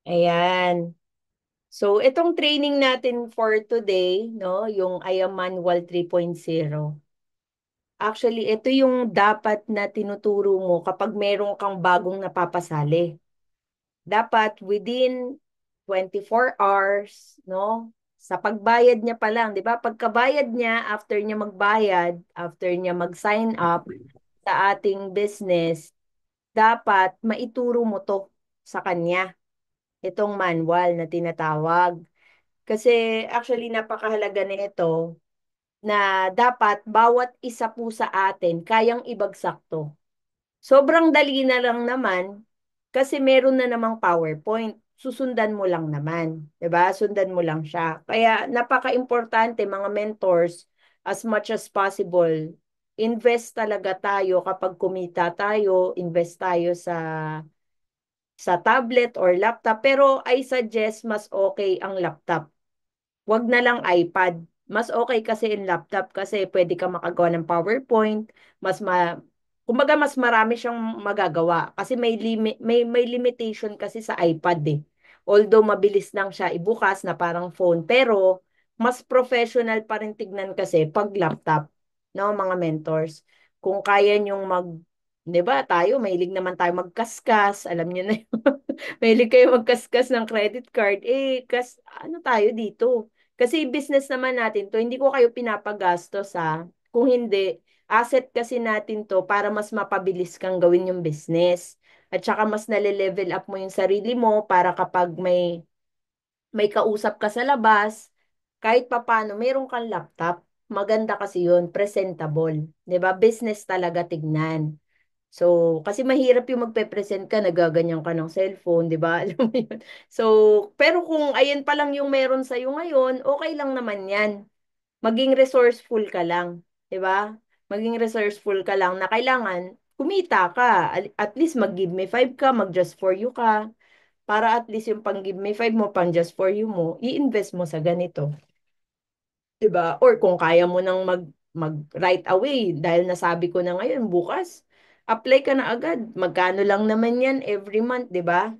Ayan. So, itong training natin for today, no, yung I Am Manual 3.0. Actually, ito yung dapat na tinuturo mo kapag meron kang bagong napapasali. Dapat within 24 hours, no? Sa pagbayad niya pa lang, 'di ba? Pagkabayad niya, after niya magbayad, after niya mag-sign up sa ating business, dapat maituro mo to sa kanya, itong manual na tinatawag. Kasi actually napakahalaga nito na dapat bawat isa po sa atin kayang ibagsak to. Sobrang dali na lang naman kasi meron na namang PowerPoint. Susundan mo lang naman, 'di ba? Sundan mo lang siya. Kaya napaka-importante mga mentors, as much as possible, invest talaga tayo kapag kumita tayo, invest tayo sa tablet or laptop. Pero I suggest mas okay ang laptop. Wag na lang iPad. Mas okay kasi in laptop kasi pwede ka makagawa ng PowerPoint, kumbaga mas marami siyang magagawa kasi may limitation kasi sa iPad eh. Although mabilis lang siya ibukas na parang phone, pero mas professional pa rin tignan kasi pag laptop, no, mga mentors. Kung kaya niyong 'di ba, mahilig naman tayo magkaskas, alam niyo na yun. Mahilig kayo magkaskas ng credit card, ano tayo dito? Kasi business naman natin to, hindi ko kayo pinapagastos sa. Kung hindi, asset kasi natin to para mas mapabilis kang gawin yung business. At saka mas nale-level up mo yung sarili mo para kapag may kausap ka sa labas, kahit papano, meron kang laptop. Maganda kasi yun, presentable. 'Di ba? Business talaga tignan. So, kasi mahirap yung magpe-present ka, nagaganyan ka ng cellphone, di ba? Alam mo yun. So, pero kung ayan pa lang yung meron sa'yo ngayon, okay lang naman yan. Maging resourceful ka lang, di ba? Maging resourceful ka lang na kailangan kumita ka. At least mag-give me five ka, mag-just for you ka. Para at least yung pang-give me five mo, pang-just for you mo, i-invest mo sa ganito. 'Di ba? Or kung kaya mo nang mag right away dahil nasabi ko na ngayon bukas, apply ka na agad. Magkano lang naman 'yan every month, 'di ba?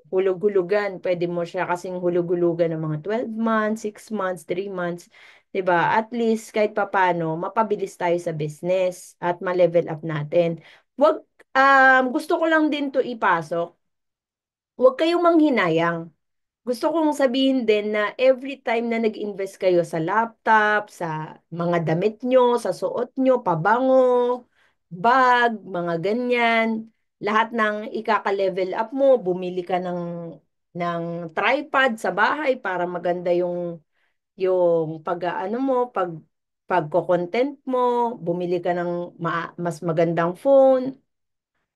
Hulug-hulugan. Pwede mo siya kasing hulug-hulugan ng mga 12 months, 6 months, 3 months, 'di ba? At least kahit papano mapabilis tayo sa business at ma-level up natin. Wag gusto ko lang din 'to ipasok. Huwag kayong manghinayang. Gusto kong sabihin din na every time na nag-invest kayo sa laptop, sa mga damit nyo, sa suot nyo, pabango, bag, mga ganyan, lahat ng ikaka-level up mo, bumili ka ng tripod sa bahay para maganda yung pag-ano mo, pagko-content mo, bumili ka ng mas magandang phone,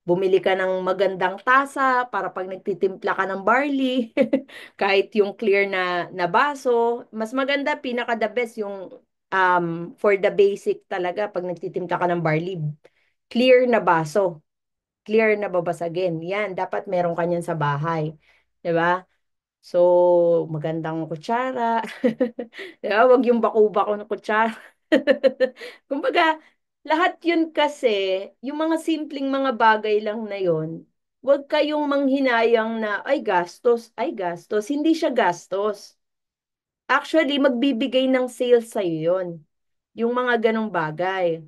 bumili ka ng magandang tasa para pag nagtitimpla ka ng barley, kahit yung clear na baso, mas maganda, pinaka the best yung for the basic talaga pag nagtitimpla ka ng barley, clear na baso, clear na babasagin. Yan, dapat meron ka niyan sa bahay. 'Di ba? So, magandang kutsara. Diba? Wag yung bako-bako na kutsara. Kumbaga, lahat yun kasi, yung mga simpleng mga bagay lang na yun, wag kayong manghinayang na, ay gastos. Hindi siya gastos. Actually, magbibigay ng sales sa'yo yun. Yung mga ganong bagay.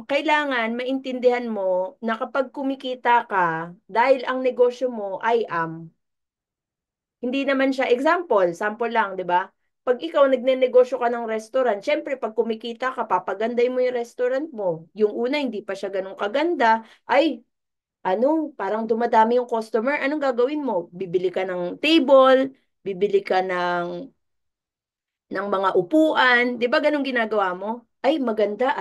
Kailangan maintindihan mo na kapag kumikita ka, dahil ang negosyo mo ay hindi naman siya, sample lang, di ba? Pag ikaw nagnenegosyo ka ng restaurant, syempre pag kumikita ka, papaganday mo yung restaurant mo. Yung una, hindi pa siya ganun kaganda, ay, parang dumadami yung customer, anong gagawin mo? Bibili ka ng table, bibili ka ng mga upuan, di ba ganun ginagawa mo? Ay, maganda,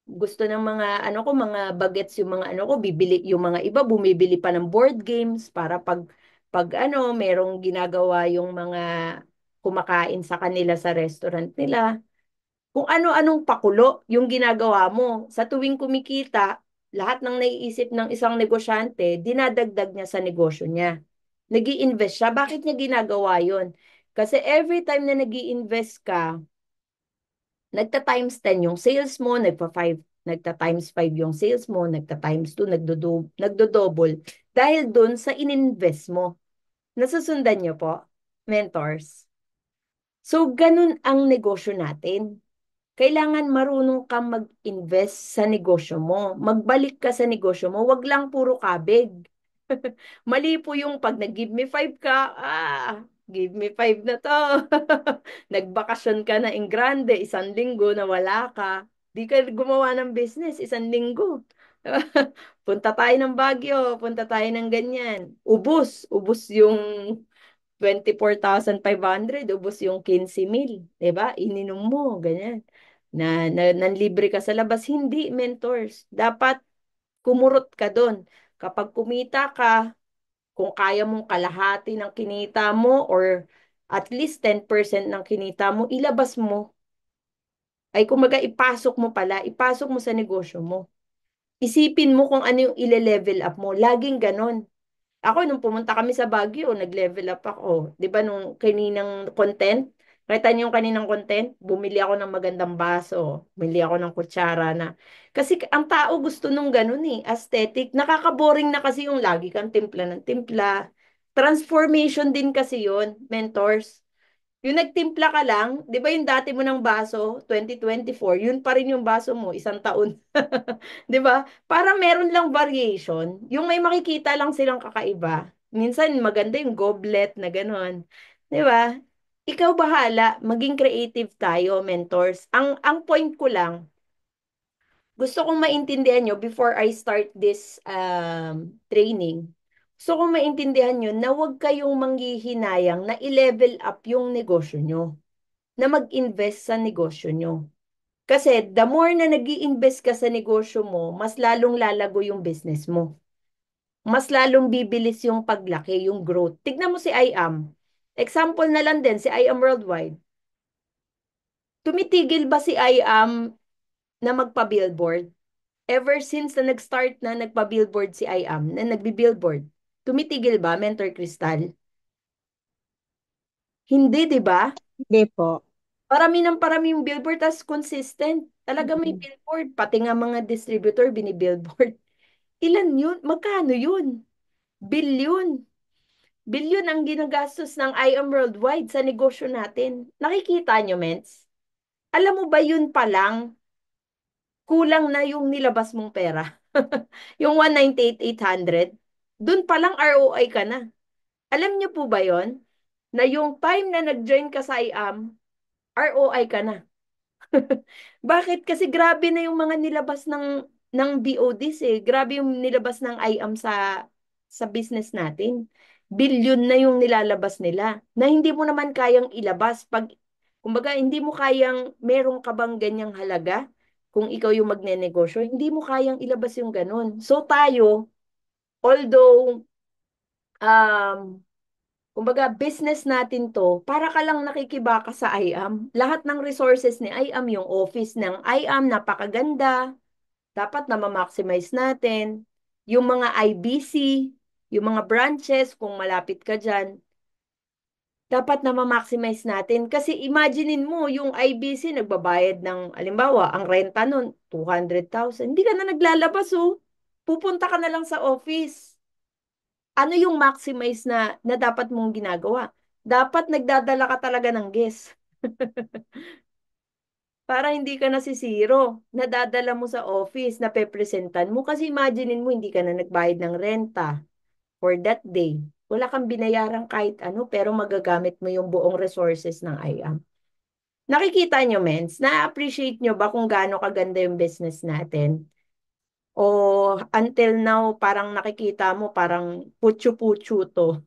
gusto ng mga mga bagets yung mga yung mga iba bumibili pa ng board games para pag merong ginagawa yung mga kumakain sa kanila sa restaurant nila. Kung ano-anong pakulo yung ginagawa mo. Sa tuwing kumikita, lahat ng naiisip ng isang negosyante, dinadagdag niya sa negosyo niya. Nag-i-invest siya. Bakit niya ginagawa yon? Kasi every time na nag-i-invest ka, nagta-times 10 yung sales mo, nagta-times 5 yung sales mo, nagta-times 2, nagdo-double. Dahil dun sa ininvest mo. Nasusundan niyo po, mentors? So, ganun ang negosyo natin. Kailangan marunong kang mag-invest sa negosyo mo. Magbalik ka sa negosyo mo. Wag lang puro kabig. Mali po yung pag nag-give me five ka, give me five na to. Nagbakasyon ka na in grande, isang linggo na wala ka. Di ka gumawa ng business, isang linggo. Punta tayo ng Baguio, punta tayo ng ganyan. Ubus yung 24,500, ubos yung 15,000, 'di ba? Ininom mo, ganyan. Nanlibre ka sa labas. Hindi, mentors. Dapat kumurot ka doon. Kapag kumita ka, kung kaya mong kalahati ng kinita mo or at least 10% ng kinita mo, ilabas mo. Ay, kumaga, ipasok mo sa negosyo mo. Isipin mo kung ano yung ile-level up mo. Laging ganon. Ako, nung pumunta kami sa Baguio, nag-level up ako. Di ba, nung kaninang content, kita niyo yung kaninang content, bumili ako ng magandang baso, bumili ako ng kutsara na. Kasi ang tao gusto nung ganun eh, aesthetic. Nakaka-boring na kasi yung lagi kang timpla ng timpla. Transformation din kasi yun, mentors. Yung nagtimpla ka lang, di ba yung dati mo ng baso, 2024, yun pa rin yung baso mo, isang taon. Di ba? Para meron lang variation. Yung may makikita lang silang kakaiba. Minsan maganda yung goblet na gano'n. Di ba? Ikaw bahala, maging creative tayo, mentors. Ang point ko lang, gusto kong maintindihan nyo before I start this training. Gusto kong maintindihan nyo na huwag kayong manghihinayang na i-level up yung negosyo nyo, na mag-invest sa negosyo nyo. Kasi the more na nag invest ka sa negosyo mo, mas lalong lalago yung business mo. Mas lalong bibilis yung paglaki, yung growth. Tignan mo si IAM. Example na lang din, si IAM Worldwide. Tumitigil ba si IAM na magpa-billboard? Ever since na nag-start na nagpa-billboard si IAM, na nagbi-billboard, tumitigil ba, Mentor Crystal? Hindi, di ba? Hindi po. Parami yung billboard, tas consistent. Talaga may Mm. billboard. Pati nga mga distributor, binibillboard. Ilan yun? Magkano yun? Bilyon. Bilyon ang ginagastos ng IM Worldwide sa negosyo natin. Nakikita nyo, Mens? Alam mo ba yun pa lang, kulang na yung nilabas mong pera. Yung 198,800, dun pa lang ROI ka na. Alam nyo po ba yon? Na yung time na nag-join ka sa IAM, ROI ka na. Bakit? Kasi grabe na yung mga nilabas ng BODs eh. Grabe yung nilabas ng IAM sa business natin. Bilyon na yung nilalabas nila na hindi mo naman kayang ilabas pag kumbaga hindi mo kayang meron ka bang ganyang halaga kung ikaw yung magnenegosyo, hindi mo kayang ilabas yung ganun. So tayo, although kumbaga, business natin to, para ka lang nakikibaka sa IAM. Lahat ng resources ni IAM, yung office ng IAM, napakaganda. Dapat na ma-maximize natin. Yung mga IBC, yung mga branches, kung malapit ka dyan, dapat na ma-maximize natin. Kasi imaginein mo, yung IBC nagbabayad ng, alimbawa, ang renta nun, 200,000. Hindi ka na naglalabas, oh. Pupunta ka na lang sa office. Ano yung maximize na dapat mong ginagawa? Dapat nagdadala ka talaga ng guest para hindi ka nasisiro. Nadadala mo sa office, napepresentan mo. Kasi imaginein mo, hindi ka na nagbayad ng renta for that day. Wala kang binayaran kahit ano, pero magagamit mo yung buong resources ng IAM. Nakikita nyo, Mens? Na-appreciate nyo ba kung gaano kaganda yung business natin? O until now, parang nakikita mo, parang putyo-putyo to.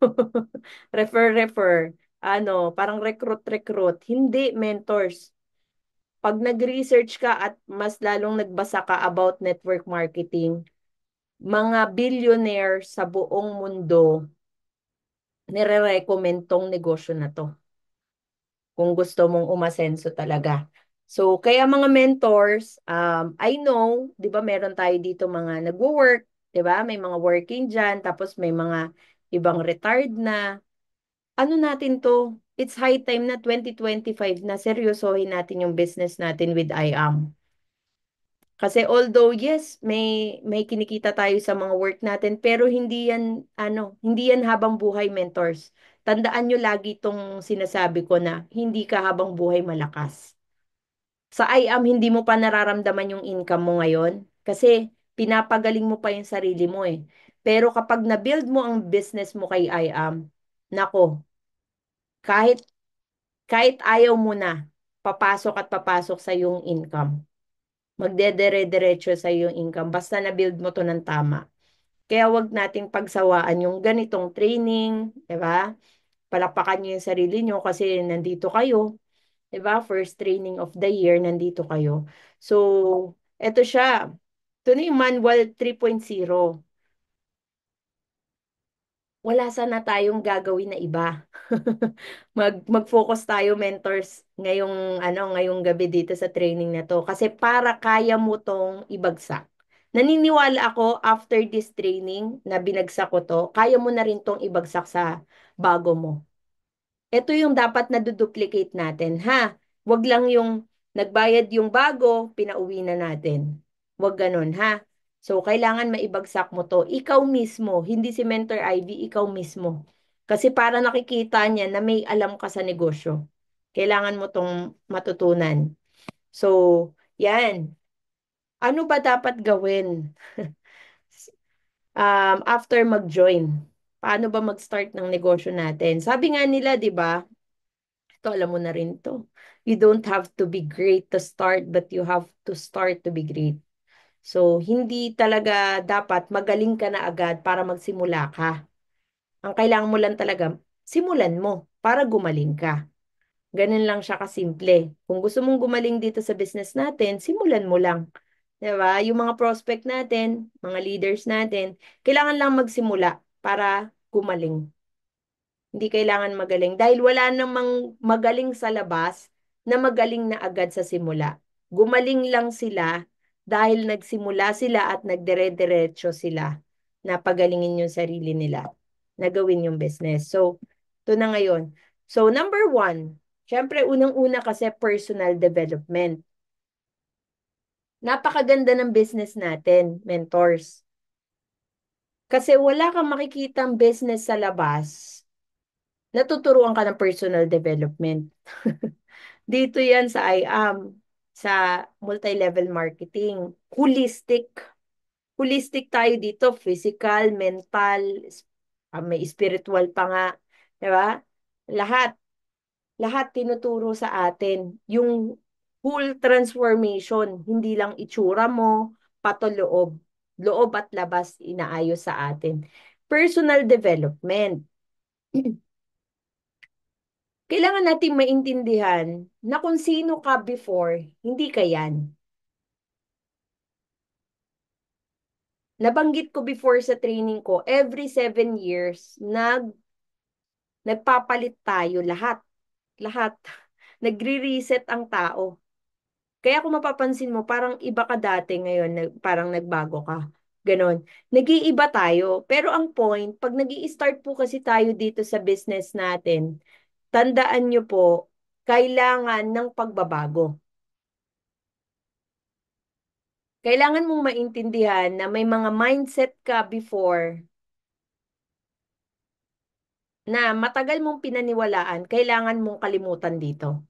Refer. Ano, parang recruit. Hindi, mentors. Pag nag-research ka at mas lalong nagbasa ka about network marketing, mga billionaire sa buong mundo, nire-recommend tong negosyo na to kung gusto mong umasenso talaga. So, kaya mga mentors, I know, di ba meron tayo dito mga nagwo-work, di ba? May mga working dyan, tapos may mga ibang retired na. Ano natin to? It's high time na 2025 na seryosohin natin yung business natin with IAM. Kasi although yes, may kinikita tayo sa mga work natin, pero hindi yan hindi yan habang buhay, mentors. Tandaan nyo lagi itong sinasabi ko na hindi ka habang buhay malakas. Sa IAM, hindi mo pa nararamdaman yung income mo ngayon kasi pinapagaling mo pa yung sarili mo eh. Pero kapag na-build mo ang business mo kay IAM, nako, kahit kahit ayaw mo na, papasok at papasok sa yung income. Magdedere-derecho sa yung income basta na-build mo to ng tama. Kaya wag nating pagsawaan yung ganitong training, 'di ba? Palakpakan niyo yung sarili niyo kasi nandito kayo, 'di ba? First training of the year, nandito kayo. So, eto siya. Ito na yung Manual 3.0. Wala sana tayong gagawin na iba. Mag-focus tayo, mentors, ngayong gabi dito sa training na to kasi para kaya mo tong ibagsak. Naniniwala ako after this training na binagsak ko to, kaya mo na rin tong ibagsak sa bago mo. Ito yung dapat na duplicate natin, ha? Wag lang yung nagbayad yung bago, pinauwi na natin. Wag ganun, ha? So, kailangan maibagsak mo to. Ikaw mismo, hindi si Mentor Ivy, ikaw mismo. Kasi para nakikita niya na may alam ka sa negosyo. Kailangan mo tong matutunan. So, yan. Ano ba dapat gawin after mag-join? Paano ba mag-start ng negosyo natin? Sabi nga nila, di ba? Ito, alam mo na rin to. You don't have to be great to start, but you have to start to be great. So, hindi talaga dapat magaling ka na agad para magsimula ka. Ang kailangan mo lang talaga, simulan mo para gumaling ka. Ganun lang siya kasimple. Kung gusto mong gumaling dito sa business natin, simulan mo lang. 'Di ba? Yung mga prospect natin, mga leaders natin, kailangan lang magsimula para gumaling. Hindi kailangan magaling. Dahil wala namang magaling sa labas na magaling na agad sa simula. Gumaling lang sila dahil nagsimula sila at nagdire-diretso sila na pagalingin yung sarili nila, na gawin yung business. So, ito na ngayon. So, number one, syempre unang-una kasi personal development. Napakaganda ng business natin, mentors. Kasi wala kang makikitang business sa labas, natuturuan ka ng personal development. Dito yan sa IAM, sa multi-level marketing. Holistic. Holistic tayo dito. Physical, mental, may spiritual pa nga. Diba? Lahat. Lahat tinuturo sa atin. Yung full transformation. Hindi lang itsura mo, patoloob. Loob at labas inaayos sa atin. Personal development. Kailangan nating maintindihan na kung sino ka before, hindi ka yan. Nabanggit ko before sa training ko, every 7 years, nagpapalit tayo lahat. Lahat. Nagre-reset ang tao. Kaya kung mapapansin mo, parang iba ka dati ngayon, parang nagbago ka. Ganon. Nag-iiba tayo. Pero ang point, pag nag start po kasi tayo dito sa business natin, tandaan nyo po, kailangan ng pagbabago. Kailangan mong maintindihan na may mga mindset ka before na matagal mong pinaniwalaan, kailangan mong kalimutan dito.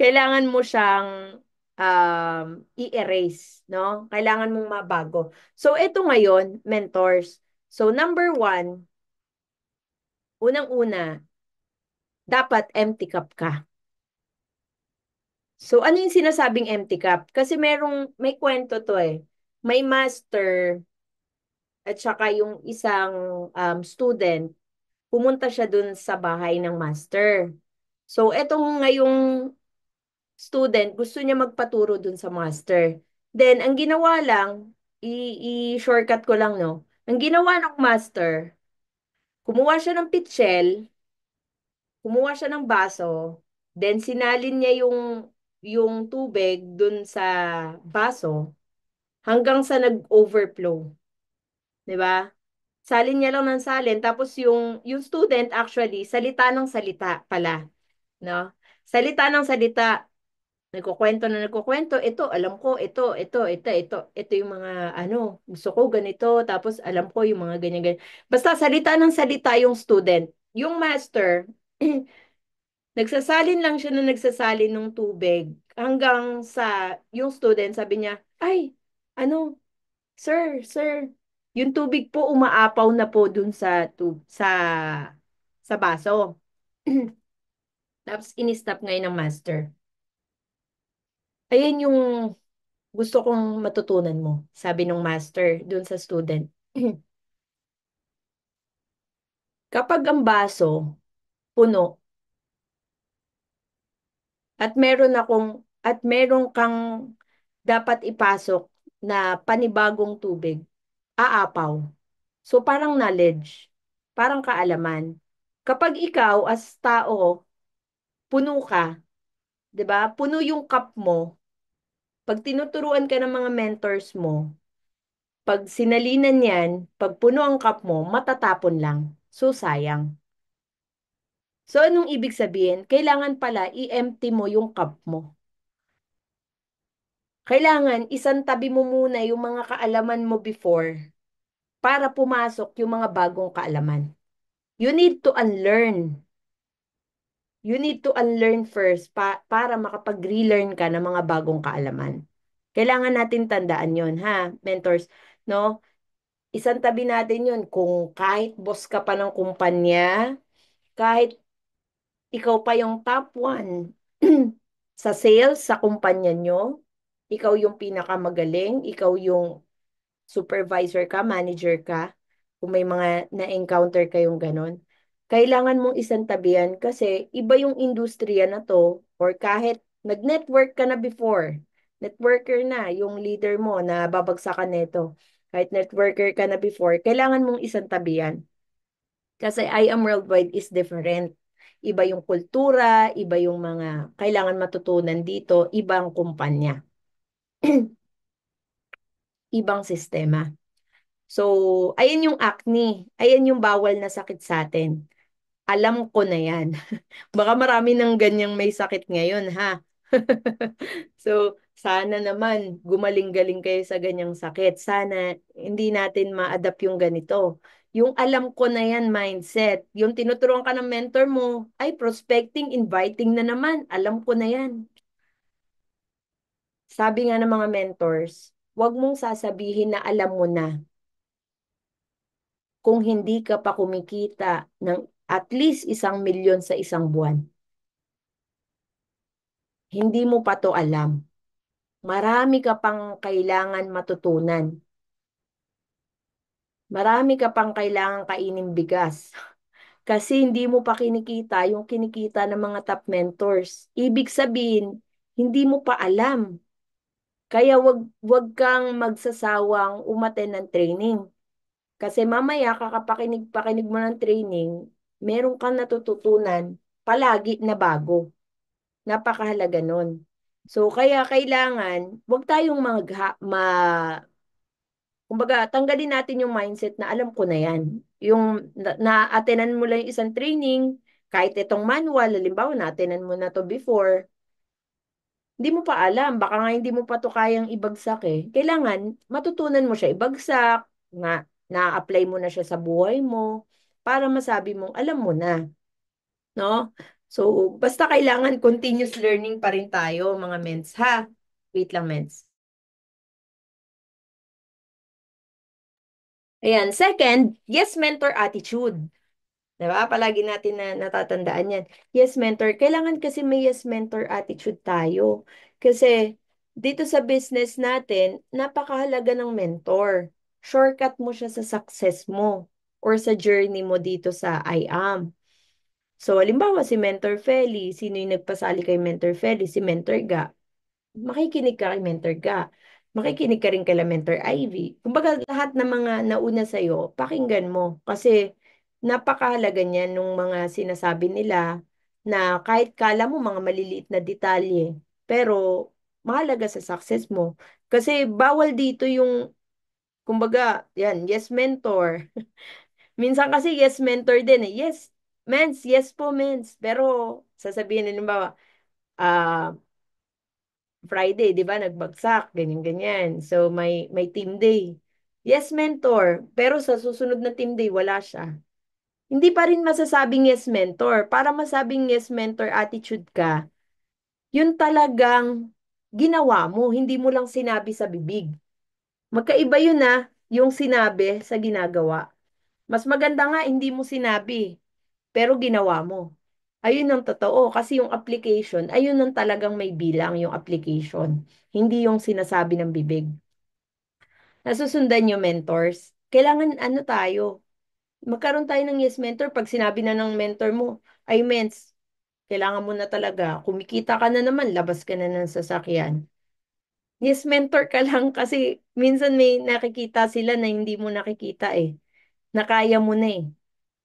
Kailangan mo siyang um, i-erase, no? Kailangan mong mabago. So, ito ngayon, mentors. So, number one, unang-una, dapat empty cup ka. So, ano yung sinasabing empty cup? Kasi may kwento to eh. May master at saka yung isang student, pumunta siya dun sa bahay ng master. So, etong ngayong student, gusto niya magpaturo dun sa master. Then, ang ginawa lang, i-shortcut ko lang, no? Ang ginawa ng master, kumuha siya ng pitchel, kumuha siya ng baso, then sinalin niya yung tubig dun sa baso hanggang sa nag-overflow. 'Di ba? Salin niya lang ng salin. Tapos yung student actually, salita ng salita pala. No? Salita ng salita. Nagkukwento na nagkukwento, ito, alam ko, ito yung mga, gusto ko ganito, tapos alam ko yung mga ganyan-ganyan. Basta salita ng salita yung student. Yung master, nagsasalin lang siya na nagsasalin ng tubig hanggang sa, yung student, sabi niya, ay, ano, sir, yung tubig po umaapaw na po dun sa baso. Tapos in-stop ngayon ng master. Ayan yung gusto kong matutunan mo, sabi ng master dun sa student. Kapag ang baso puno at meron kang dapat ipasok na panibagong tubig, aapaw. So parang knowledge, parang kaalaman. Kapag ikaw as tao, puno ka, 'di ba? Puno yung cup mo. Pag tinuturuan ka ng mga mentors mo, pag sinalinan yan, pag puno ang cup mo, matatapon lang. So sayang. So, anong ibig sabihin? Kailangan pala i-empty mo yung cup mo. Kailangan isang tabi mo muna yung mga kaalaman mo before para pumasok yung mga bagong kaalaman. You need to unlearn. You need to unlearn first para makapag-relearn ka ng mga bagong kaalaman. Kailangan natin tandaan yon ha, mentors. No? Isang tabi natin yun. Kung kahit boss ka pa ng kumpanya, kahit ikaw pa yung top one sa sales sa kumpanya nyo, ikaw yung pinakamagaling, ikaw yung supervisor ka, manager ka, kung may mga na-encounter kayong ganon, kailangan mong isang tabihan kasi iba yung industriya na to or kahit nag-network ka na before, networker na yung leader mo na babagsakan nito, kahit networker ka na before, kailangan mong isang tabihan. Kasi I am worldwide is different. Iba yung kultura, iba yung mga kailangan matutunan dito, ibang kumpanya, ibang sistema. So, ayan yung acne. Ayan yung bawal na sakit sa atin. Alam ko na yan. Baka marami ng ganyang may sakit ngayon, ha? So, sana naman gumaling-galing kayo sa ganyang sakit. Sana hindi natin ma-adapt yung ganito. Yung alam ko na yan mindset. Yung tinuturuan ka ng mentor mo, ay prospecting, inviting na naman. Alam ko na yan. Sabi nga ng mga mentors, huwag mong sasabihin na alam mo na kung hindi ka pa kumikita ng at least 1 milyon sa isang buwan. Hindi mo pa to alam. Marami ka pang kailangan matutunan. Marami ka pang kailangan kainin bigas. Kasi hindi mo pa kinikita yung kinikita ng mga top mentors. Ibig sabihin, hindi mo pa alam. Kaya wag kang magsasawang umaten ng training. Kasi mamaya kakapakinig-pakinig mo ng training, meron kang natututunan palagi na bago. Napakahalaga nun. So, kaya kailangan, wag tayong kumbaga, tanggalin natin yung mindset na alam ko na yan. Yung na-attenan mo lang yung isang training, kahit itong manual, halimbawa, na-attenan mo na to before, hindi mo pa alam, baka nga hindi mo pa to kayang ibagsak eh. Kailangan, matutunan mo siya ibagsak, nga, na-apply mo na siya sa buhay mo, para masabi mong, alam mo na. No? So, basta kailangan continuous learning pa rin tayo, mga mens, ha? Wait lang, mens. Ayan. Second, yes, mentor attitude. Diba? Palagi natin na natatandaan yan. Yes, mentor. Kailangan kasi may yes, mentor attitude tayo. Kasi dito sa business natin, napakahalaga ng mentor. Shortcut mo siya sa success mo or sa journey mo dito sa I am. So, halimbawa si Mentor Feli, sino yung nagpasali kay Mentor Feli? Si Mentor Ga. Makikinig ka kay Mentor Ga. Makikinig ka rin kay Mentor Ivy. Kumbaga, lahat ng mga nauna sa'yo, pakinggan mo. Kasi, napakahalaga niyan nung mga sinasabi nila na kahit kala mo mga maliliit na detalye, pero mahalaga sa success mo. Kasi, bawal dito yung, kumbaga, yan, yes, mentor. Minsan kasi yes mentor din eh. Yes, mens, yes po mens. Pero sasabihin nila ba, ah, Friday, di ba, nagbagsak, ganyan-ganyan. So, may team day. Yes, mentor. Pero sa susunod na team day, wala siya. Hindi pa rin masasabing yes, mentor. Para masabing yes, mentor attitude ka, yun talagang ginawa mo, hindi mo lang sinabi sa bibig. Magkaiba yun yung sinabi sa ginagawa. Mas maganda nga, hindi mo sinabi, pero ginawa mo. Ayun ang totoo, kasi yung application, ayun ang talagang may bilang yung application, hindi yung sinasabi ng bibig. Nasusundan yung mentors. Kailangan ano tayo, magkaroon tayo ng yes mentor. Pag sinabi na ng mentor mo, ay mens, kailangan mo na talaga, kumikita ka na naman, labas ka na ng sasakyan. Yes, mentor ka lang kasi minsan may nakikita sila na hindi mo nakikita eh. Nakaya mo na eh.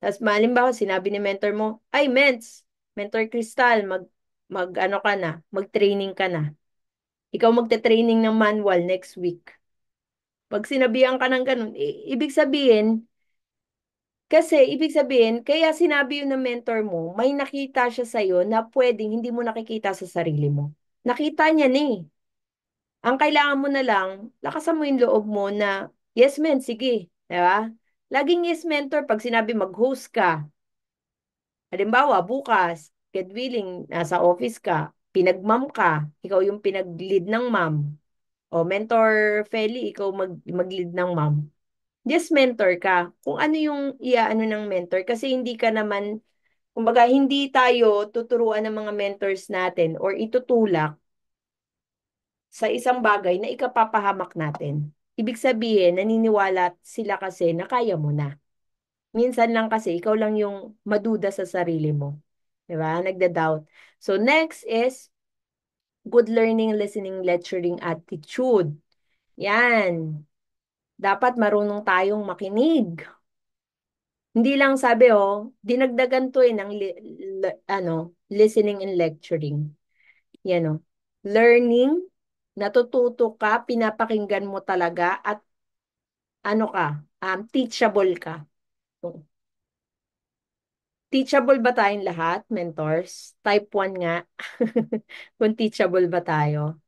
Tapos malimbawa, sinabi ni mentor mo, ay mens, mentor Crystal, ano ka na, mag-training ka na. Ikaw magte-training ng manual next week. Pag sinabihan ka ng ganun, ibig sabihin, kasi ibig sabihin, kaya sinabi yun ng mentor mo, may nakita siya sa'yo na pwedeng hindi mo nakikita sa sarili mo. Nakita niya na eh. Ang kailangan mo na lang, lakasan mo yung loob mo na, yes men, sige. Di ba? Laging yes mentor pag sinabi mag-host ka. Halimbawa, bukas, God willing, nasa office ka, pinag-ma'am ka, ikaw yung pinag-lead ng ma'am. O mentor Feli, ikaw mag-lead ng ma'am. Yes, mentor ka. Kung ano yung iaano ng mentor. Kasi hindi ka naman, kumbaga, hindi tayo tuturuan ng mga mentors natin or itutulak sa isang bagay na ikapapahamak natin. Ibig sabihin, naniniwala sila kasi na kaya mo na. Minsan lang kasi, ikaw lang yung maduda sa sarili mo. Di ba? Nagda-doubt. So, next is good learning, listening, lecturing attitude. Yan. Dapat marunong tayong makinig. Hindi lang sabi, dinagdagan to ng listening and lecturing. Yan, learning, natututo ka, pinapakinggan mo talaga, at ano ka, teachable ka. Teachable ba tayong lahat, mentors? Type 1 nga. Kung teachable ba tayo?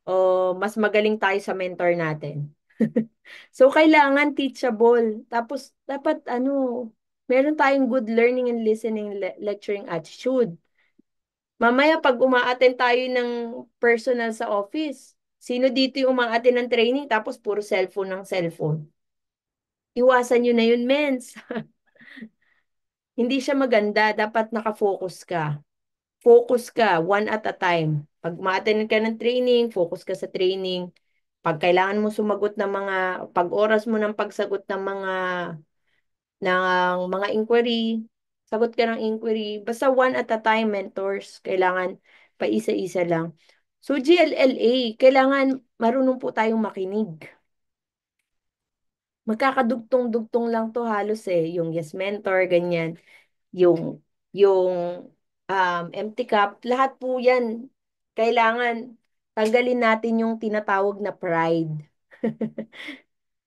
O mas magaling tayo sa mentor natin? So, kailangan teachable. Tapos, dapat meron tayong good learning and listening lecturing attitude. Mamaya, pag uma-attend tayo ng personal sa office, sino dito yung uma-attend ng training tapos puro cellphone ng cellphone? Iwasan nyo na yun, mens. Hindi siya maganda. Dapat nakafocus ka. Focus ka, one at a time. Pag ma-attend ka ng training, focus ka sa training. Pag kailangan mo sumagot ng pag oras mo ng pagsagot ng mga inquiry, sagot ka ng inquiry. Basta one at a time, mentors. Kailangan paisa-isa lang. So, GLLA, kailangan marunong po tayong makinig. Magkakadugtong-dugtong lang to halos eh. Yung yes mentor, ganyan. Yung empty cup, lahat po yan. Kailangan tanggalin natin yung tinatawag na pride.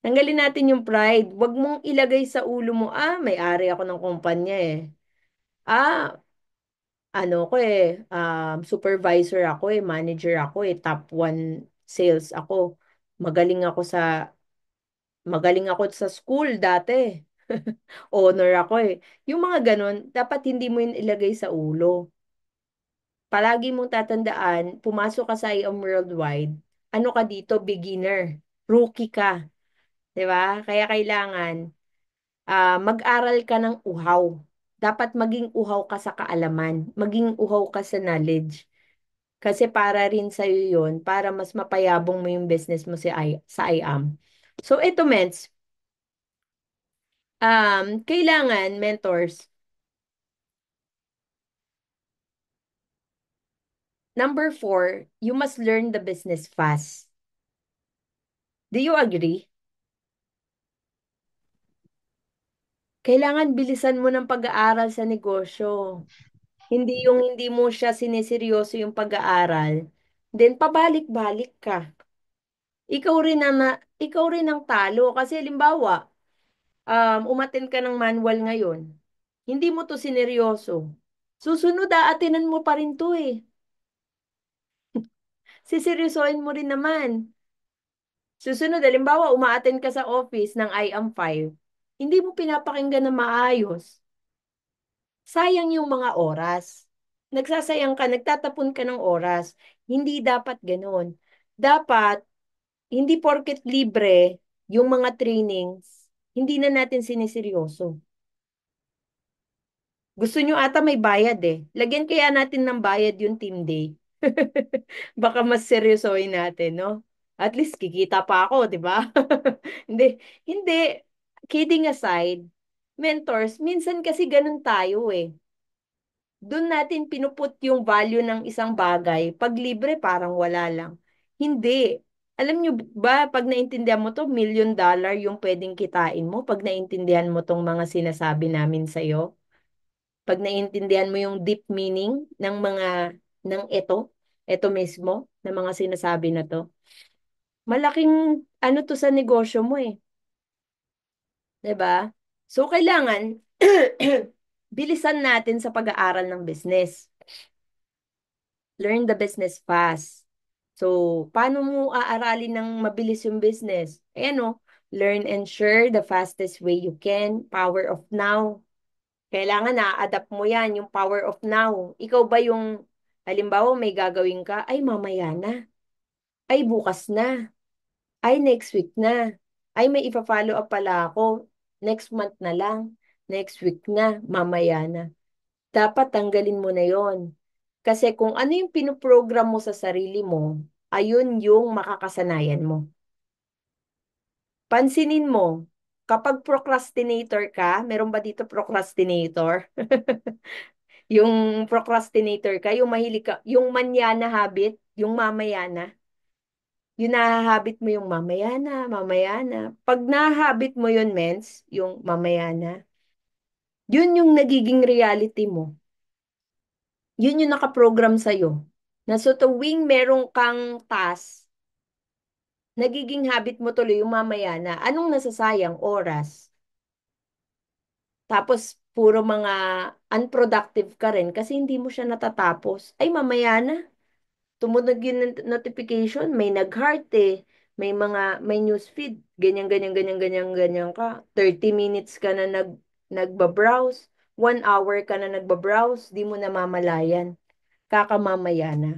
Tanggalin natin yung pride. Huwag mong ilagay sa ulo mo, may-ari ako ng kumpanya eh. Ah, supervisor ako eh, manager ako eh, top 1 sales ako. Magaling ako sa, magaling ako sa school dati. Honor ako eh. Yung mga ganun, dapat hindi mo yun ilagay sa ulo. Palagi mong tatandaan, pumasok ka sa IAM Worldwide, ano ka dito, beginner, rookie ka, 'di ba? Kaya kailangan mag-aral ka ng uhaw. Dapat maging uhaw ka sa kaalaman, maging uhaw ka sa knowledge. Kasi para rin sa iyo 'yon, para mas mapayabong mo yung business mo sa IAM. So ito, Ments, kailangan mentors. Number 4, you must learn the business fast. Do you agree? Kailangan bilisan mo ng pag-aaral sa negosyo. Hindi yung hindi mo siya sineseryoso yung pag-aaral. Then pabalik-balik ka. Ikaw rin ang talo kasi halimbawa, umattend ka ng manual ngayon. Hindi mo to sineryoso. Susunod, aatinan mo pa rin to eh. siseryosohin mo rin naman. Susunod, halimbawa, umaattend ka sa office ng IAM 5, hindi mo pinapakinggan na maayos. Sayang yung mga oras. Nagsasayang ka, nagtatapon ka ng oras. Hindi dapat ganun. Dapat, hindi porket libre yung mga trainings, hindi na natin siniseryoso. Gusto nyo ata may bayad eh. Lagyan kaya natin ng bayad yung team day. Baka mas seryosohin natin, no? At least kikita pa ako, di ba? Hindi, hindi. Kidding aside, mentors, minsan kasi ganun tayo eh. Doon natin pinuput yung value ng isang bagay. Pag libre, parang wala lang. Hindi. Alam nyo ba, pag naintindihan mo to, $1,000,000 yung pwedeng kitain mo pag naintindihan mo tong mga sinasabi namin sa'yo. Pag naintindihan mo yung deep meaning ng ng ito mismo, ng mga sinasabi na to. Malaking ano to sa negosyo mo eh. 'Di ba? So, kailangan bilisan natin sa pag-aaral ng business. Learn the business fast. So, paano mo aaralin ng mabilis yung business? Ayan o, learn and share the fastest way you can. Power of now. Kailangan na-adapt mo yan, yung power of now. Ikaw ba yung, halimbawa may gagawin ka, ay mamaya na, ay bukas na, ay next week na, ay may ipa-follow up pala ako, next month na lang, next week na, mamaya na. Dapat tanggalin mo na yon. Kasi kung ano yung pinoprogram mo sa sarili mo, ayun yung makakasanayan mo. Pansinin mo, kapag procrastinator ka, meron ba dito procrastinator? Yung procrastinator ka, yung mahilig ka, yung manyana habit, yung mamaya na, yung nahahabit mo yung mamaya na, mamaya na. Pag nahabit mo yun, mens, yung mamaya na, yun yung nagiging reality mo. Yun yung nakaprogram sa'yo. Na sa tuwing merong kang task, nagiging habit mo tuloy yung mamaya na, anong nasasayang oras? Tapos, puro mga unproductive ka rin kasi hindi mo siya natatapos. Ay, mamaya na. Tumunog yung notification, may nag-heart eh. May news feed. Ganyan, ganyan, ganyan, ganyan, ganyan ka. 30 minutes ka na nagbabrowse. 1 hour ka na nagbabrowse. Di mo namamalayan. Kakamamaya na.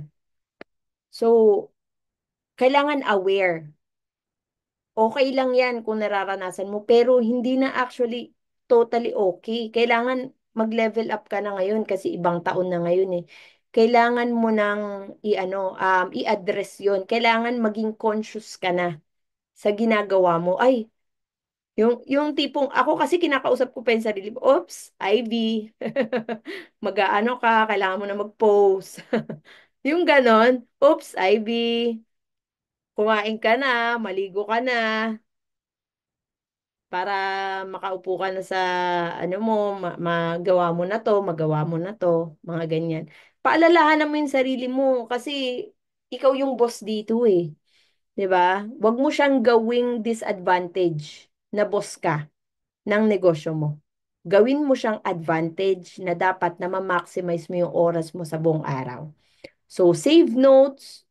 So, kailangan aware. Okay lang yan kung nararanasan mo, pero hindi na actually totally okay. Kailangan mag-level up ka na ngayon kasi ibang taon na ngayon eh. Kailangan mo nang i-address yon. Kailangan maging conscious ka na sa ginagawa mo. Ay, yung tipong, ako kasi kinakausap ko pa yung sarili ko, oops, Ivy, mag-aano ka, kailangan mo na mag-post. Yung ganon, oops, Ivy, kumain ka na, maligo ka na, para makaupo ka na sa ano mo, magawa mo na to, magawa mo na to, mga ganyan. Paalalahanan mo yung sarili mo kasi ikaw yung boss dito eh. 'Di ba? Huwag mo siyang gawing disadvantage na boss ka ng negosyo mo. Gawin mo siyang advantage na dapat na ma-maximize mo yung oras mo sa buong araw. So, save notes,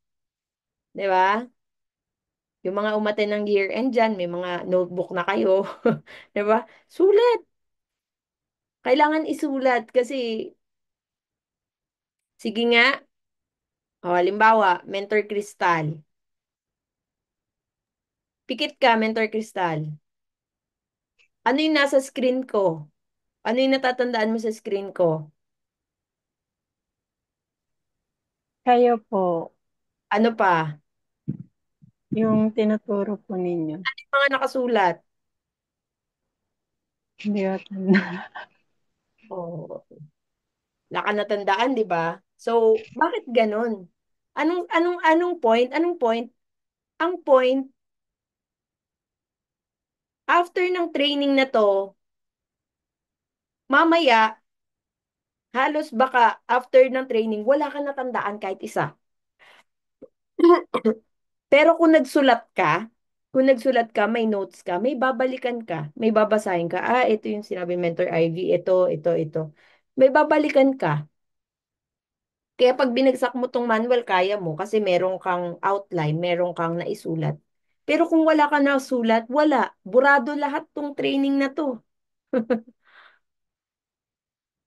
'di ba? Yung mga umaten ng year-end dyan, may mga notebook na kayo. 'Di ba? Sulat. Kailangan isulat kasi, sige nga, halimbawa, Mentor Crystal. Pikit ka, Mentor Crystal. Ano yung nasa screen ko? Ano yung natatandaan mo sa screen ko? Kayo po, Ano pa? yung tinuturo po ninyo. Ano yung mga nakasulat? Hindi ko tanda. Oh, wala ka natandaan, di ba? So, bakit ganun? Anong point? Anong point? Ang point, after ng training na to, mamaya, halos baka after ng training, wala ka natandaan kahit isa. Pero kung nagsulat ka, may notes ka, may babalikan ka, may babasahin ka. Ah, ito yung sinabi Mentor Ivy, ito. May babalikan ka. Kaya pag binagsak mo tong manual, kaya mo kasi meron kang outline, meron kang naisulat. Pero kung wala ka na sulat, wala. Burado lahat tong training na to.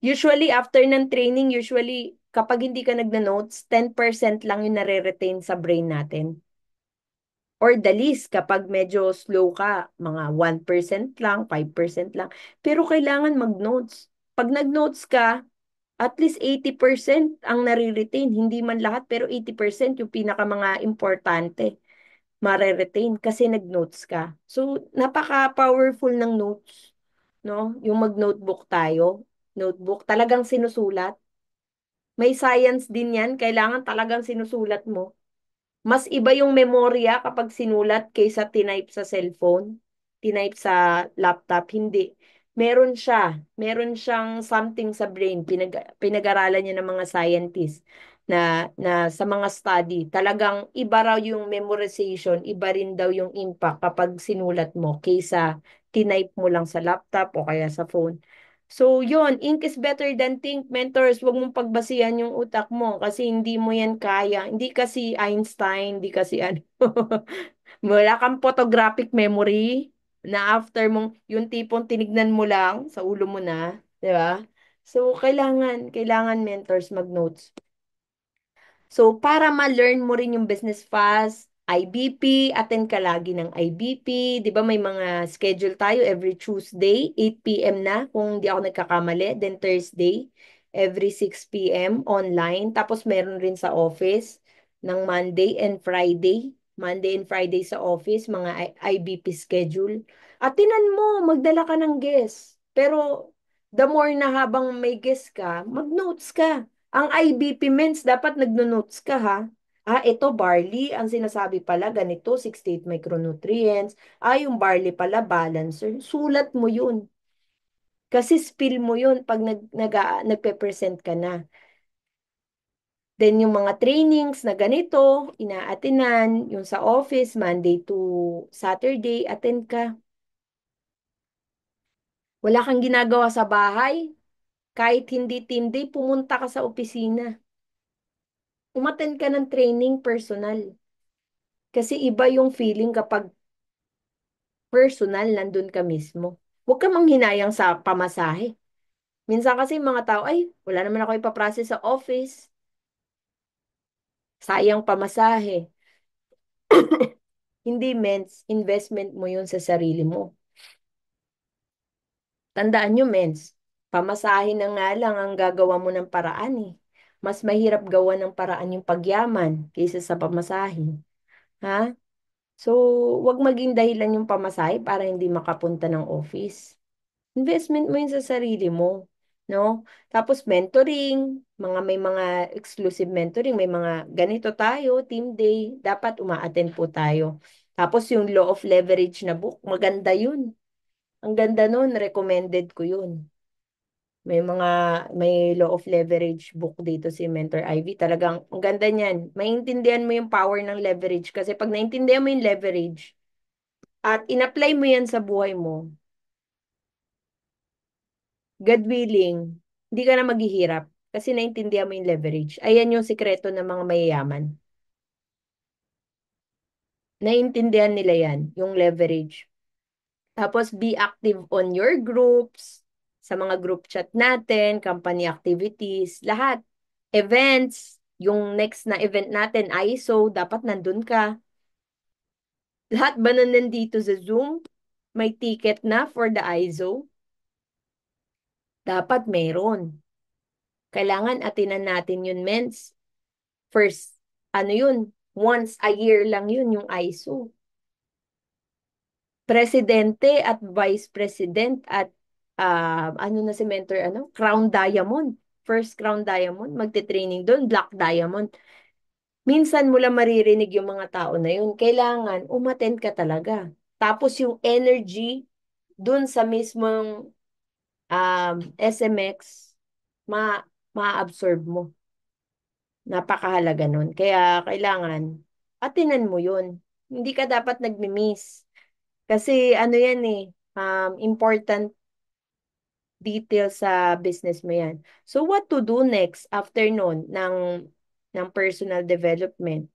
Usually, after ng training, usually, kapag hindi ka nagna-notes, 10% lang yung nare-retain sa brain natin. Or the least, kapag medyo slow ka, mga 1% lang, 5% lang. Pero kailangan mag-notes. Pag nag-notes ka, at least 80% ang nare-retain. Hindi man lahat, pero 80% yung pinaka mga importante mare-retain kasi nag-notes ka. So, napaka-powerful ng notes, no? Yung mag-notebook tayo. Notebook, talagang sinusulat. May science din yan. Kailangan talagang sinusulat mo. Mas iba yung memorya kapag sinulat kaysa tinype sa cellphone, tinype sa laptop. Hindi. Meron siya. Meron siyang something sa brain. Pinag-aralan niya ng mga scientists na sa mga study. Talagang iba raw yung memorization, iba rin daw yung impact kapag sinulat mo kaysa tinype mo lang sa laptop o kaya sa phone. So, yun, ink is better than think, mentors. Huwag mong pagbasihan yung utak mo kasi hindi mo yan kaya. Hindi kasi Einstein, hindi kasi ano. Wala kang photographic memory na after mong, yung tipong tinignan mo lang, sa ulo mo na, di ba? So, kailangan mentors mag-notes. So, para ma-learn mo rin yung business fast, IBP, attend ka lagi ng IBP. Di ba may mga schedule tayo every Tuesday, 8 p.m. na, kung hindi ako nagkakamali. Then Thursday, every 6 p.m. online. Tapos meron rin sa office ng Monday and Friday. Monday and Friday sa office, mga IBP schedule. At tinan mo, magdala ka ng guest. Pero the more na habang may guest ka, mag-notes ka. Ang IBP means dapat nagno-notes ka ha. Ah, ito barley, ang sinasabi pala ganito, 68 micronutrients. Ah, yung barley pala balancer. Sulat mo yun. Kasi spill mo yun pag nagpe-present ka na. Then yung mga trainings na ganito, inaatinan, yung sa office, Monday to Saturday, attend ka. Wala kang ginagawa sa bahay, kahit hindi team day, pumunta ka sa opisina. Umattend ka ng training personal. Kasi iba yung feeling kapag personal, nandun ka mismo. Huwag ka manghinayang sa pamasahe. Minsan kasi mga tao, ay, wala naman ako ipaprocess sa office. Sayang pamasahe. Hindi, mens. Investment mo yun sa sarili mo. Tandaan nyo, mens. Pamasahe na nga lang ang gagawa mo ng paraan eh. Mas mahirap gawa ng paraan yung pagyaman kaysa sa pamasahe. Ha? So, wag maging dahilan yung pamasahe para hindi makapunta ng office. Investment mo yun sa sarili mo, no? Tapos mentoring, may mga exclusive mentoring, may mga ganito tayo, team day, dapat uma-attend po tayo. Tapos yung Law of Leverage na book, maganda yun. Ang ganda nun, recommended ko yun. May Law of Leverage book dito si Mentor Ivy. Talagang, ang ganda niyan. Maintindihan mo yung power ng leverage. Kasi pag naintindihan mo yung leverage, at in-apply mo yan sa buhay mo, God willing, hindi ka na maghihirap kasi naintindihan mo yung leverage. Ayan yung sikreto ng mga mayayaman. Naintindihan nila yan, yung leverage. Tapos be active on your groups, sa mga group chat natin, company activities, lahat. Events, yung next na event natin, ISO, dapat nandun ka. Lahat ba na nandito sa Zoom? May ticket na for the ISO? Dapat meron. Kailangan atinan natin yun, mens. First, ano yun? Once a year lang yun, yung ISO. Presidente at vice president at ano na si mentor, ano? Crown Diamond. First Crown Diamond, magte-training doon, Black Diamond. Minsan mo lang maririnig yung mga tao na yun. Kailangan, umattend ka talaga. Tapos yung energy doon sa mismong SMX, ma ma-absorb mo. Napakahalaga nun. Kaya kailangan, atinan mo yun. Hindi ka dapat nagmi-miss. Kasi ano yan eh, important details sa business mo yan. So what to do next after nun ng personal development?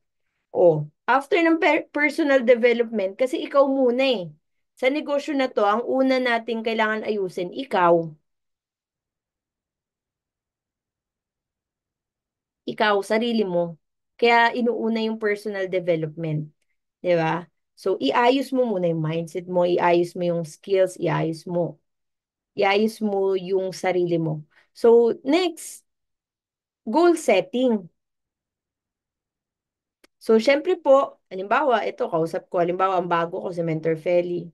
O, after ng personal development, kasi ikaw muna eh. Sa negosyo na to, ang una nating kailangan ayusin, ikaw. Ikaw, sarili mo. Kaya inuuna yung personal development. Di ba? So, iayos mo muna yung mindset mo, iayos mo yung skills, iayos mo yung sarili mo. So, next, goal setting. So, syempre po, halimbawa, ito, kausap ko, halimbawa, ang bago ko si Mentor Feli.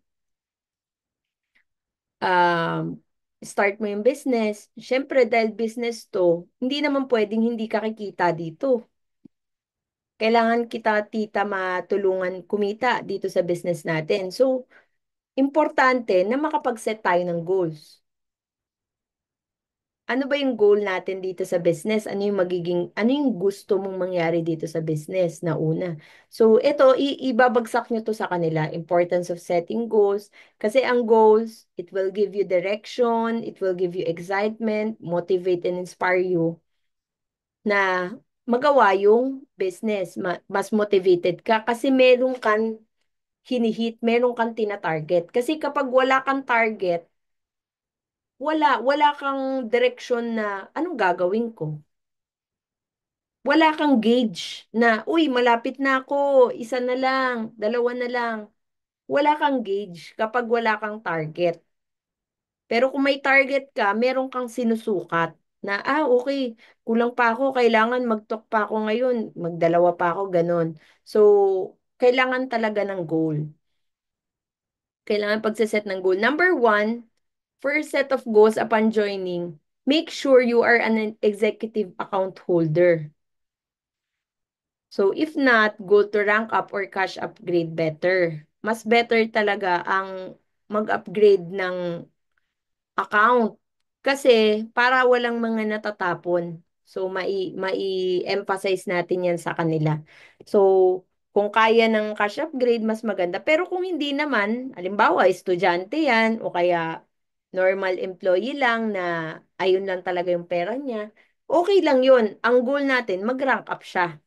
Start mo yung business. Syempre, dahil business to, hindi naman pwedeng hindi ka kikita dito. Kailangan kita, tita, matulungan kumita dito sa business natin. So, importante na makapag-set tayo ng goals. Ano ba yung goal natin dito sa business? Ano yung gusto mong mangyari dito sa business na una? So, ito, ibabagsak nyo to sa kanila. Importance of setting goals. Kasi ang goals, it will give you direction, it will give you excitement, motivate and inspire you na magawa yung business. Mas motivated ka kasi meron kang hinihit, meron kang tina-target. Kasi kapag wala kang target, wala kang direksyon na anong gagawin ko. Wala kang gauge na, uy, malapit na ako, isa na lang, dalawa na lang. Wala kang gauge kapag wala kang target. Pero kung may target ka, meron kang sinusukat na, okay, kulang pa ako, kailangan mag-talk pa ako ngayon, magdalawa pa ako, ganun. So, kailangan talaga ng goal. Kailangan pagsaset ng goal. Number one, first set of goals upon joining, make sure you are an executive account holder. So if not, go to rank up or cash upgrade better. Mas better talaga ang mag-upgrade ng account kasi para walang mga natatapon. So mai-emphasize natin yan sa kanila. So kung kaya ng cash upgrade, mas maganda. Pero kung hindi naman, halimbawa, estudyante yan o kaya normal employee lang na ayun lang talaga yung pera niya, okay lang yun. Ang goal natin, mag-rank up siya.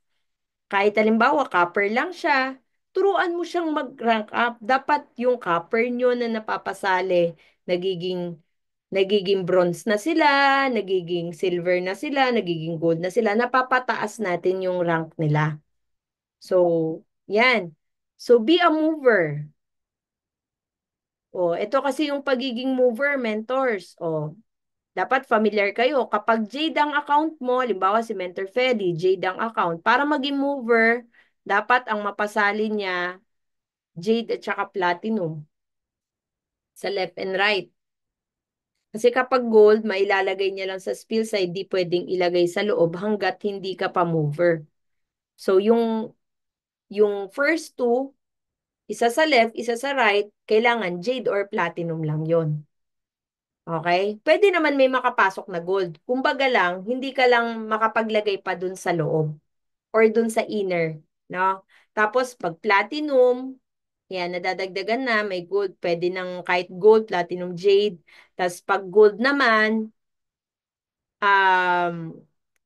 Kahit halimbawa, copper lang siya, turuan mo siyang mag-rank up. Dapat yung copper nyo na napapasali, nagiging bronze na sila, nagiging silver na sila, nagiging gold na sila, napapataas natin yung rank nila. So, yan. So, be a mover. O, ito kasi yung pagiging mover, mentors. O, dapat familiar kayo. Kapag Jade ang account mo, halimbawa si Mentor Fedi, Jade ang account, para maging mover, dapat ang mapasali niya, Jade at saka Platinum sa left and right. Kasi kapag gold, mailalagay niya lang sa spill side, di pwedeng ilagay sa loob hanggat hindi ka pa mover. So, yung first two, isa sa left, isa sa right, kailangan Jade or Platinum lang yon. Okay? Pwede naman may makapasok na gold. Kumbaga lang, hindi ka lang makapaglagay pa dun sa loob or dun sa inner, no? Tapos pag platinum, yan, nadadagdagan na, may gold, pwede ng kahit gold, platinum, jade. Tapos pag gold naman, um,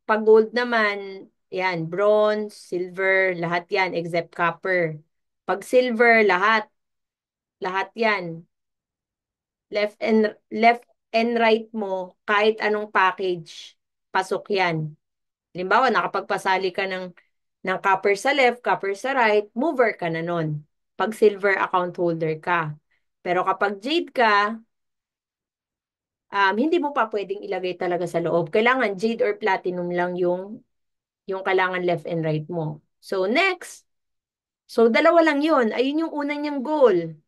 pag gold naman, yan, bronze, silver, lahat yan, except copper. Pag silver, lahat yan. Left and right mo, kahit anong package, pasok yan. Halimbawa, nakapagpasali ka ng copper sa left, copper sa right, mover ka na nun. Pag silver account holder ka. Pero kapag jade ka, hindi mo pa pwedeng ilagay talaga sa loob. Kailangan jade or platinum lang yung kailangan left and right mo. So, next. So, dalawa lang yun. Ayun yung unang niyang goal.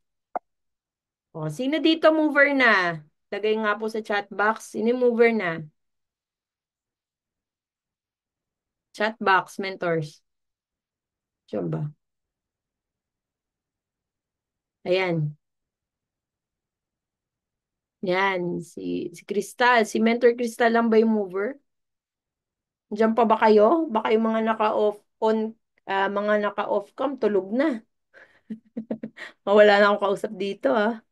O, sino dito mover na? Lagay nga po sa chat box. Sino yung mover na? Chat box, mentors. Sure ba? Ayan. Yan. Si Crystal. Si Mentor Crystal lang ba yung mover? Diyan pa ba kayo? Baka yung mga naka-off on, mga naka-off cam, tulog na. Mawala na akong kausap dito, ah.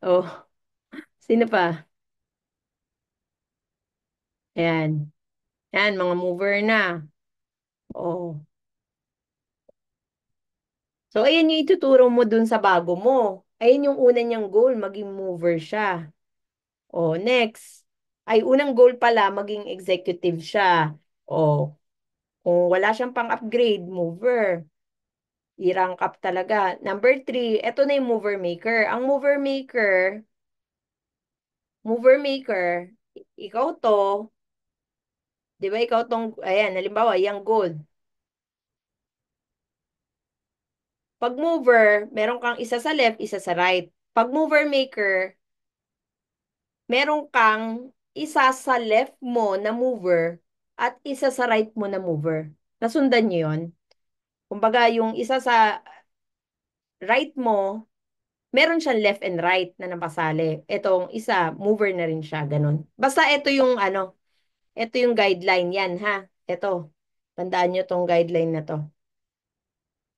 Oh, sino pa? Ayan. Ayan, mga mover na. Oh. So, ayan yung ituturo mo dun sa bago mo. Ayan yung una niyang goal, maging mover siya. Oh, next. Ay, unang goal pala, maging executive siya. Oh, kung wala siyang pang-upgrade, mover. I-rank up talaga. Number three, eto na yung mover maker. Ang mover maker, ikaw to, di ba ikaw tong, ayan, halimbawa, yung gold. Pag mover, meron kang isa sa left, isa sa right. Pag mover maker, meron kang isa sa left mo na mover at isa sa right mo na mover. Nasundan niyo yun? Kumbaga, yung isa sa right mo, meron siyang left and right na napasali. Etong isa, mover na rin siya, ganun. Basta ito yung ano, ito yung guideline yan, ha? Ito, tandaan nyo tong guideline na to.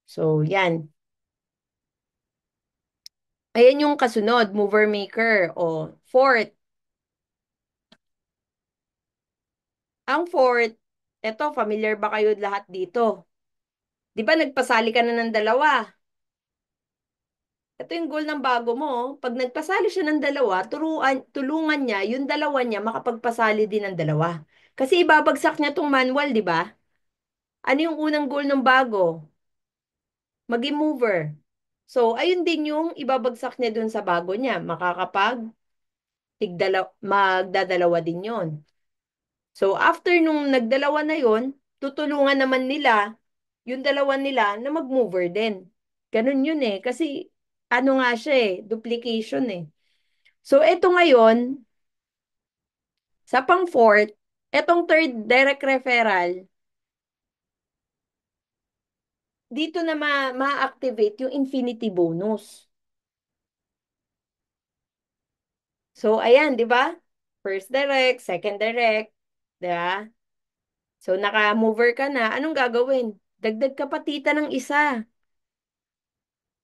So, yan. Ayan yung kasunod, mover maker. O, fourth. Ang fourth, eto, familiar ba kayo lahat dito? Di ba nagpasali ka na ng dalawa? Ito yung goal ng bago mo. Pag nagpasali siya ng dalawa, tulungan niya, yung dalawa niya makapagpasali din ng dalawa. Kasi ibabagsak niya tong manual, di ba? Ano yung unang goal ng bago? Maging mover. So, ayun din yung ibabagsak niya dun sa bago niya. Magdadalawa din yon. So, after nung nagdalawa na yon, tutulungan naman nila, yung dalawa nila na mag-mover din. Ganun yun eh. Kasi, ano nga siya eh, duplication eh. So, eto ngayon, sa pang-fourth, etong third direct referral, dito na ma-activate yung infinity bonus. So, ayan, di ba? First direct, second direct, di ba? So, naka-mover ka na, anong gagawin? Dagdag ka pa tita ng isa.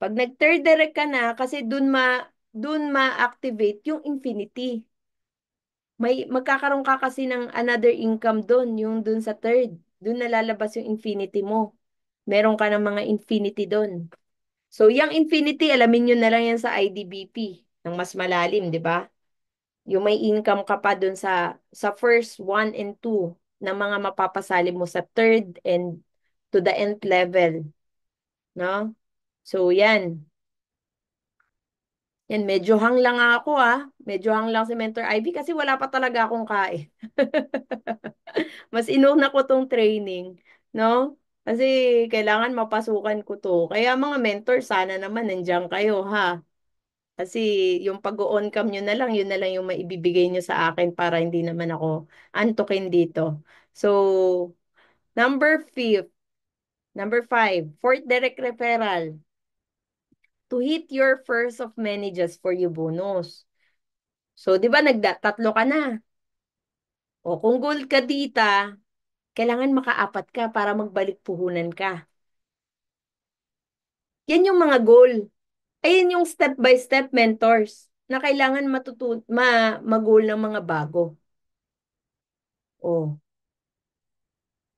Pag nag-third direct ka na, kasi dun ma-activate yung infinity. Magkakaroon ka kasi ng another income dun, yung dun sa third. Dun nalalabas yung infinity mo. Meron ka ng mga infinity dun. So, yung infinity, alamin nyo na lang yan sa IDBP ng mas malalim, di ba? Yung may income ka pa dun sa first one and two ng mga mapapasali mo sa third and to the nth level, no? So, yan. Yan, medyo hang lang ako Medyo hang lang si Mentor Ivy kasi wala pa talaga akong kain. Mas inuna ko tong training, no? Kasi kailangan mapasukan ko to. Kaya mga mentor, sana naman nandiyan kayo, ha? Kasi yung pag-on cam nyo na lang, yun na lang yung maibibigay nyo sa akin para hindi naman ako antukin dito. So, number fifth, number five, fourth direct referral. To hit your first of many just for you bonus. So, di ba tatlo ka na? O kung gold ka dita, kailangan makaapat ka para magbalik puhunan ka. Yan yung mga goal. Ayun yung step by step mentors na kailangan mag-goal ng mga bago. O,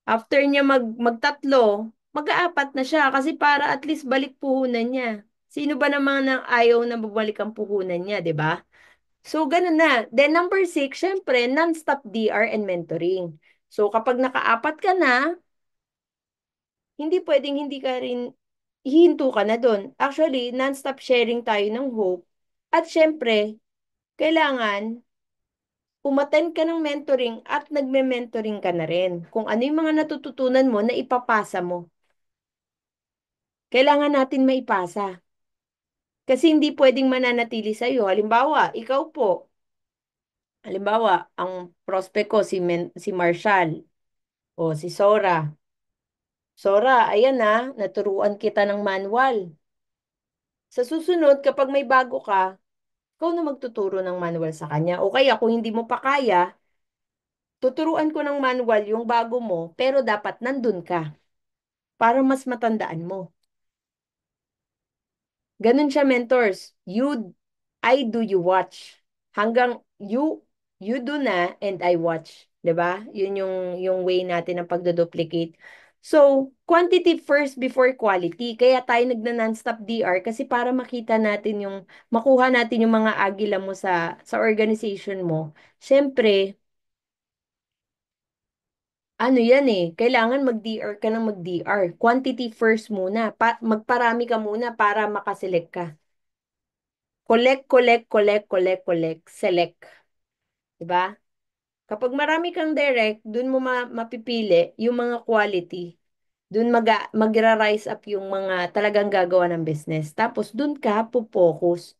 after niya magtatlo, mag-aapat na siya kasi para at least balik puhunan niya. Sino ba naman ang ayaw na babalik ang puhunan niya, di ba? So, ganun na. Then, number six, syempre, non-stop DR and mentoring. So, kapag nakaapat ka na, hindi pwedeng hindi ka rin, hihinto ka na doon. Actually, non-stop sharing tayo ng hope. At syempre, kailangan umattend ka ng mentoring at nagme-mentoring ka na rin. Kung ano yung mga natututunan mo na ipapasa mo. Kailangan natin maipasa. Kasi hindi pwedeng mananatili sa'yo. Halimbawa, ikaw po. Halimbawa, ang prospect ko si Marshall o si Sora. Sora, ayan naturuan kita ng manual. Sa susunod, kapag may bago ka, ikaw na magtuturo ng manual sa kanya. O kaya kung hindi mo pa kaya, tuturuan ko ng manual yung bago mo, pero dapat nandun ka para mas matandaan mo. Ganun siya, mentors. I do, you watch. Hanggang you do na and I watch. 'Di ba? Yun yung way natin ng pagdo-duplicate. So, quantity first before quality. Kaya tayo nagna-nonstop DR kasi para makita natin makuha natin yung mga agila mo sa organization mo. Siyempre, ano yan eh, kailangan mag-DR ka ng mag-DR. Quantity first muna. Magparami ka muna para makaselect ka. Collect, collect, collect, collect, collect, select. 'Di ba? Kapag marami kang direct, dun mo mapipili yung mga quality. Dun magra-rise up yung mga talagang gagawa ng business. Tapos dun ka focus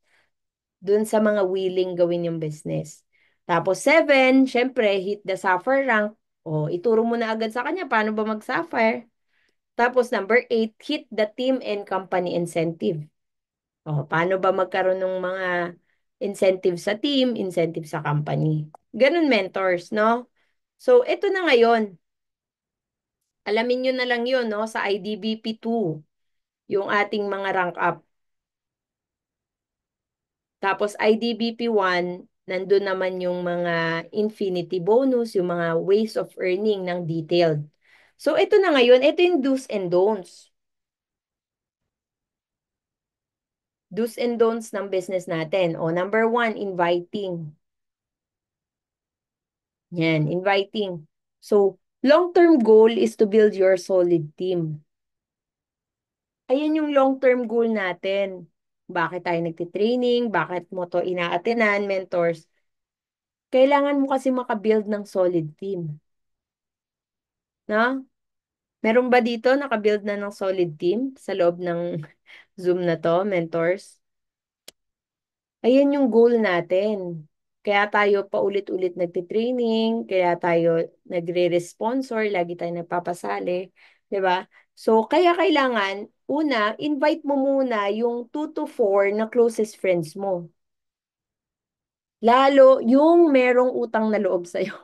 dun sa mga willing gawin yung business. Tapos seven, syempre, hit the Sapphire rank. O, ituro mo na agad sa kanya paano ba mag-Sapphire. Tapos number eight, hit the team and company incentive. O, paano ba magkaroon ng mga incentive sa team, incentive sa company. Ganun mentors, no? So, ito na ngayon. Alamin nyo na lang yun, no? Sa IDBP 2, yung ating mga rank up. Tapos IDBP 1, nandun naman yung mga infinity bonus, yung mga ways of earning ng detailed. So, ito na ngayon. Ito yung do's and don'ts. Do's and don'ts ng business natin. O, number one, inviting. Yan, inviting. So, long-term goal is to build your solid team. Ayan yung long-term goal natin. Bakit tayo nagtitraining? Bakit mo to ina-attenan, mentors? Kailangan mo kasi makabuild ng solid team. No? Meron ba dito nakabuild na ng solid team sa loob ng Zoom na to, mentors? Ayan yung goal natin. Kaya tayo paulit-ulit nagtitraining, kaya tayo nagre-responsor, lagi tayo nagpapasali, 'di ba? So, kaya kailangan, una, invite mo muna yung 2 to 4 na closest friends mo. Lalo yung merong utang na loob sa'yo.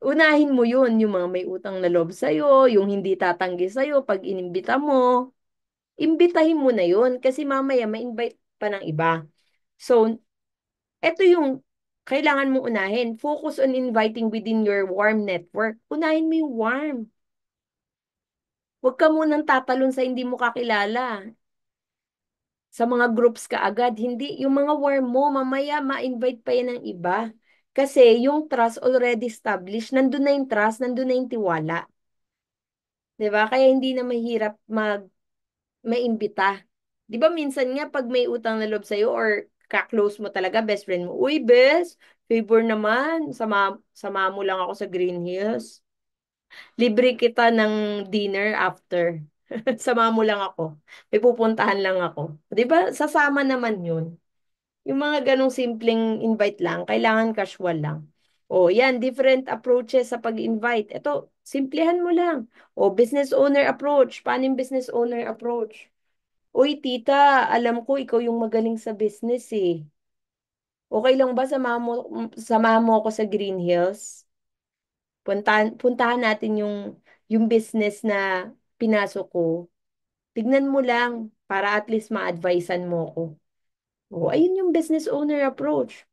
Unahin mo yun, yung mga may utang na loob sa'yo, yung hindi tatanggi sa'yo pag inimbita mo. Imbitahin mo na yun kasi mamaya ma-invite pa ng iba. So, eto yung kailangan mong unahin. Focus on inviting within your warm network. Unahin mo yung warm. Huwag ka munang tatalon sa hindi mo kakilala. Sa mga groups ka agad. Hindi, yung mga warm mo, mamaya ma-invite pa yan ng iba. Kasi yung trust already established. Nandun na yung trust, nandun na yung tiwala. 'Di ba? Kaya hindi na mahirap maimbita. 'Di ba minsan nga pag may utang na loob sa'yo or ka-close mo talaga, best friend mo, uy, best, favor naman, sama mo lang ako sa Green Hills. Libre kita ng dinner after. Sama mo lang ako. May pupuntahan lang ako. 'Di ba? Sasama naman 'yun. Yung mga ganong simpleng invite lang, kailangan casual lang. O, yan, different approaches sa pag-invite. Ito, simplihan mo lang. O, business owner approach. Paano yung business owner approach? Uy, tita, alam ko ikaw yung magaling sa business eh. Okay lang ba samahan mo ako sa Green Hills? Puntahan natin yung business na pinasok ko. Tignan mo lang para at least ma-advisean mo ko. O, ayun yung business owner approach.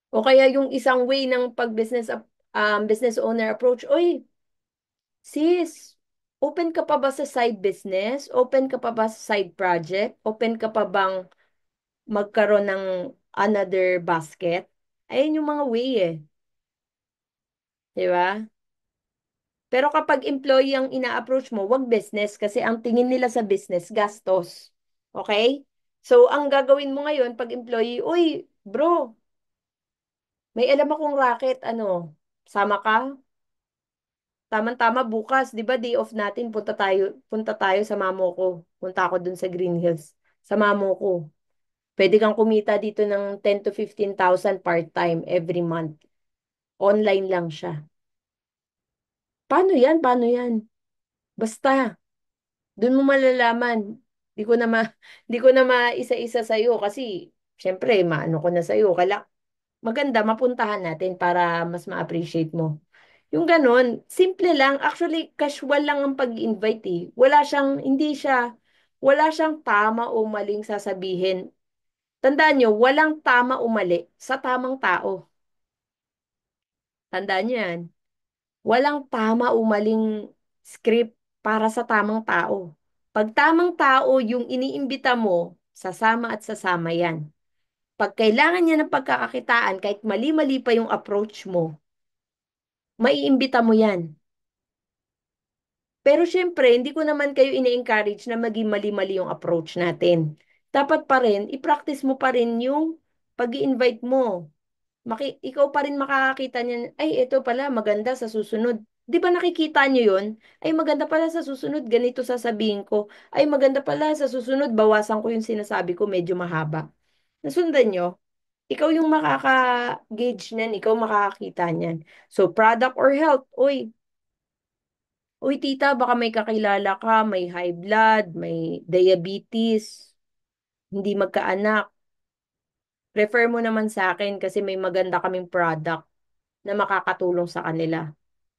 O kaya yung isang way ng business owner approach, oy, sis, open ka pa ba sa side business? Open ka pa ba sa side project? Open ka pa bang magkaroon ng another basket? Ayun yung mga way eh. Di ba? Pero kapag employee ang ina-approach mo, wag business kasi ang tingin nila sa business, gastos. Okay? So, ang gagawin mo ngayon pag employee, uy, bro, may alam akong racket, ano, sama ka? Tama-tama bukas, 'di ba day off natin, punta tayo sa mamo ko. Punta ako dun sa Green Hills. Sa mamo ko. Pwede kang kumita dito ng 10 to 15,000 part-time every month. Online lang siya. Paano 'yan? Paano 'yan? Basta, dun mo malalaman. Di ko na ma di ko na maisa-isa sa iyo kasi syempre maano ko na sa iyo. Maganda mapuntahan natin para mas ma-appreciate mo. Yung ganun, simple lang. Actually, casual lang ang pag-invite eh. Wala siyang tama o maling sasabihin. Tandaan nyo, walang tama o mali sa tamang tao. Tandaan niyo yan. Walang tama o maling script para sa tamang tao. Pag tamang tao yung iniimbita mo, sasama at sasama yan. Pag kailangan niya ng pagkakakitaan, kahit mali-mali pa yung approach mo, maiimbita mo yan. Pero syempre, hindi ko naman kayo ini-encourage na maging mali-mali yung approach natin. Dapat pa rin, i-practice mo pa rin yung pag invite mo. Ikaw pa rin makakakita niyan, ay, ito pala, maganda sa susunod. Di ba nakikita niyo yun? Ay, maganda pala sa susunod, ganito sasabihin ko. Ay, maganda pala sa susunod, bawasan ko yung sinasabi ko, medyo mahaba. Nasundan niyo? Ikaw yung makaka-gauge niyan, ikaw makakakita niyan. So, product or health, uy, uy, tita, baka may kakilala ka, may high blood, may diabetes, hindi magkaanak. Refer mo naman sa akin kasi may maganda kaming product na makakatulong sa kanila.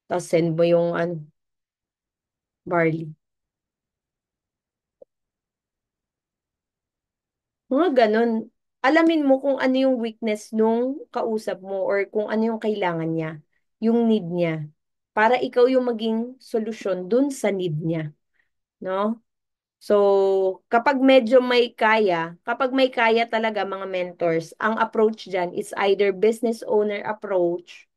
Tapos send mo yung barley. Mga ganun. Alamin mo kung ano yung weakness nung kausap mo or kung ano yung kailangan niya, yung need niya. Para ikaw yung maging solusyon dun sa need niya. No? So, kapag may kaya talaga mga mentors, ang approach dyan is either business owner approach,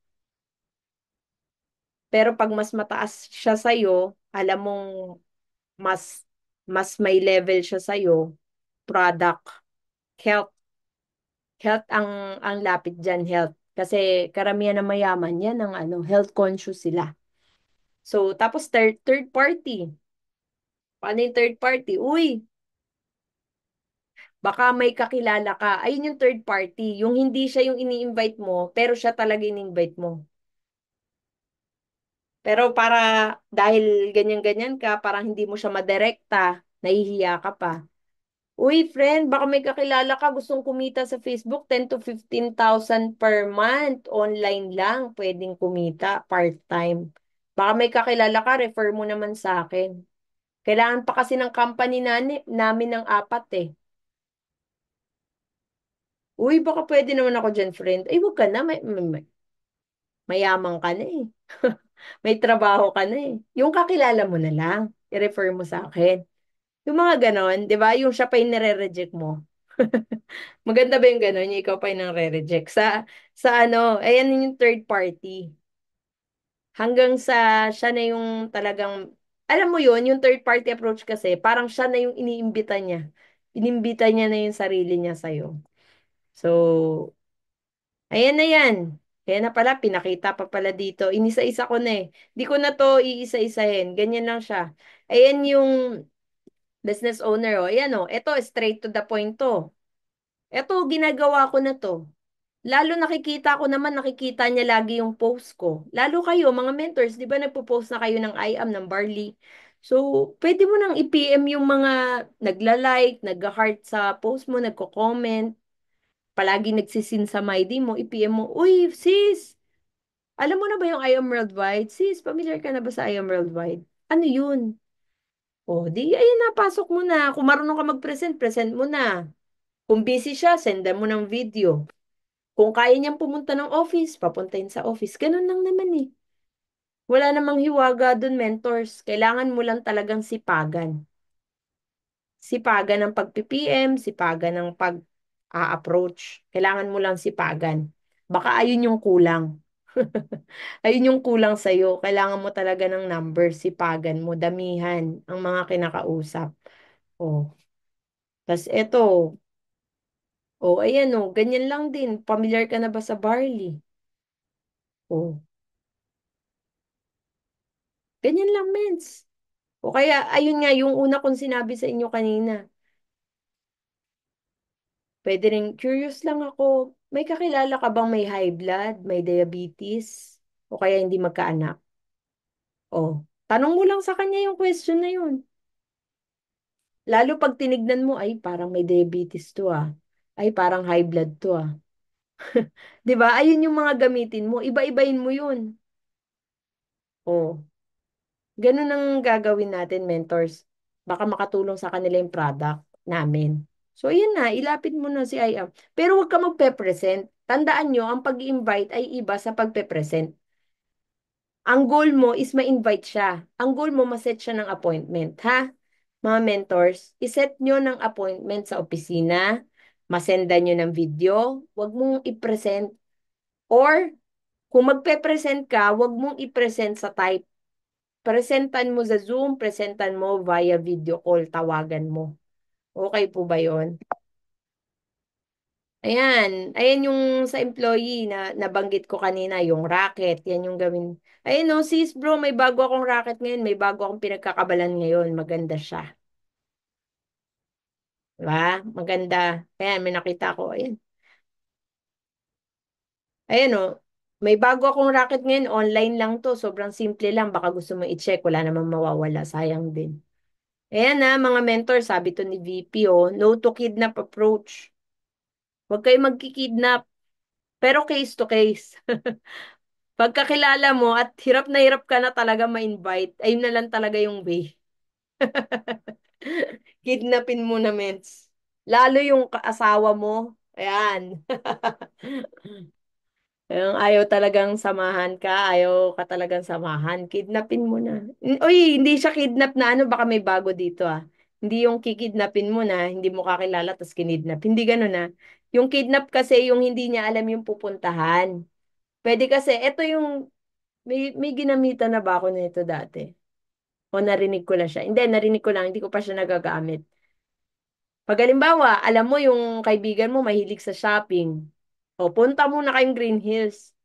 pero pag mas mataas siya sa'yo, alam mong mas mas may level siya sa'yo, product, health, health ang lapit dyan, health. Kasi karamihan ng mayaman yan ang health conscious sila. So, tapos third party. Paano yung third party? Uy, baka may kakilala ka. Ayun yung third party. Yung hindi siya yung ini-invite mo, pero siya talaga ini-invite mo. Pero dahil ganyan-ganyan ka, parang hindi mo siya madirekta, nahihiya ka pa. Uy, friend, baka may kakilala ka gustong kumita sa Facebook, 10 to 15,000 per month. Online lang, pwedeng kumita, part-time. Baka may kakilala ka, refer mo naman sa akin. Kailangan pa kasi ng company namin ng apat eh. Uy, baka pwede naman ako dyan, friend. Ay, wag ka na. Mayaman ka na eh. May trabaho ka na eh. Yung kakilala mo na lang. I-refer mo sa akin. Yung mga ganon, di ba? Yung siya pa yung nare-reject mo. Maganda ba yung ganon? Yung ikaw pa yung nare-reject. Ayan yung third party. Hanggang sa siya na yung talagang, alam mo yun, yung third party approach kasi, parang siya na yung iniimbita niya. Inimbita niya na yung sarili niya sa'yo. So, ayan na yan. Kaya na pala, pinakita pa pala dito. Inisa-isa ko na eh. Di ko na to iisa-isahin. Ganyan lang siya. Ayan yung business owner. Oh. Ayan oh. Ito, straight to the point to. Ito, ginagawa ko na to. Lalo nakikita niya lagi yung post ko. Lalo kayo, mga mentors, di ba nagpo-post na kayo ng I am, ng Barley? So, pwede mo nang i-PM yung mga nagla-like, nag-heart sa post mo, nagko-comment, palagi nagsisin sa my day mo, i-PM mo, uy, sis, alam mo na ba yung I am Worldwide? Sis, familiar ka na ba sa I am Worldwide? Ano yun? O, di, ayun na, pasok mo na. Kung marunong ka mag-present, present mo na. Kung busy siya, sendan mo ng video. Kung kaya niyang pumunta ng office, papuntahin sa office. Ganun lang naman eh. Wala namang hiwaga dun, mentors. Kailangan mo lang talagang sipagan. Sipagan ng pag-PM, sipagan ng pag-approach. Kailangan mo lang sipagan. Baka ayun yung kulang. Ayun yung kulang sa'yo. Kailangan mo talaga ng number, sipagan mo, damihan ang mga kinakausap. Oh. Tas eto, ayan ganyan lang din. Familiar ka na ba sa barley? Oh, ganyan lang, mens. O kaya, ayun nga, yung una kong sinabi sa inyo kanina. Pwede rin, curious lang ako, may kakilala ka bang may high blood, may diabetes, o kaya hindi magkaanak? Oh, tanong mo lang sa kanya yung question na yun. Lalo pag tinignan mo, ay parang may diabetes to ah. Ay parang high blood to ah. 'Di ba? Ayun yung mga gamitin mo. Iba-ibahin mo yun. Oh, ganun ang gagawin natin, mentors. Baka makatulong sa kanila yung product namin. So, ayun na, ilapit mo na si IM. Pero huwag ka magpe-present. Tandaan nyo, ang pag invite ay iba sa pagpe-present. Ang goal mo is ma-invite siya. Ang goal mo, ma-set siya ng appointment, ha? Mga mentors, iset nyo ng appointment sa opisina, masendan nyo ng video, wag mong i-present, or kung magpe-present ka, wag mong i-present sa type. Presentan mo sa Zoom, presentan mo via video call, tawagan mo. Okay po ba yon? Ayan yung sa employee na nabanggit ko kanina, yung racket, yan yung gawin. Ayun no, sis bro, may bago akong racket ngayon, may bago akong pinagkakabalan ngayon, maganda siya. Diba? Maganda. Ayan, may nakita ko. Ayan o, may bago akong racket ngayon, online lang to, sobrang simple lang, baka gusto mo i-check, wala namang mawawala, sayang din. Ayan na, mga mentor, sabi to ni VP, no to kidnap approach. Huwag kayo magkikidnap, pero case to case. Pagkakilala mo at hirap na hirap ka na talaga ma-invite, ayun na lang talaga yung way. Kidnapin mo na, mens. Lalo yung asawa mo. Ayan. Yung ayaw talagang samahan ka, ayaw ka talagang samahan, kidnapin mo na. Uy, hindi siya kidnap na ano, baka may bago dito ah. Hindi yung kikidnapin mo na, hindi mo kakilala, tapos kinidnap. Hindi ganun ah. Yung kidnap kasi, yung hindi niya alam yung pupuntahan. Pwede kasi, eto yung, may ginamitan na ba ako nito dati? O narinig ko lang siya. Hindi, narinig ko lang, hindi ko pa siya nagagamit. Pag halimbawa, alam mo yung kaibigan mo mahilig sa shopping. O, punta muna kayong Green Hills.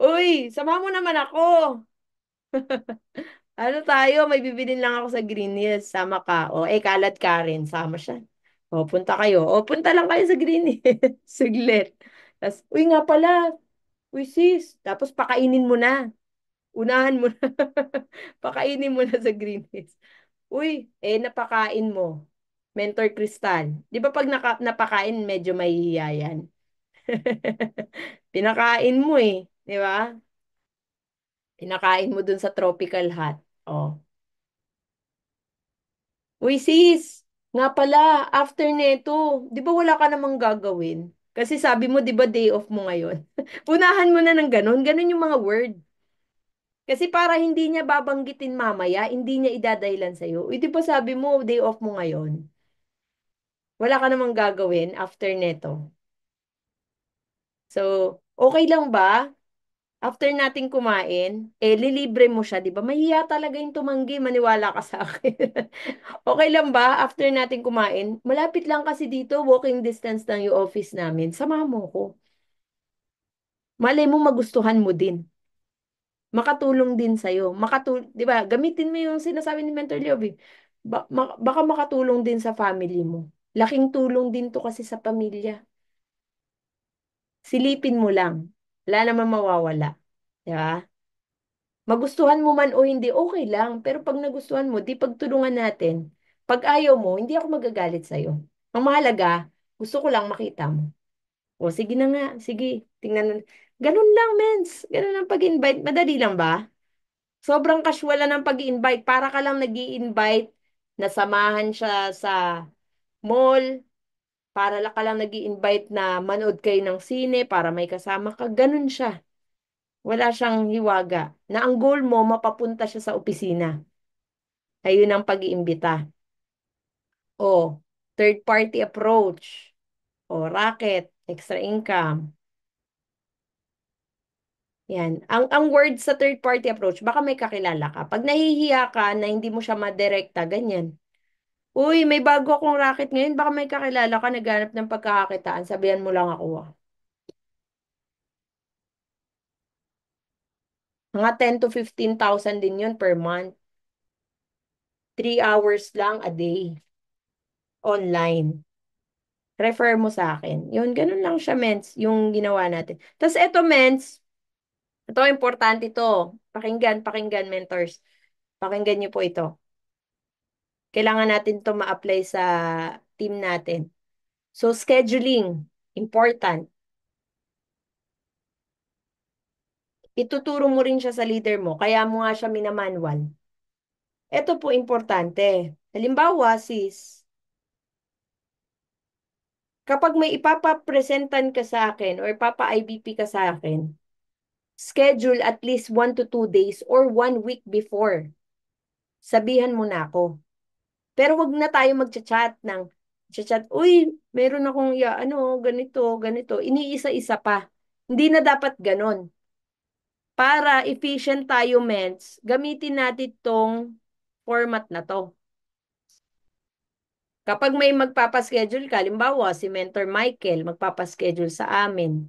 Uy, sama mo naman ako. Ano tayo, may bibilin lang ako sa Green Hills. Sama ka. O, kalad ka rin. Sama siya. O, punta kayo. O, punta lang kayo sa Green Hills. Saglit. Tapos, uy nga pala. Uy sis. Tapos pakainin mo na. Unahan mo na. Pakainin mo na sa Green Hills. Uy, napakain mo. Mentor Crystal. Di ba pag napakain, medyo mahihiya yan? Pinakain mo eh. Di ba? Pinakain mo dun sa tropical hut. Oh. Uy, sis, nga pala, after neto, di ba wala ka namang gagawin? Kasi sabi mo, di ba day off mo ngayon? Unahan mo na ng ganun. Ganun yung mga word. Kasi para hindi niya babanggitin mamaya, hindi niya idadahilan sa'yo. Uy, di ba sabi mo, day off mo ngayon? Wala ka namang gagawin after neto. So, okay lang ba? After nating kumain, lilibre mo siya, di ba? Mahiya talaga yung tumanggi, maniwala ka sa akin. Okay lang ba? After nating kumain, malapit lang kasi dito, walking distance lang yung office namin. Samahan mo ko. Malay mo magustuhan mo din. Makatulong din sa'yo. Di ba? Gamitin mo yung sinasabi ni Mentor Leo. Baka makatulong din sa family mo. Laking tulong din to kasi sa pamilya. Silipin mo lang. Wala naman mawawala. Di ba? Magustuhan mo man o hindi, okay lang. Pero pag nagustuhan mo, di pagtulungan natin. Pag ayaw mo, hindi ako magagalit sa'yo. Ang mahalaga, gusto ko lang makita mo. O, sige na nga. Sige, tingnan na. Ganun lang, mens. Ganun ang pag-invite. Madali lang ba? Sobrang casual lang ng pag-invite. Para ka lang nag invite na samahan siya sa mall. Para ka lang nag invite na manood kayo ng sine para may kasama ka. Ganun siya. Wala siyang hiwaga. Na ang goal mo, mapapunta siya sa opisina. Ayun ang pag-iimbita. O, third party approach. O, racket, extra income. Yan. Ang word sa third party approach, baka may kakilala ka. Pag nahihiya ka na hindi mo siya madirekta, ganyan. Uy, may bago akong racket ngayon, baka may kakilala ka, naghanap ng pagkakakitaan, sabihan mo lang ako. Mga 10 to 15,000 din yun per month. 3 hours lang a day. Online. Refer mo sa akin. Yun, ganun lang siya, mens, yung ginawa natin. Tapos eto, mens, ito, importante ito. Pakinggan, mentors. Pakinggan niyo po ito. Kailangan natin to ma-apply sa team natin. So, scheduling, important. Ituturo mo rin siya sa leader mo, kaya mo nga siya minamanual. Ito po importante. Halimbawa, sis, kapag may ipapapresentan ka sa akin or ipapa-IBP ka sa akin, schedule at least 1 to 2 days or 1 week before. Sabihan mo na ako. Pero wag na tayo magchat-chat ng chat, uy, meron akong ano, ganito, ganito. Iniisa-isa pa. Hindi na dapat ganon. Para efficient tayo, mens, gamitin natin tong format na to. Kapag may magpapaschedule ka, limbawa si Mentor Michael, magpapaschedule sa amin.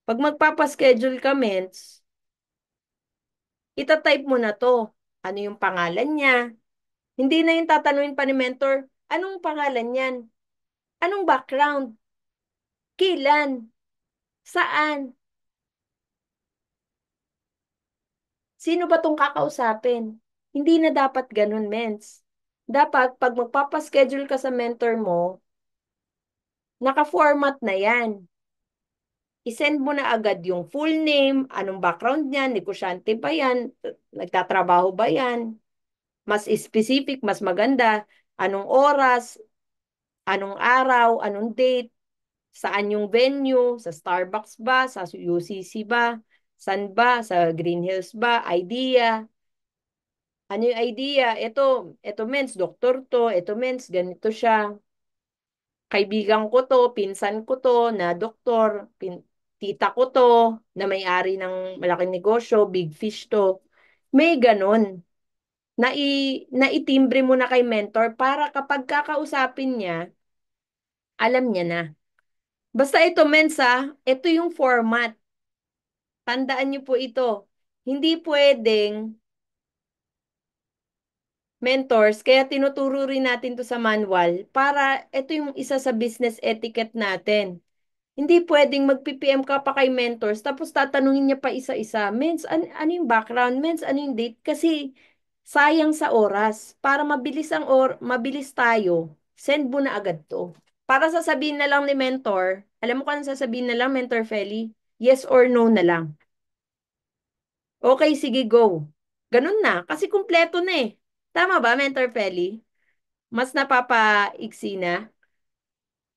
Pag magpapaschedule ka, mens, itatype mo na to. Ano yung pangalan niya? Hindi na yung tatanungin pa ni Mentor, anong pangalan niyan? Anong background? Kailan? Saan? Sino ba tong kakausapin? Hindi na dapat ganun, mens. Dapat, pag magpapaschedule ka sa mentor mo, naka-format na yan. I-send mo na agad yung full name, anong background niya, negosyante ba yan, nagtatrabaho ba yan, mas specific, mas maganda, anong oras, anong araw, anong date, saan yung venue, sa Starbucks ba, sa UCC ba, saan ba, sa Green Hills ba, idea. Ano yung idea? Ito mens, doktor to, ito mens, ganito siya. Kaibigan ko to, pinsan ko to, na doktor, tita ko to, na may-ari ng malaking negosyo, big fish to. May ganun. Naitimbre mo na kay mentor para kapag kakausapin niya, alam niya na. Basta ito, mensa, ito yung format. Tandaan niyo po ito. Hindi pwedeng mentors, kaya tinuturo rin natin to sa manual para ito yung isa sa business etiquette natin. Hindi pwedeng mag-PPM ka pa kay mentors tapos tatanungin niya pa isa-isa, Mens, ano yung background? Mens, ano yung date? Kasi sayang sa oras. Para mabilis tayo, send mo na agad to. Para sasabihin na lang ni mentor, alam mo kung ano sasabihin na lang, Mentor Feli? Yes or no na lang. Okay, sige, go. Ganun na, kasi kumpleto na eh. Tama ba, Mentor Feli? Mas napapaiksi na.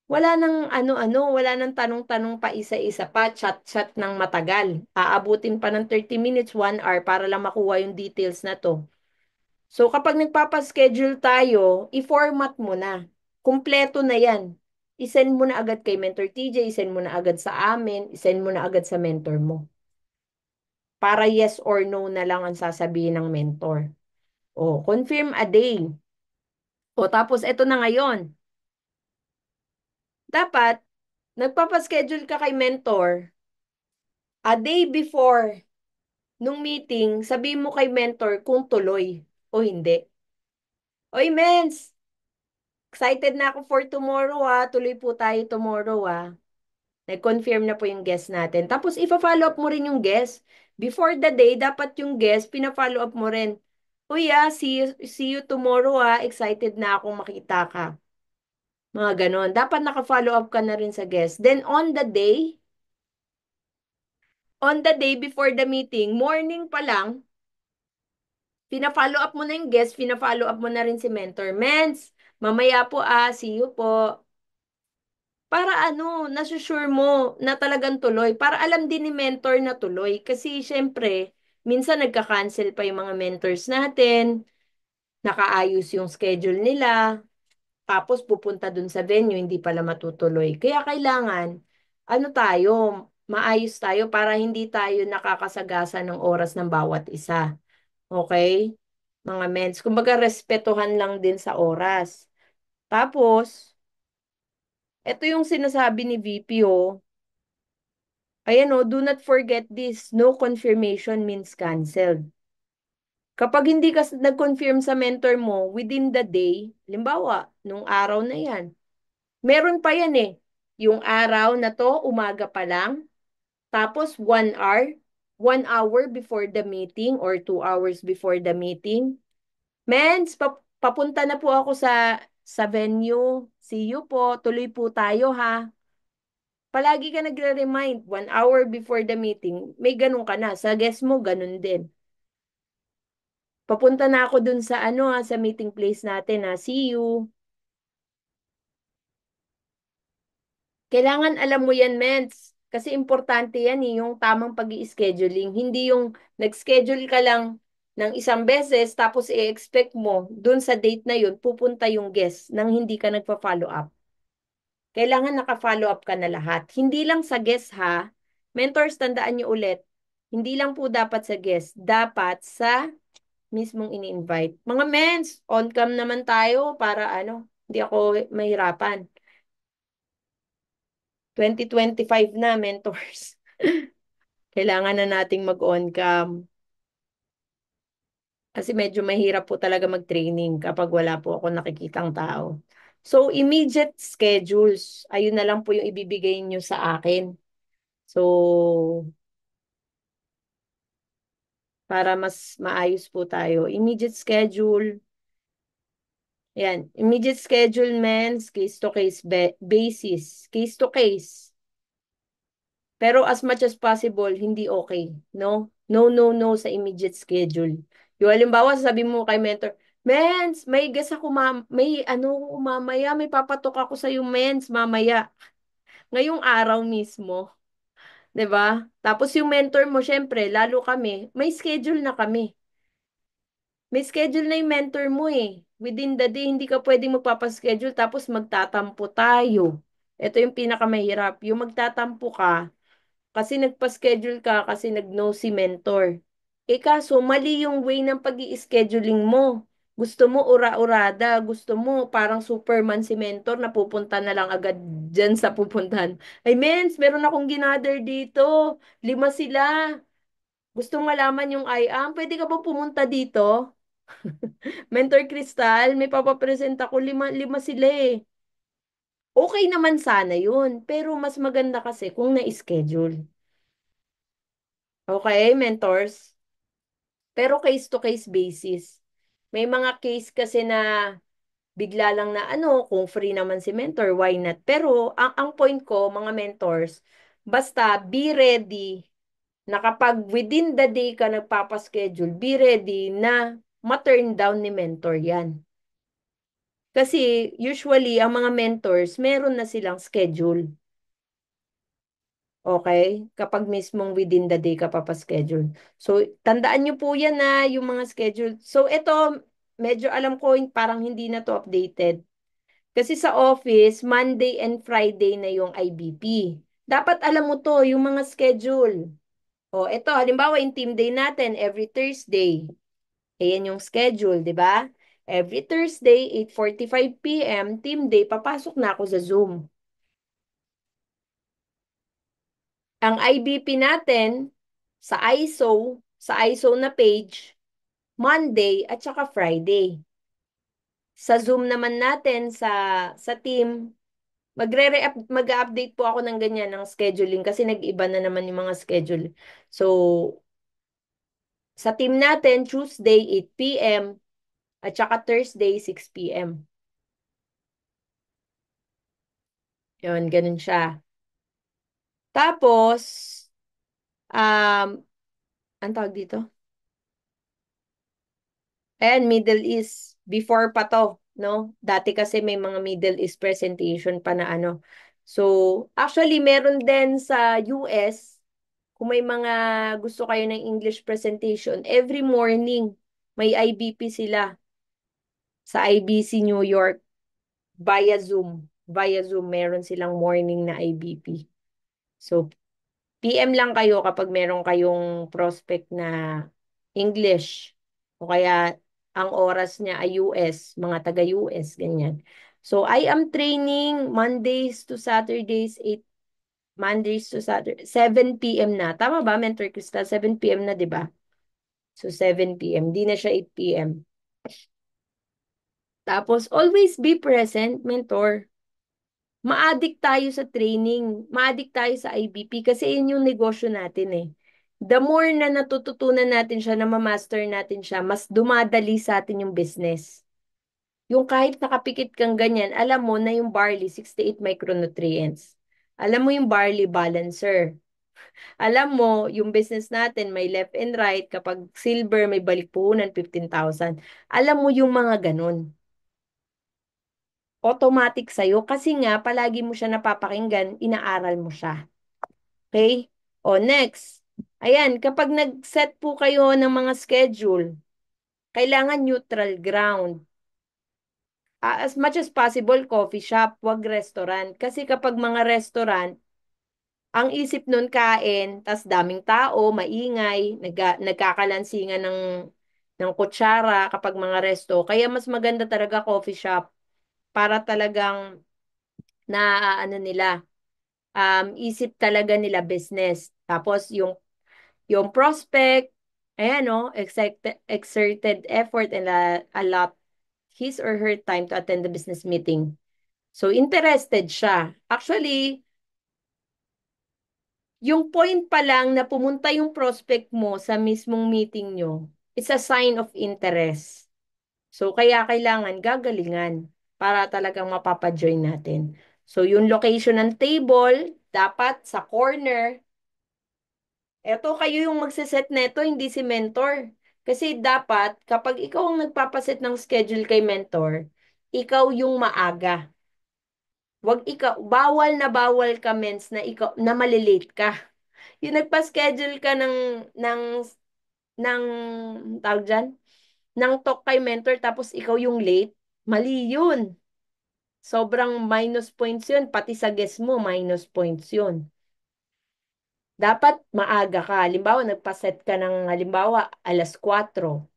Wala nang ano-ano, wala nang tanong-tanong pa isa-isa pa, chat-chat ng matagal. Aabutin pa ng 30 minutes, 1 hour para lang makuha yung details na to. So kapag nagpapaschedule tayo, i-format mo na. Kumpleto na yan. I-send mo na agad kay Mentor TJ, i-send mo na agad sa amin, i-send mo na agad sa mentor mo. Para yes or no na lang ang sasabihin ng mentor. O, confirm a day. O, tapos eto na ngayon. Dapat, nagpapaschedule ka kay mentor a day before nung meeting, sabi mo kay mentor kung tuloy o hindi. Oy, mens, excited na ako for tomorrow ah. Tuloy po tayo tomorrow ah. Nag-confirm na po yung guest natin. Tapos, ipa-follow up mo rin yung guest. Before the day, dapat yung guest, pina-follow up mo rin. Uy ah, see you tomorrow ah. Excited na akong makita ka. Mga ganon. Dapat naka-follow up ka na rin sa guest. Then, on the day before the meeting, morning pa lang, pina-follow up mo na yung guest, pina-follow up mo na rin si mentor. Mens, mamaya po ah, see you po. Para ano, nasusure mo na talagang tuloy. Para alam din ni mentor na tuloy. Kasi syempre, minsan nagka-cancel pa yung mga mentors natin, nakaayos yung schedule nila, tapos pupunta dun sa venue, hindi pala matutuloy. Kaya kailangan, ano tayo, maayos tayo para hindi tayo nakakasagasa ng oras ng bawat isa. Okay? Mga mens. Kumbaga, respetuhan lang din sa oras. Tapos, ito yung sinasabi ni VP. Ayan do not forget this. No confirmation means canceled. Kapag hindi ka nag-confirm sa mentor mo within the day, limbawa, nung araw na yan, meron pa yan eh. Yung araw na to, umaga pa lang, tapos 1 hour before the meeting or 2 hours before the meeting, Mens, papunta na po ako sa venue. See you po. Tuloy po tayo ha. Palagi ka nagre-remind 1 hour before the meeting. May ganun ka na. Sa guest mo, ganun din. Papunta na ako dun sa ano ha, sa meeting place natin ha. See you. Kailangan alam mo yan, Mens. Kasi importante yan eh, yung tamang pag scheduling. Hindi yung nag-schedule ka lang ng isang beses tapos i-expect mo dun sa date na yun pupunta yung guest nang hindi ka nagpa-follow up. Kailangan naka-follow up ka na lahat. Hindi lang sa guest ha. Mentors, tandaan niyo ulit. Hindi lang po dapat sa guest. Dapat sa mismong ini-invite. Mga mens, on cam naman tayo para ano, hindi ako mahirapan. 2025 na, mentors. Kailangan na nating mag-on cam. Kasi medyo mahirap po talaga mag-training kapag wala po ako nakikitang tao. So, immediate schedules. Ayun na lang po yung ibibigay nyo sa akin. So, para mas maayos po tayo. Immediate schedule. Yan. Immediate schedule means case-to-case basis. Case to case. Pero as much as possible, hindi okay. No? No, no, no sa immediate schedule. Yung halimbawa, sabi mo kay mentor, Mens, may gas ako, may ano, mamaya, may papatok ako sa yung mens, mamaya. Ngayong araw mismo. 'Di ba? Tapos yung mentor mo, syempre, lalo kami, may schedule na kami. May schedule na yung mentor mo eh. Within the day, hindi ka pwedeng magpapaschedule tapos magtatampo tayo. Ito yung pinakamahirap. Yung magtatampo ka, kasi nagpa-schedule ka, kasi nag-no si mentor. Eh kaso, mali yung way ng pag scheduling mo. Gusto mo ura-urada, gusto mo parang Superman si mentor na pupunta na lang agad dyan sa pupuntahan. Ay, mens, meron akong ginather dito. 5 sila. Gusto malaman yung IAM. Pwede ka ba pumunta dito? Mentor Crystal, may papapresent ako. 5 sila eh. Okay naman sana yun. Pero mas maganda kasi kung na-schedule. Okay, mentors? Pero case-to-case basis. May mga case kasi na bigla lang na ano, kung free naman si mentor, why not? Pero ang point ko, mga mentors, basta be ready na kapag within the day ka nagpapaschedule, be ready na ma-turn down ni mentor yan. Kasi usually, ang mga mentors, meron na silang schedule. Okay? Kapag mismong within the day ka papaschedule. So, tandaan nyo po yan na yung mga schedule. So, ito, medyo alam ko parang hindi na to updated. Kasi sa office, Monday and Friday na yung IBP. Dapat alam mo to, yung mga schedule. O, ito, halimbawa, yung team day natin, every Thursday. Ayan yung schedule, di ba? Every Thursday, 8:45 p.m., team day, papasok na ako sa Zoom. Ang IBP natin, sa ISO na page, Monday at saka Friday. Sa Zoom naman natin, sa team, mag-update po ako ng ganyan, ng scheduling, kasi nag-iba na naman yung mga schedule. So, sa team natin, Tuesday, 8 p.m. at saka Thursday, 6 p.m. Yun, ganun siya. Tapos, ang tawag dito? Ayan, Middle East. Before pa to, no? Dati kasi may mga Middle East presentation pa na ano. So, actually, meron din sa US, kung may mga gusto kayo ng English presentation, every morning, may IBP sila sa IBC New York via Zoom. Via Zoom, meron silang morning na IBP. So, PM lang kayo kapag meron kayong prospect na English o kaya ang oras niya ay US, mga taga-US, ganyan. So, I am training Mondays to Saturdays, 8 Mondays to Saturday, 7 p.m. na. Tama ba, Mentor Crystal? 7 p.m. na, di ba? So, 7 p.m. Di na siya 8 p.m. Tapos, always be present, Mentor. Ma-addict tayo sa training, ma-addict tayo sa IBP kasi yun yung negosyo natin eh. The more na natututunan natin siya, na ma-master natin siya, mas dumadali sa atin yung business. Yung kahit nakapikit kang ganyan, alam mo na yung barley, 68 micronutrients. Alam mo yung barley balancer. Alam mo, yung business natin, may left and right. Kapag silver, may balik puhunan, 15,000. Alam mo yung mga ganun. Automatic sa'yo kasi nga palagi mo siya napapakinggan, inaaral mo siya. Okay? O next. Ayan, kapag nag-set po kayo ng mga schedule, kailangan neutral ground. As much as possible, coffee shop, wag restaurant. Kasi kapag mga restaurant, ang isip nun kain, tas daming tao, maingay, nagkakalansingan ng kutsara kapag mga resto. Kaya mas maganda talaga coffee shop para talagang na ano nila, isip talaga nila business. Tapos yung prospect, ayan no, exerted effort and a lot his or her time to attend the business meeting. So interested siya. Actually, yung point pa lang na pumunta yung prospect mo sa mismong meeting nyo, it's a sign of interest. So, kaya kailangan gagalingan para talagang mapapajoin natin. So, yung location ng table, dapat sa corner. Eto, kayo yung magsiset neto, hindi si mentor. Kasi dapat, kapag ikaw ang nagpapaset ng schedule kay mentor, ikaw yung maaga. Wag ikaw, bawal ka, mens, na ikaw, na malilate ka. Yung nagpa-schedule ka ng tawag dyan, ng talk kay mentor tapos ikaw yung late, mali yun. Sobrang minus points yun. Pati sa guess mo, minus points yun. Dapat maaga ka. Halimbawa, nagpa-set ka ng, halimbawa, 4:00.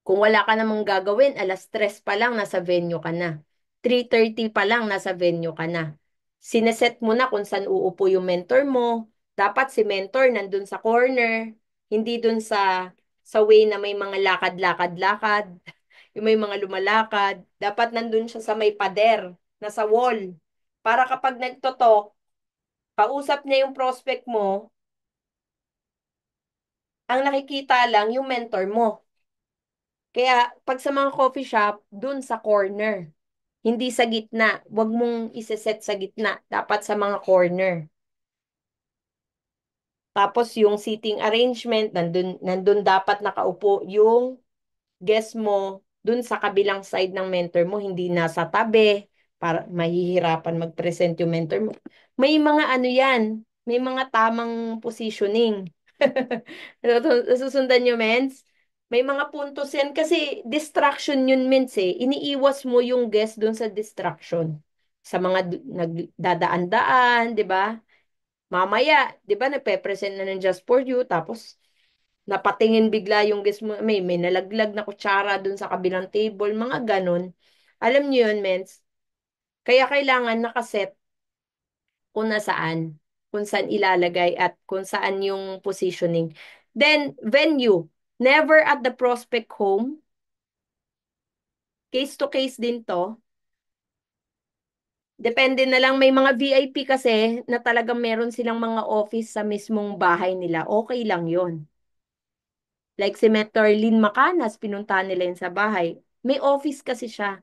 Kung wala ka namang gagawin, 3:00 pa lang nasa venue ka na. 3:30 pa lang nasa venue ka na. Sineset mo na kung saan uupo yung mentor mo. Dapat si mentor nandun sa corner, hindi dun sa way na may mga lakad-lakad-lakad, yung may mga lumalakad. Dapat nandun siya sa may pader, nasa wall. Para kapag nagtotalk, kausap niya yung prospect mo, ang nakikita lang yung mentor mo. Kaya pag sa mga coffee shop, dun sa corner. Hindi sa gitna. Huwag mong iseset sa gitna. Dapat sa mga corner. Tapos yung seating arrangement, nandun dapat nakaupo yung guest mo dun sa kabilang side ng mentor mo, hindi nasa tabi para mahihirapan mag-present yung mentor mo. May mga ano yan, may mga tamang positioning. Nasusundan nyo, mens? May mga puntos yan kasi distraction yun, mens eh. Iniiwas mo yung guest dun sa distraction. Sa mga nagdadaan-daan, di ba? Mamaya, di ba, nagpe-present na ng Just For You, tapos napatingin bigla yung guest mo, may nalaglag na kutsara dun sa kabilang table, mga ganun. Alam niyo yun, mens? Kaya kailangan nakaset kung saan ilalagay at kung saan yung positioning. Then, venue. Never at the prospect home. Case to case din to. Depende na lang, may mga VIP kasi na talagang meron silang mga office sa mismong bahay nila. Okay lang yon. Like si Mentor Lynn Macanas, pinuntahan nila yun sa bahay. May office kasi siya.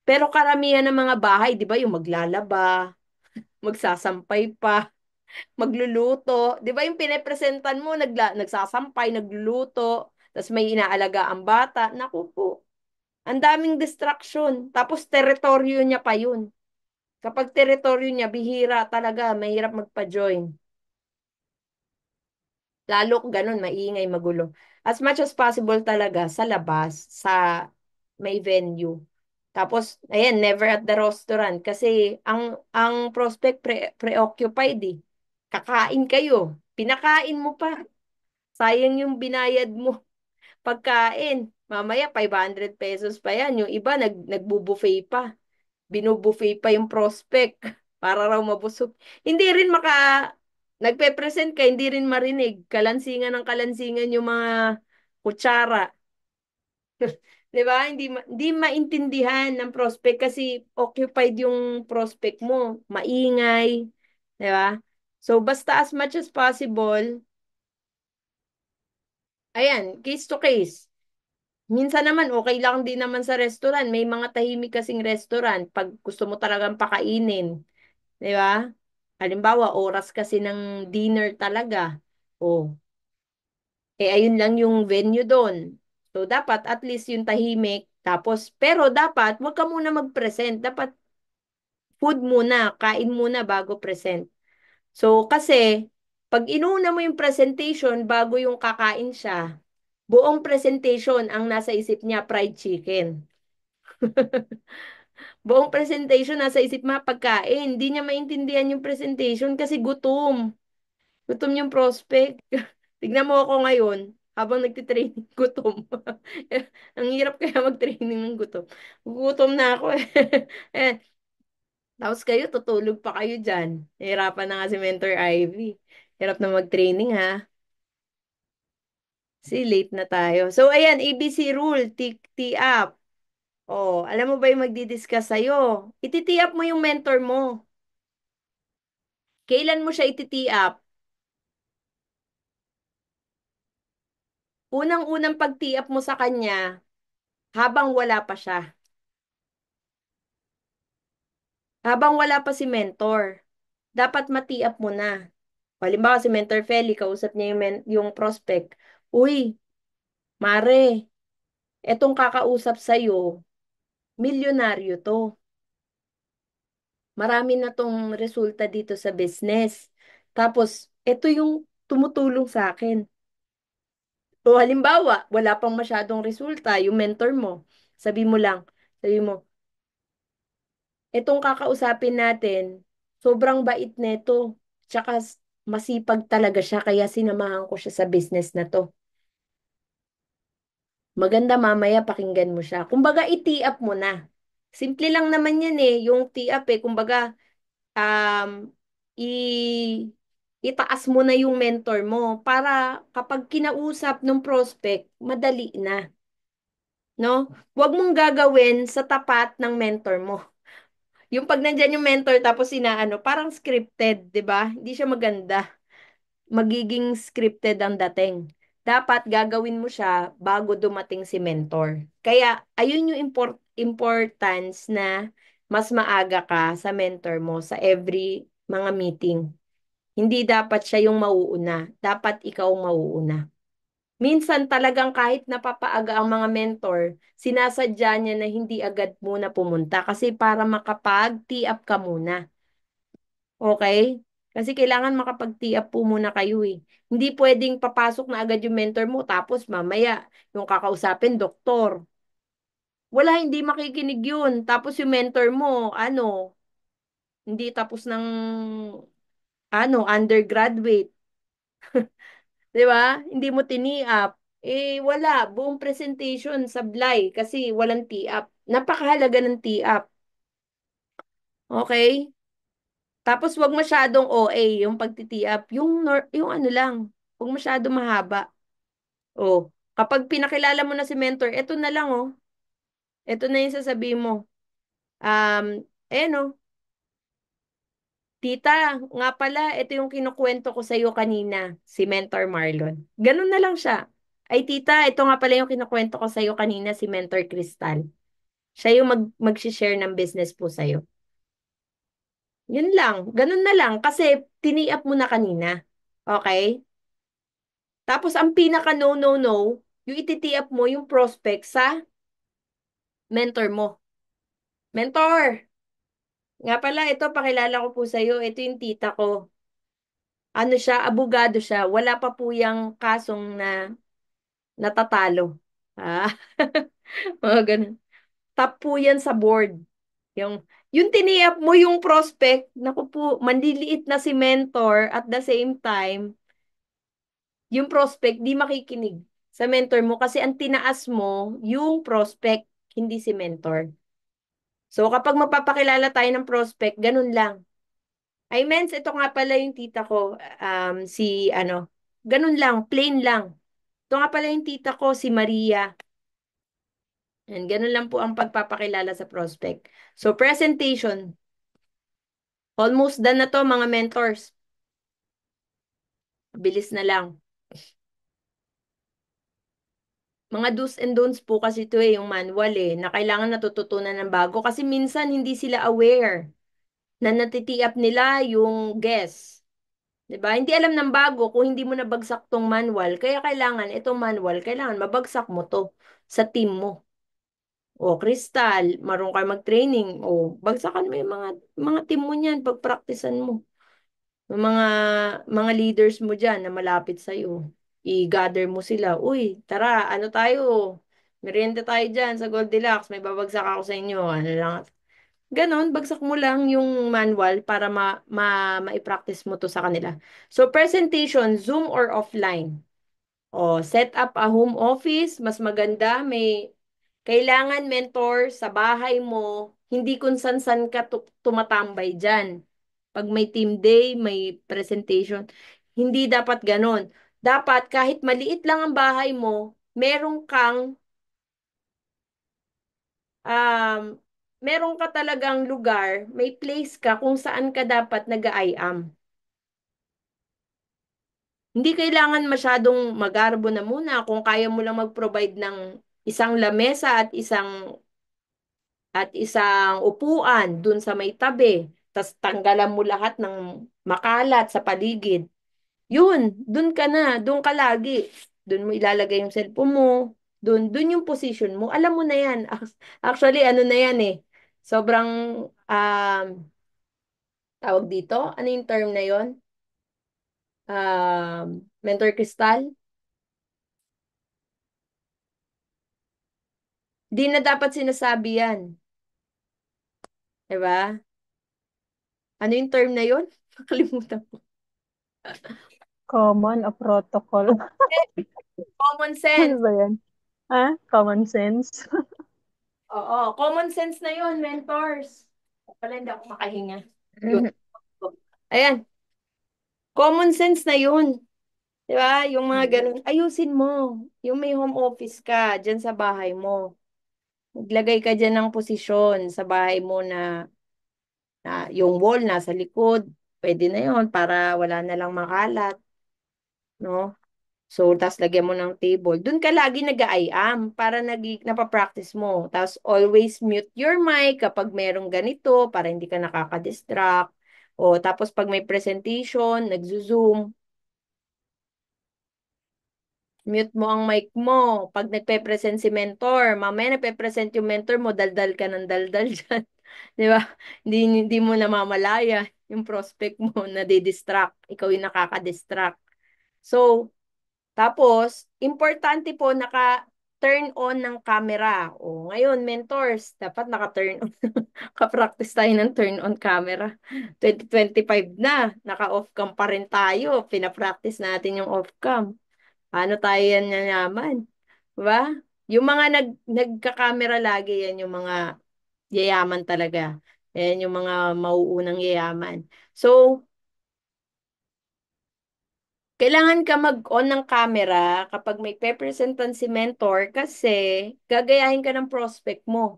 Pero karamihan ng mga bahay, di ba, yung maglalaba, magsasampay pa, magluluto. Di ba yung pinepresentan mo, nagsasampay, nagluluto, tapos may inaalaga ang bata. Naku po, ang daming distraction. Tapos teritoryo niya pa yun. Kapag teritoryo niya, bihira talaga, mahirap magpa-join. Lalo kung ganun, maingay, magulo. As much as possible talaga sa labas, sa may venue. Tapos, ayan, never at the restaurant. Kasi ang prospect preoccupied eh. Kakain kayo. Pinakain mo pa. Sayang yung binayad mo. Pagkain. Mamaya, 500 pesos pa yan. Yung iba, nagbubuffet pa. Binubuffet pa yung prospect para raw mabusog. Hindi rin nagpe-present ka, hindi rin marinig. Kalansingan ng kalansingan yung mga kutsara. 'Di ba? Hindi maintindihan ng prospect kasi occupied yung prospect mo. Maingay. 'Di ba? So, basta as much as possible, ayan, case to case. Minsan naman, okay lang din naman sa restaurant. May mga tahimik kasing restaurant pag gusto mo talagang pakainin. Di ba? Halimbawa, oras kasi ng dinner talaga. Oh, ayun lang yung venue doon. So, dapat at least yung tahimik. Tapos, pero dapat, wag ka muna mag-present. Dapat food muna, kain muna bago present. So, kasi, pag inuna mo yung presentation bago yung kakain siya, buong presentation ang nasa isip niya, fried chicken. Buong presentation nasa isip mo, pagkain. Hindi niya maintindihan yung presentation kasi gutom. Gutom yung prospect. Tignan mo ako ngayon, habang nagtitraining, gutom. Ang hirap kaya mag-training ng gutom. Gutom na ako eh. Eh, tapos kayo, tutulog pa kayo dyan. Hirapan na nga si Mentor Ivy. Hirap na mag-training ha. See, late na tayo. So, ayan, ABC rule, tee up. Oh, alam mo ba yung magdi-discuss sa'yo? Iti-tee up mo yung mentor mo. Kailan mo siya iti-tee up? Unang-unang pag-tee up mo sa kanya, habang wala pa siya. Habang wala pa si mentor, dapat ma-tee up mo na. Halimbawa, si Mentor Feli, kausap niya yung prospect. Uy, Mare, etong kakausap sa'yo, milyonaryo to. Marami na tong resulta dito sa business. Tapos, eto yung tumutulong sa akin. O halimbawa, wala pang masyadong resulta, yung mentor mo. Sabi mo lang, sabi mo, etong kakausapin natin, sobrang bait neto. Tsaka masipag talaga siya, kaya sinamahan ko siya sa business na to. Maganda mamaya pakinggan mo siya. Kumbaga, i-tee up mo na. Simple lang naman yan eh, yung tee up eh. Kumbaga, um, i itaas mo na yung mentor mo para kapag kinausap ng prospect, madali na, no? Huwag mong gagawin sa tapat ng mentor mo. Yung pag nandyan yung mentor tapos inaano, parang scripted, 'di ba? Hindi siya maganda. Magiging scripted ang dating. Dapat gagawin mo siya bago dumating si mentor. Kaya ayun yung importance na mas maaga ka sa mentor mo sa every mga meeting. Hindi dapat siya yung mauuna. Dapat ikaw ang mauuna. Minsan talagang kahit napapaaga ang mga mentor, sinasadya niya na hindi agad muna pumunta kasi para makapag-tee up ka muna. Okay? Kasi kailangan makapag-tee up po muna kayo eh. Hindi pwedeng papasok na agad yung mentor mo tapos mamaya yung kakausapin, doktor. Wala, hindi makikinig yun. Tapos yung mentor mo, hindi tapos ng undergraduate. 'Di ba? Hindi mo tini-up. Eh, wala. Buong presentation sablay kasi walang tee-up. Napakahalaga ng tee-up. Okay? Tapos wag masyadong OA yung pagti-tee-up. Yung ano lang, wag masyadong mahaba. Oh, kapag pinakilala mo na si mentor, eto na lang oh. Eto na yung sasabihin mo. Oh, tita, nga pala, ito yung kinukwento ko sa iyo kanina, si Mentor Marlon. Ganun na lang siya. Ay, tita, ito nga pala yung kinukwento ko sa iyo kanina, si Mentor Crystal. Siya yung mag-share ng business po sa iyo. Yun lang. Ganun na lang. Kasi tiniap mo na kanina. Okay? Tapos ang pinaka no, yung ititiap mo yung prospect sa mentor mo. Mentor, nga pala, ito, pakilala ko po sa iyo. Ito yung tita ko. Ano siya, abogado siya. Wala pa po yung kasong na natatalo. Ah, mga ganun. Top po yan sa board. Yung tiniyap mo yung prospect, naku po, manliliit na si mentor at the same time, yung prospect di makikinig sa mentor mo kasi ang tinaas mo yung prospect, hindi si mentor. So kapag mapapakilala tayo ng prospect, ganun lang. Ay, mens, ito nga pala yung tita ko, ganun lang, plain lang. Ito nga pala yung tita ko, si Maria. And ganun lang po ang pagpapakilala sa prospect. So, presentation. Almost done na to, mga mentors. Bilis na lang. Mga do's and don'ts po kasi ito eh, yung manual eh, na kailangan natututunan ng bago. Kasi minsan hindi sila aware na natitiap nila yung guess. 'Di ba? Hindi alam ng bago kung hindi mo nabagsak tong manual. Kaya kailangan, itong manual, kailangan mabagsak mo to sa team mo. O, Crystal, marunong ka mag-training. O, bagsakan mo yung mga team mo niyan, pagpraktisan mo. Yung mga leaders mo diyan na malapit sa iyo, i-gather mo sila. Uy, tara, ano tayo? Merienda tayo diyan sa Goldilocks. May babagsak ako sa inyo. Ano lang. Ganon, bagsak mo lang yung manual para ma-practice mo to sa kanila. So, presentation, Zoom or offline? O, set up a home office, mas maganda. Kailangan mentor sa bahay mo, hindi kung san-san ka tumatambay dyan. Pag may team day, may presentation, hindi dapat ganon. Dapat kahit maliit lang ang bahay mo, um, meron ka talagang lugar, may place ka kung saan ka dapat nag-IAM. Hindi kailangan masyadong magarbo na muna kung kaya mo lang mag-provide ng isang lamesa at isang upuan dun sa may tabi. Tas tanggalan mo lahat ng makalat sa paligid. Yun, dun ka na, dun ka lagi. Dun mo ilalagay yung cellphone mo, dun yung position mo. Alam mo na yan. Actually, ano na yan eh. Sobrang, tawag dito, ano yung term na yon? Mentor Crystal? Di na dapat sinasabi yan. Diba? Ano yung term na yon? Nakalimutan ko. Common o protocol? Common Ano sense. ba yan? Common sense? Oo, common sense na yon, mentors. Pala hindi ako makahinga. Yun. Ayan, common sense na yun. Di ba? Yung mga ganun. Ayusin mo. Yung may home office ka dyan sa bahay mo. Maglagay ka dyan ng posisyon sa bahay mo na yung wall nasa likod. Pwede na yun para wala na lang makalat. No? So, tapos lagyan mo ng table. Doon ka lagi nag-IAM para napapractice mo. Tapos, always mute your mic kapag merong ganito para hindi ka nakaka-distract. O, tapos pag may presentation, nagzo-zoom, mute mo ang mic mo. Pag nagpe-present si mentor, mamaya nagpe-present yung mentor mo, daldal ka ng daldal dyan. Di ba? Hindi mo namamalaya yung prospect mo na distract. Ikaw yung nakaka-distract. So, tapos, importante po naka-turn on ng camera. O, ngayon, mentors, dapat naka-turn on. Ka-practice tayo ng turn on camera. 2025 na, naka-off cam pa rin tayo. Pina-practice natin yung off cam. Paano tayo yan yayaman? Diba? Yung mga nagka-camera lagi, yan yung mga yayaman talaga. Yan yung mga mauunang yayaman. So, kailangan ka mag-on ng camera kapag may pe-presentan si mentor kasi gagayahin ka ng prospect mo.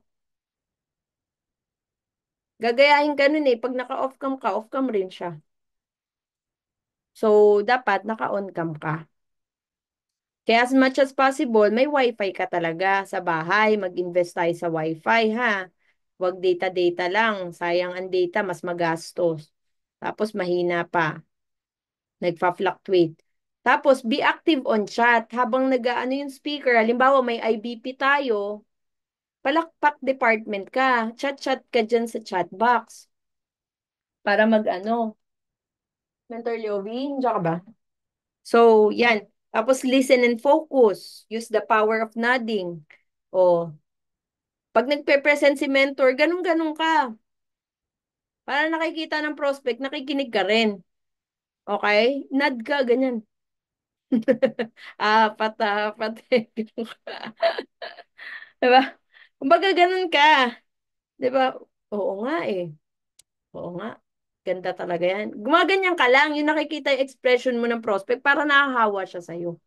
Gagayahin ka nun eh. Pag naka-off cam ka, off cam rin siya. So, dapat naka-on cam ka. Kaya as much as possible, may wifi ka talaga sa bahay. Mag-invest tayo sa wifi ha. Huwag data-data lang. Sayang ang data, mas magastos. Tapos mahina pa. Nagfa-fluctuate. Tapos, be active on chat. Habang nag-ano yung speaker, halimbawa may IBP tayo, palakpak department ka. Chat-chat ka dyan sa chat box. Para mag-ano. Mentor Leovin, diyan ka ba? So, yan. Tapos, listen and focus. Use the power of nodding. O, pag nagpe-present si mentor, ganun-ganun ka. Para nakikita ng prospect, nakikinig ka rin. Okay? Nod ka, ganyan. Apat, apat. Diba? Kumbaga ganun ka. Diba? Oo nga eh. Oo nga. Ganda talaga yan. Gumaganyan ka lang. Yung nakikita yung expression mo ng prospect para nakahawa siya sa'yo.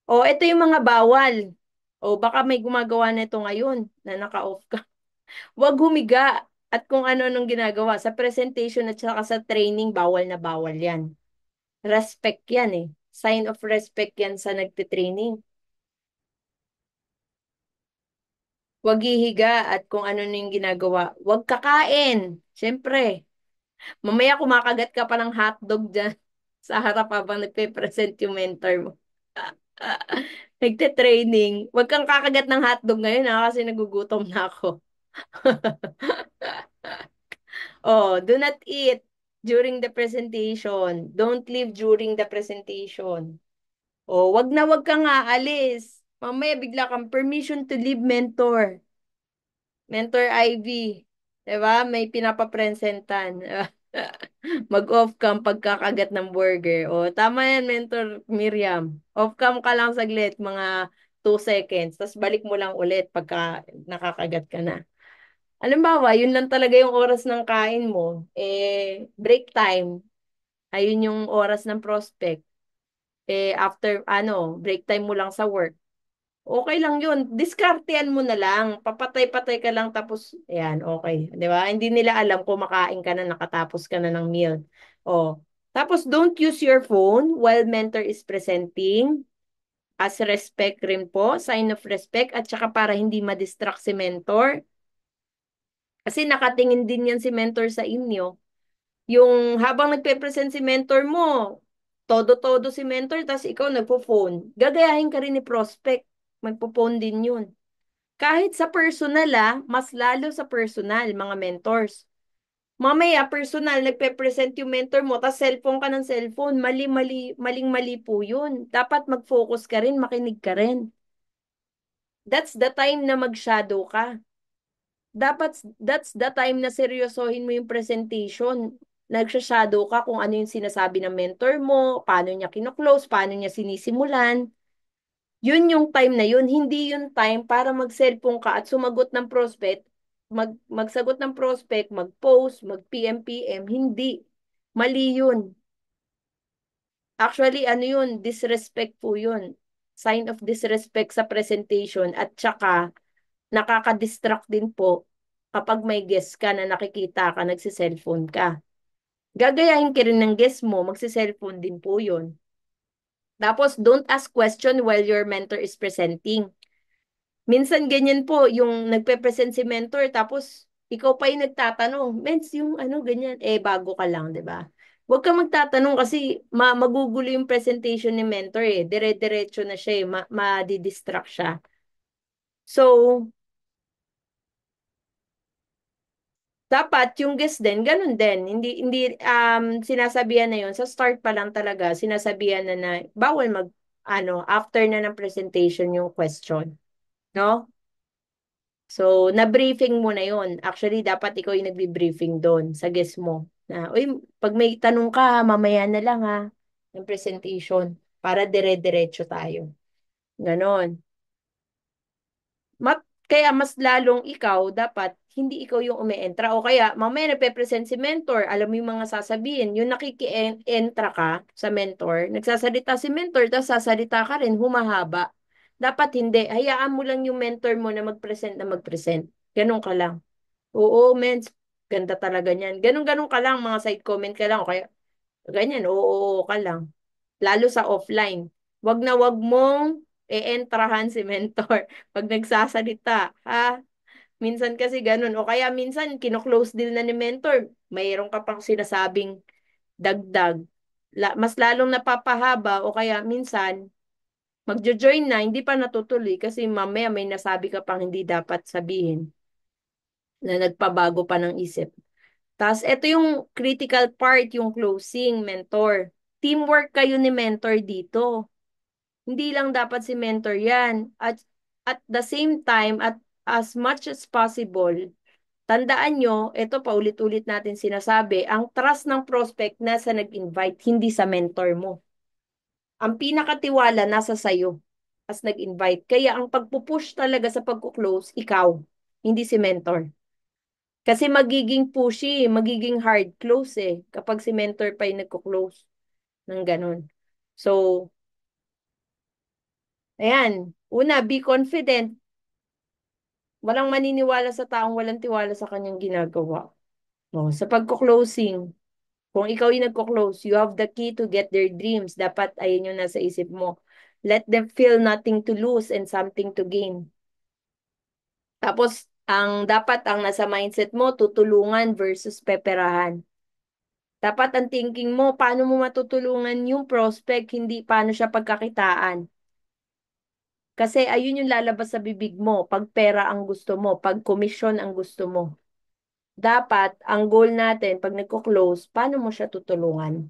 O, ito yung mga bawal. O, baka may gumagawa na ito ngayon na naka-off ka. Huwag humiga at kung ano-anong ginagawa. Sa presentation at saka sa training, bawal na bawal yan. Respect yan eh. Sign of respect yan sa nagtitraining. Huwag hihiga at kung ano na yung ginagawa. Huwag kakain. Siyempre. Mamaya kumakagat ka pa ng hotdog dyan sa harap habang nagpe-present yung mentor mo. Nagte-training. Huwag kang kakagat ng hotdog ngayon ha, kasi nagugutom na ako. Oh, do not eat. during the presentation. Don't leave during the presentation. O, wag kang aalis. Mamaya bigla kang permission to leave mentor. Mentor Ivy. 'Di ba? May pinapapresentan. Mag-off cam pagkakagat ng burger. O, tama yan, Mentor Miriam. Off cam ka lang saglit, mga 2 seconds. Tapos balik mo lang ulit pagka nakakagat ka na. Halimbawa, yun lang talaga yung oras ng kain mo. Break time. Ayun yung oras ng prospect. After, break time mo lang sa work. Okay lang yun. Diskartehan mo na lang. Papatay-patay ka lang tapos, ayan, okay. Di ba? Hindi nila alam kung makain ka na, nakatapos ka na ng meal. Oh. Tapos, don't use your phone while mentor is presenting. As respect rin po, sign of respect, at saka para hindi ma-distract si mentor. Kasi nakatingin din yan si mentor sa inyo. Yung habang nagpe-present si mentor mo, todo-todo si mentor, tapos ikaw nagpo-phone. Gagayahin ka rin ni prospect. Magpo-phone din yun. Kahit sa personal mas lalo sa personal, mga mentors. Mamaya, personal, nagpe-present yung mentor mo, tapos cellphone ka ng cellphone. Mali-mali, maling-mali po yun. Dapat mag-focus ka rin, makinig ka rin. That's the time na mag-shadow ka. That's the time na seryosohin mo yung presentation. Nagsha-shadow ka kung ano yung sinasabi ng mentor mo, paano niya kino-close, paano niya sinisimulan. Yun yung time na yun, hindi yun time para mag-cellphone ka at sumagot ng prospect, magsagot ng prospect, mag-post, mag-PM-PM, hindi. Mali yun. Actually, ano yun, disrespect po yun. Sign of disrespect sa presentation at saka nakaka-distract din po kapag may guest ka na nakikita ka, nagsiselfone ka. Gagayahin ka rin ng guest mo, magsiselfone din po yun. Tapos, don't ask question while your mentor is presenting. Minsan ganyan po, yung nagpe-present si mentor, tapos ikaw pa yung nagtatanong, Mens, yung ano, ganyan, bago ka lang, di ba? Huwag ka magtatanong kasi magugulo yung presentation ni mentor Dire-diretso na siya ma-distract siya. So, dapat yung guest din, ganun din. Hindi sinasabihan na yun. Sa start pa lang talaga, sinasabihan na bawal after na ng presentation yung question. No? So, na-briefing mo na yun. Actually, dapat ikaw yung nagbi-briefing doon sa guest mo. Na, uy, pag may tanong ka, mamaya na lang ng presentation para dire-diretso tayo. Ganon. Kaya mas lalong ikaw, dapat hindi ikaw yung umeentra. O kaya, mamaya nagpe-present si mentor, alam mo yung mga sasabihin, yung nakiki-entra ka sa mentor, nagsasalita si mentor, tapos sasalita ka rin, humahaba. Dapat hindi. Hayaan mo lang yung mentor mo na mag-present na mag-present. Ganun ka lang. Oo, mens, ganda talaga niyan. Ganun-ganun ka lang, mga side comment ka lang. O kaya, ganyan, oo ka lang. Lalo sa offline. Wag na wag mong e-entrahan si mentor pag nagsasalita. Ha? Minsan kasi ganun. O kaya minsan, kino-close deal na ni mentor. Mayroon ka pang sinasabing dagdag. Mas lalong napapahaba o kaya minsan, magjo-join na, hindi pa natutuloy kasi mamaya may nasabi ka pang hindi dapat sabihin na nagpabago pa ng isip. Tapos, ito yung critical part, yung closing, mentor. Teamwork kayo ni mentor dito. Hindi lang dapat si mentor yan. At the same time, at as much as possible, tandaan nyo, ito paulit-ulit natin sinasabi, ang trust ng prospect nasa nag-invite, hindi sa mentor mo. Ang pinakatiwala nasa sayo as nag-invite. Kaya ang pagpupush talaga sa pagkuklose, ikaw, hindi si mentor. Kasi magiging pushy, magiging hard close kapag si mentor pa yung nagko-close ng ganun. So, ayan. Una, be confident. Walang maniniwala sa taong walang tiwala sa kanyang ginagawa. Oh, sa pagko-closing, kung ikaw yung nagko-close, you have the key to get their dreams. Dapat ayun yung nasa isip mo. Let them feel nothing to lose and something to gain. Tapos, ang nasa mindset mo, tutulungan versus peperahan. Dapat ang thinking mo, paano mo matutulungan yung prospect, hindi paano siya pagkakitaan. Kasi ayun yung lalabas sa bibig mo, pag pera ang gusto mo, pag komisyon ang gusto mo. dapat ang goal natin pag nagko-close, paano mo siya tutulungan?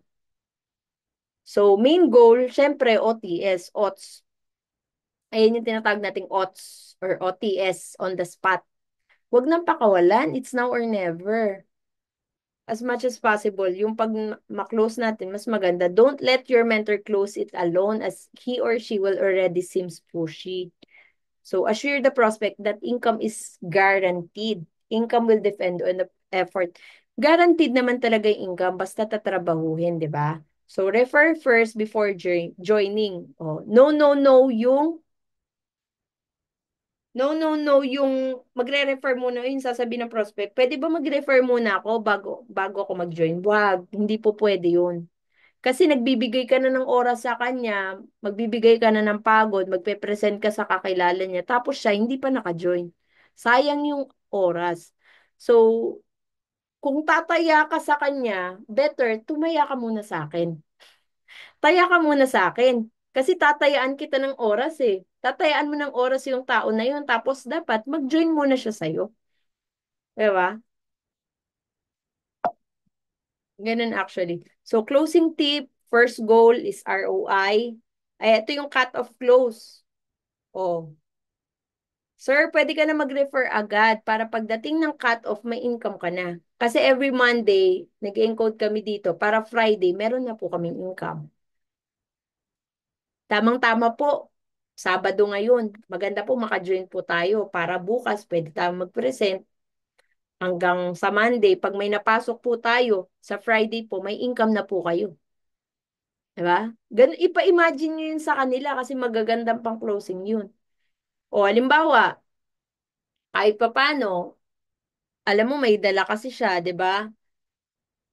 So, main goal, syempre, OTS, OTS. Ayan yung tinatawag nating OTS or OTS, on the spot. Huwag nang pakawalan. It's now or never. As much as possible, yung pag ma-close natin, mas maganda. Don't let your mentor close it alone as he or she will already seems pushy. So, assure the prospect that income is guaranteed. Income will depend on the effort. Guaranteed naman talaga yung income basta tatrabahuhin, di ba? So, refer first before joining. Oh, no, no, no, yung magre-refer muna, yung sasabihin ng prospect, pwede ba mag-refer muna ako bago ako mag-join? Wag, hindi po pwede yun. Kasi nagbibigay ka na ng oras sa kanya, magbibigay ka na ng pagod, magpe-present ka sa kakilala niya, tapos siya hindi pa naka-join. Sayang yung oras. So, kung tataya ka sa kanya, better tumaya ka muna sa akin. Taya ka muna sa akin. Kasi tatayaan kita ng oras eh. Tatayaan mo ng oras yung tao na yun, tapos dapat mag-join muna siya sa'yo. Diba? Ganun actually. So, closing tip, first goal is ROI. Ay, ito yung cut-off close. Oh, sir, pwede ka na mag-refer agad para pagdating ng cut-off, may income ka na. Kasi every Monday, nag-encode kami dito. Para Friday, meron na po kaming income. Tamang-tama po. Sabado ngayon. Maganda po maka-join po tayo para bukas pwede tayo mag-present hanggang sa Monday. Pag may napasok po tayo, sa Friday po, may income na po kayo. Diba? Ipa-imagine nyo yun sa kanila kasi magagandang pang closing yun. O halimbawa, kahit pa paano, alam mo may dala kasi siya, 'di ba?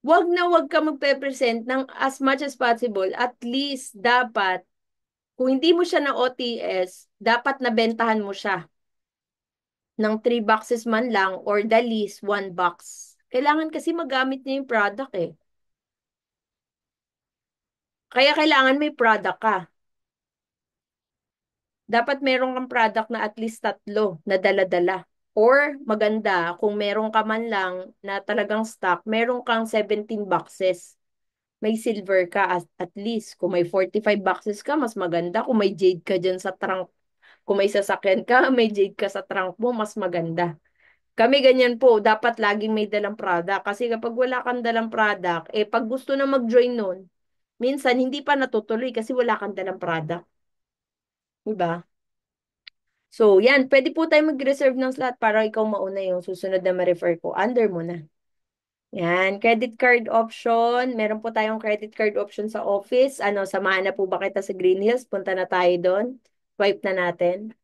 Wag na wag ka magpe-present ng as much as possible. At least dapat kung hindi mo siya na OTS, dapat nabentahan mo siya ng 3 boxes man lang or the least 1 box. Kailangan kasi magamit niya yung product eh. Kaya kailangan may product ka. Dapat meron kang product na at least 3 na dala-dala. Or maganda, kung meron ka man lang na talagang stock, meron kang 17 boxes. May silver ka at least. Kung may 45 boxes ka, mas maganda. Kung may jade ka dyan sa trunk, kung may sasakyan ka, may jade ka sa trunk mo, mas maganda. Kami ganyan po, dapat laging may dalang product. Kasi kapag wala kang dalang product, eh pag gusto na mag-join nun, minsan hindi pa natutuloy kasi wala kang dalang product. Diba? So, yan. Pwede po tayo mag-reserve ng slot para ikaw mauna yung susunod na ma-refer ko. Under mo na. Yan. Credit card option. Meron po tayong credit card option sa office. Ano, samahan na po ba kita sa Green Hills? Punta na tayo doon. Swipe na natin.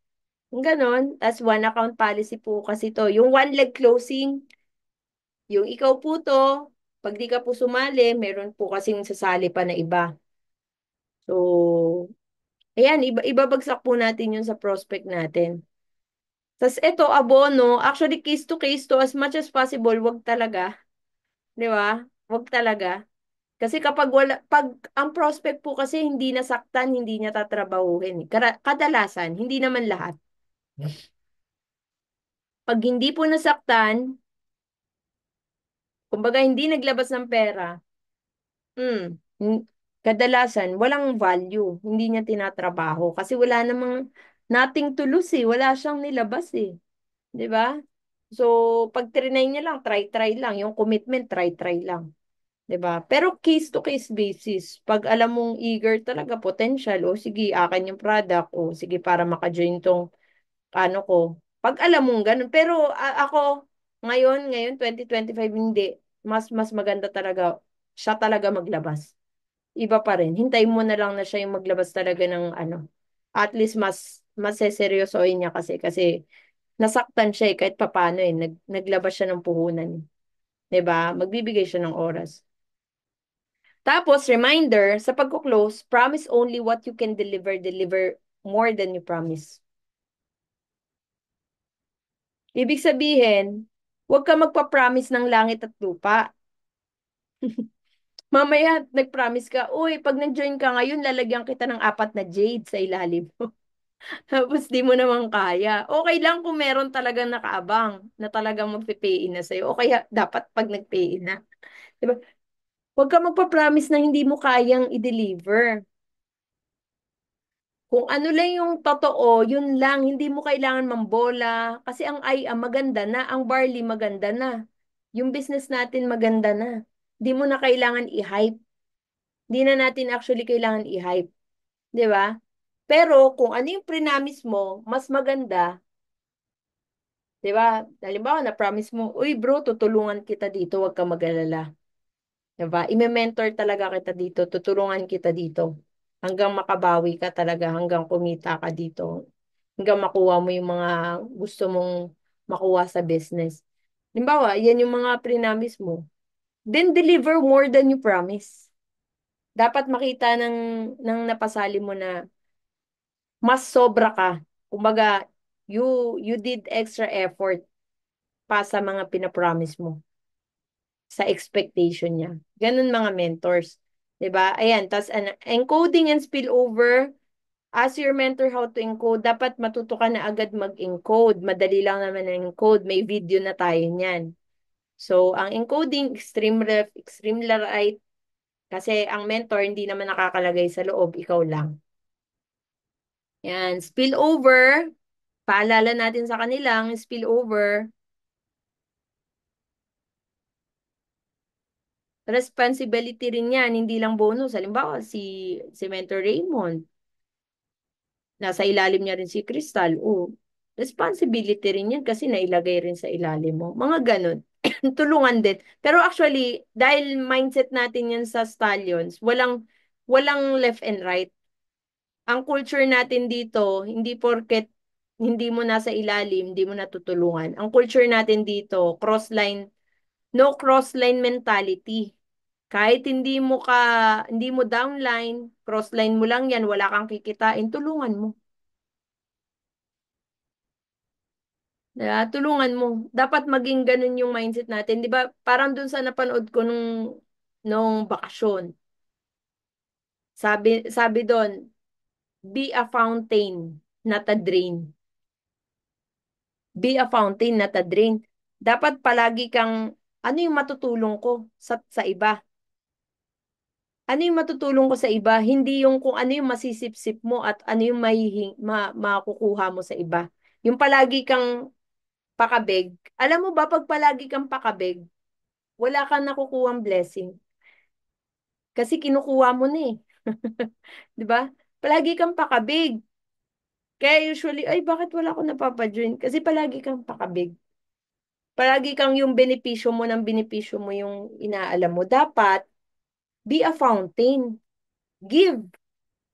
Yung ganon. Tapos one account policy po kasi to. Yung one leg closing, yung ikaw po to, pag di ka po sumali, meron po kasing sasali pa na iba. So, ayan, ibabagsak po natin yun sa prospect natin. Tapos ito, abono, actually case to case to as much as possible, wag talaga. Di ba? Wag talaga. Kasi kapag wala, pag ang prospect po kasi hindi nasaktan, hindi niya tatrabahuhin. Kadalasan, hindi naman lahat. Pag hindi po nasaktan, kumbaga hindi naglabas ng pera, hmm, kadalasan, walang value. Hindi niya tinatrabaho. Kasi wala namang nothing to lose eh. Wala siyang nilabas eh. Di ba? So, pag trinay niya lang, try-try lang. Yung commitment, try-try lang. 'Di ba? Pero case to case basis. Pag alam mong eager talaga, potential, o sige, akin yung product, o sige, para maka-join tong ano ko. Pag alam mong ganun. Pero ako, ngayon, 2025, hindi. Mas maganda talaga, siya talaga maglabas. Iba pa rin. Hintayin mo na lang na siya yung maglabas talaga ng ano. At least mas seseryosohin niya kasi nasaktan siya eh, kahit papaano eh. Naglabas siya ng puhunan. 'Di ba? Magbibigay siya ng oras. Tapos, reminder, sa pagko-close, promise only what you can deliver. Deliver more than you promise. Ibig sabihin, huwag ka magpa-promise ng langit at lupa. Mamaya, nag-promise ka, uy, pag nag-join ka ngayon, lalagyan kita ng 4 na jade sa ilalim. Tapos di mo naman kaya. Okay lang kung meron talagang nakaabang na talagang magpe-pay in na sa'yo. O kaya dapat pag nag-pay in na. Diba? Huwag ka magpa-promise na hindi mo kayang i-deliver. Kung ano lang yung totoo, yun lang. Hindi mo kailangan mambola. Kasi ang IAM maganda na, ang barley maganda na. Yung business natin maganda na. Hindi mo na kailangan i-hype. Hindi na natin actually kailangan i-hype. Di ba? Pero kung ano yung prinamis mo, mas maganda. Di ba? Halimbawa, na-promise mo, uy bro, tutulungan kita dito, huwag ka mag-alala. Di ba? Ime-mentor talaga kita dito, tutulungan kita dito. Hanggang makabawi ka talaga, hanggang kumita ka dito. Hanggang makuha mo yung mga gusto mong makuha sa business. Halimbawa, yan yung mga prinamis mo. Then deliver more than you promise. Dapat makita ng napasali mo na mas sobra ka. Kumbaga, you did extra effort pa sa mga pinapromise mo, sa expectation niya. Ganun mga mentors. 'Di ba? Ayan, tas encoding and spillover. As your mentor how to encode, dapat matuto ka na agad mag-encode. Madali lang naman ang encode. May video na tayo niyan. So, ang encoding, extreme left, extreme right, kasi ang mentor hindi naman nakakalagay sa loob, ikaw lang. Yan, spillover. Paalala natin sa kanilang spillover. Responsibility rin yan, hindi lang bonus. Halimbawa, si Mentor Raymond, nasa ilalim niya rin si Crystal. Oh, responsibility rin yan kasi nailagay rin sa ilalim mo. Mga ganun. Tulungan din. Pero actually, dahil mindset natin yan sa stallions, walang left and right. Ang culture natin dito, hindi porket hindi mo nasa ilalim, hindi mo natutulungan. Ang culture natin dito, cross-line, no cross-line mentality. Kahit hindi mo downline, crossline mo lang yan, wala kang kikitain, tulungan mo. Tulungan mo. Dapat maging ganun yung mindset natin. Di ba? Parang dun sa napanood ko nung bakasyon. Sabi doon, be a fountain, not a drain. Be a fountain, not a drain. Dapat palagi kang, ano yung matutulong ko sa iba? Ano yung matutulong ko sa iba? Hindi yung kung ano yung masisip-sip mo at ano yung makukuha mo sa iba. Yung palagi kang pakabig. Alam mo ba, pag palagi kang pakabig, wala kang nakukuhang blessing. Kasi kinukuha mo na eh. 'Di ba? Palagi kang pakabig. Kaya usually, ay bakit wala akong napapajoin? Kasi palagi kang pakabig. Palagi kang yung benepisyo mo yung inaalam mo. Dapat, be a fountain. Give.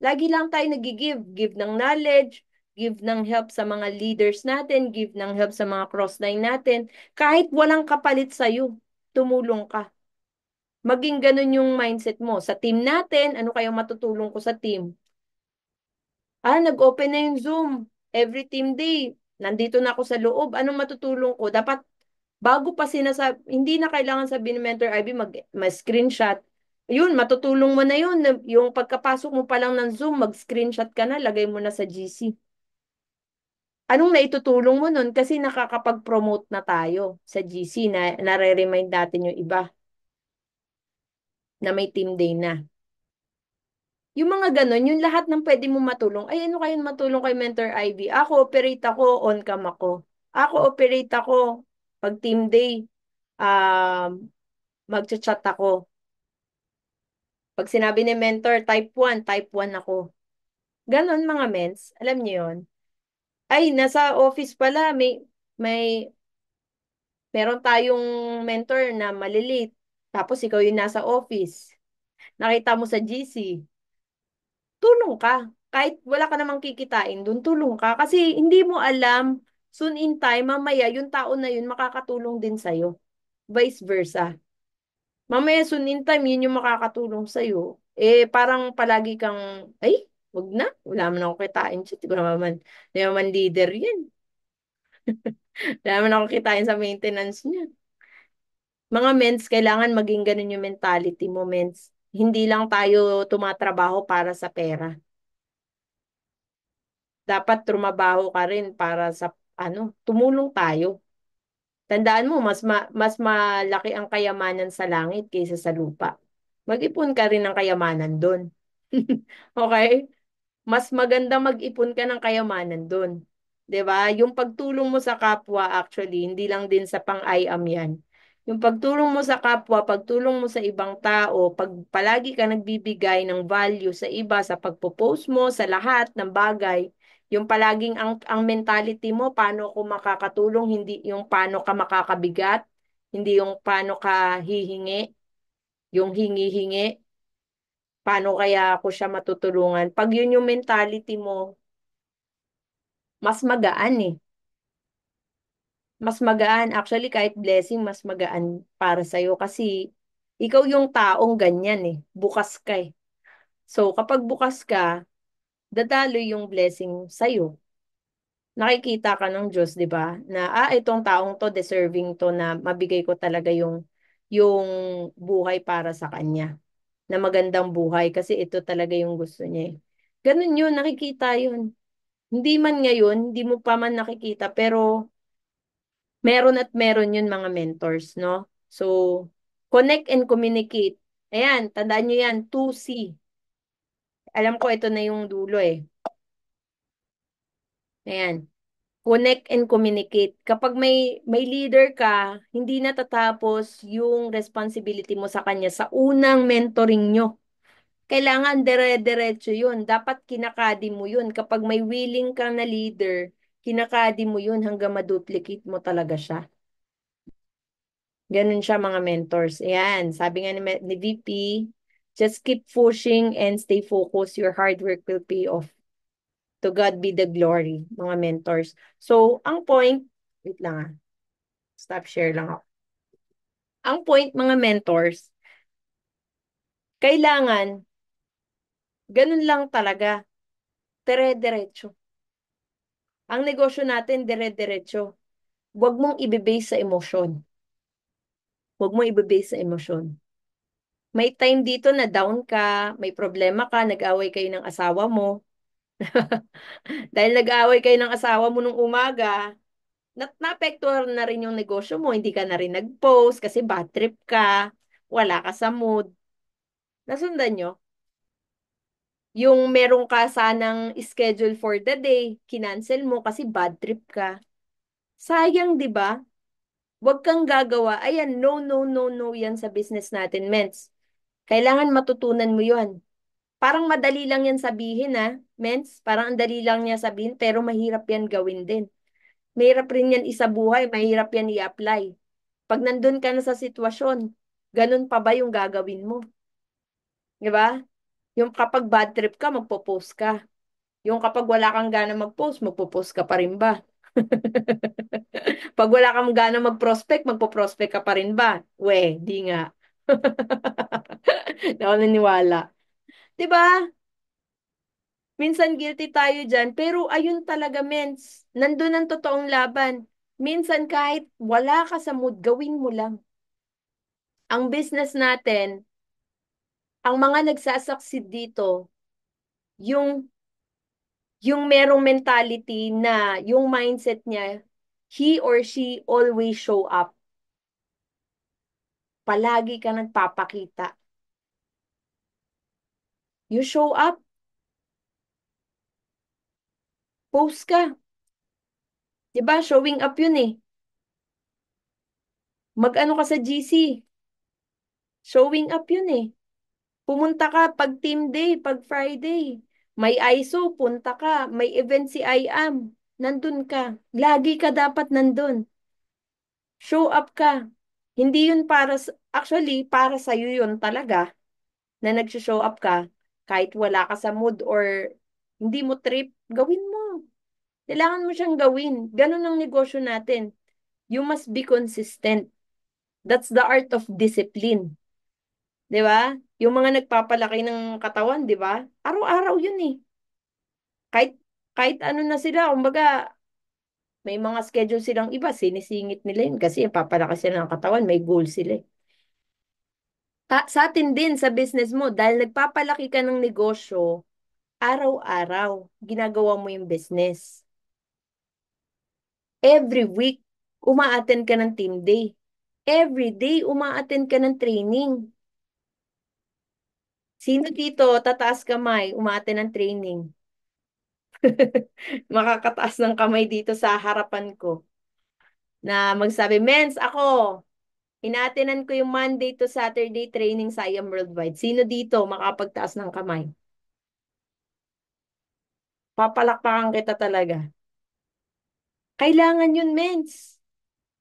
Lagi lang tayo nag-give. Give ng knowledge, give ng help sa mga leaders natin, give ng help sa mga crossline natin. Kahit walang kapalit sa'yo, tumulong ka. Maging ganun yung mindset mo. Sa team natin, ano kayang matutulong ko sa team? Nag-open na yung Zoom. Every team day. Nandito na ako sa loob. Anong matutulong ko? Dapat, bago pa sinasabi, hindi na kailangan sabihin ni Mentor Ivy mag-screenshot. Yun, matutulong mo na yun. Yung pagkapasok mo pa lang ng Zoom, mag-screenshot ka na, lagay mo na sa GC. Anong naitutulong mo nun? Kasi nakakapag-promote na tayo sa GC na nare-remind natin yung iba na may team day na. Yung mga ganun, yung lahat ng pwede mo matulong. Ay, ano kayo matulong kay Mentor Ivy? Ako, operate ako, on cam ako. Ako, operate ako. Pag team day, magchat-chat ako. Pag sinabi ni Mentor, type 1 ako. Ganon mga mens. Alam niyo yon. Ay, nasa office pala, may, meron tayong mentor na malilate. Tapos ikaw yung nasa office. Nakita mo sa GC. Tulong ka. Kahit wala ka namang kikitain doon, tulong ka. Kasi hindi mo alam, soon in time, mamaya, yung tao na yun makakatulong din sa'yo. Vice versa. Mamaya, soon in time, yun yung makakatulong sa'yo. Parang palagi kang, ay, wag na. Wala man ako kitain siya. Di ko naman leader yan. Wala man ako kitain sa maintenance niya. Mga mens, kailangan maging ganun yung mentality mo, mens. Hindi lang tayo tumatrabaho para sa pera. Dapat trumabaho ka rin para sa ano, tumulong tayo. Tandaan mo, mas malaki ang kayamanan sa langit kaysa sa lupa. Mag-ipon ka rin ng kayamanan doon. Okay? Mas maganda mag-ipon ka ng kayamanan doon. 'Di ba? Yung pagtulong mo sa kapwa actually, hindi lang din sa pang-IAM 'yan. Yung pagtulong mo sa kapwa, pagtulong mo sa ibang tao, pag palagi ka nagbibigay ng value sa iba sa pagpo-post mo sa lahat ng bagay, yung palaging ang mentality mo paano ako makakatulong, hindi yung paano ka makakabigat, hindi yung paano ka hihingi, yung hingi-hingi, paano kaya ako siya matutulungan. Pag yun yung mentality mo, mas magaan eh. Mas magaan. Actually, kahit blessing, mas magaan para sa'yo kasi ikaw yung taong ganyan eh. Bukas ka eh. So, kapag bukas ka, dadalo yung blessing sa'yo. Nakikita ka ng Diyos, di ba? Na, itong taong to, deserving to na mabigay ko talaga yung buhay para sa kanya. Na magandang buhay kasi ito talaga yung gusto niya eh. Ganun yun, nakikita yun. Hindi man ngayon, hindi mo pa man nakikita, pero meron at meron yun mga mentors, no? So, connect and communicate. Ayan, tandaan nyo yan, 2C. Alam ko ito na yung dulo eh. Ayan, connect and communicate. Kapag may leader ka, hindi natatapos yung responsibility mo sa kanya sa unang mentoring nyo. Kailangan dire-diretso yun. Dapat kinakadi mo yun. Kapag may willing kang na leader, kinakadi mo yun hanggang maduplicate mo talaga siya. Ganun siya mga mentors. Ayan, sabi nga ni VP, just keep pushing and stay focused. Your hard work will pay off. To God be the glory, mga mentors. So, ang point, wait lang stop share lang ako. Ang point, mga mentors, kailangan, ganun lang talaga, dire-diretso. Ang negosyo natin, dire-diretso. Huwag mong ibe-base sa emosyon. Huwag mong ibe-base sa emosyon. May time dito na down ka, may problema ka, nag-away kayo ng asawa mo, dahil nag-aaway kayo ng asawa mo nung umaga, naapektuhan na rin yung negosyo mo, hindi ka na rin nag-post kasi bad trip ka, wala ka sa mood. Nasundan nyo? Yung meron ka sanang schedule for the day, kinancel mo kasi bad trip ka. Sayang, di ba? Huwag kang gagawa. Ayan, no, no, no, no yan sa business natin, mens. Kailangan matutunan mo yan. Parang madali lang yan sabihin, mens. Parang ang dali lang niya sabihin, pero mahirap yan gawin din. Mahirap rin yan isabuhay, mahirap yan i-apply. Pag nandun ka na sa sitwasyon, ganun pa ba yung gagawin mo? Di ba? Yung kapag bad trip ka, magpo-post ka. Yung kapag wala kang gana mag-post, magpo-post ka pa rin ba? Pag wala kang gana mag-prospect, magpo-prospect ka pa rin ba? We, di nga. Hindi ako naniwala. Di ba? Minsan guilty tayo dyan, pero ayun talaga, mens. Nandun ang totoong laban. Minsan kahit wala ka sa mood, gawin mo lang. Ang business natin, ang mga nagsasucceed dito, yung yung merong mentality na yung mindset niya, he or she always show up. Palagi ka nagpapakita. You show up, post ka. 'Di ba? Showing up yun eh. Mag-ano ka sa GC. Showing up yun eh. Pumunta ka pag team day, pag Friday. May ISO, punta ka. May event si IAM. Nandun ka. Lagi ka dapat nandun. Show up ka. Hindi yun actually, para sa'yo yun talaga na nag-show up ka. Kahit wala ka sa mood or hindi mo trip, gawin mo. Kailangan mo siyang gawin. Ganun ang negosyo natin. You must be consistent. That's the art of discipline. 'Di ba? Yung mga nagpapalaki ng katawan, 'di ba? Araw-araw 'yun eh. Kahit kahit ano na sila, kumbaga may mga schedule silang iba, sinisingit nila yun kasi papalaki sila ng katawan, may goal sila eh. Sa atin din sa business mo, dahil nagpapalaki ka ng negosyo, Araw-araw, ginagawa mo yung business. Every week, umaattend ka ng team day. Every day, umaattend ka ng training. Sino dito, tataas kamay, umaattend ng training? Makakataas ng kamay dito sa harapan ko na magsabi, Mens, ako, inaatinan ko yung Monday to Saturday training sa IAM Worldwide. Sino dito makapagtaas ng kamay? Papalakpakan kita talaga. Kailangan yun, Mens.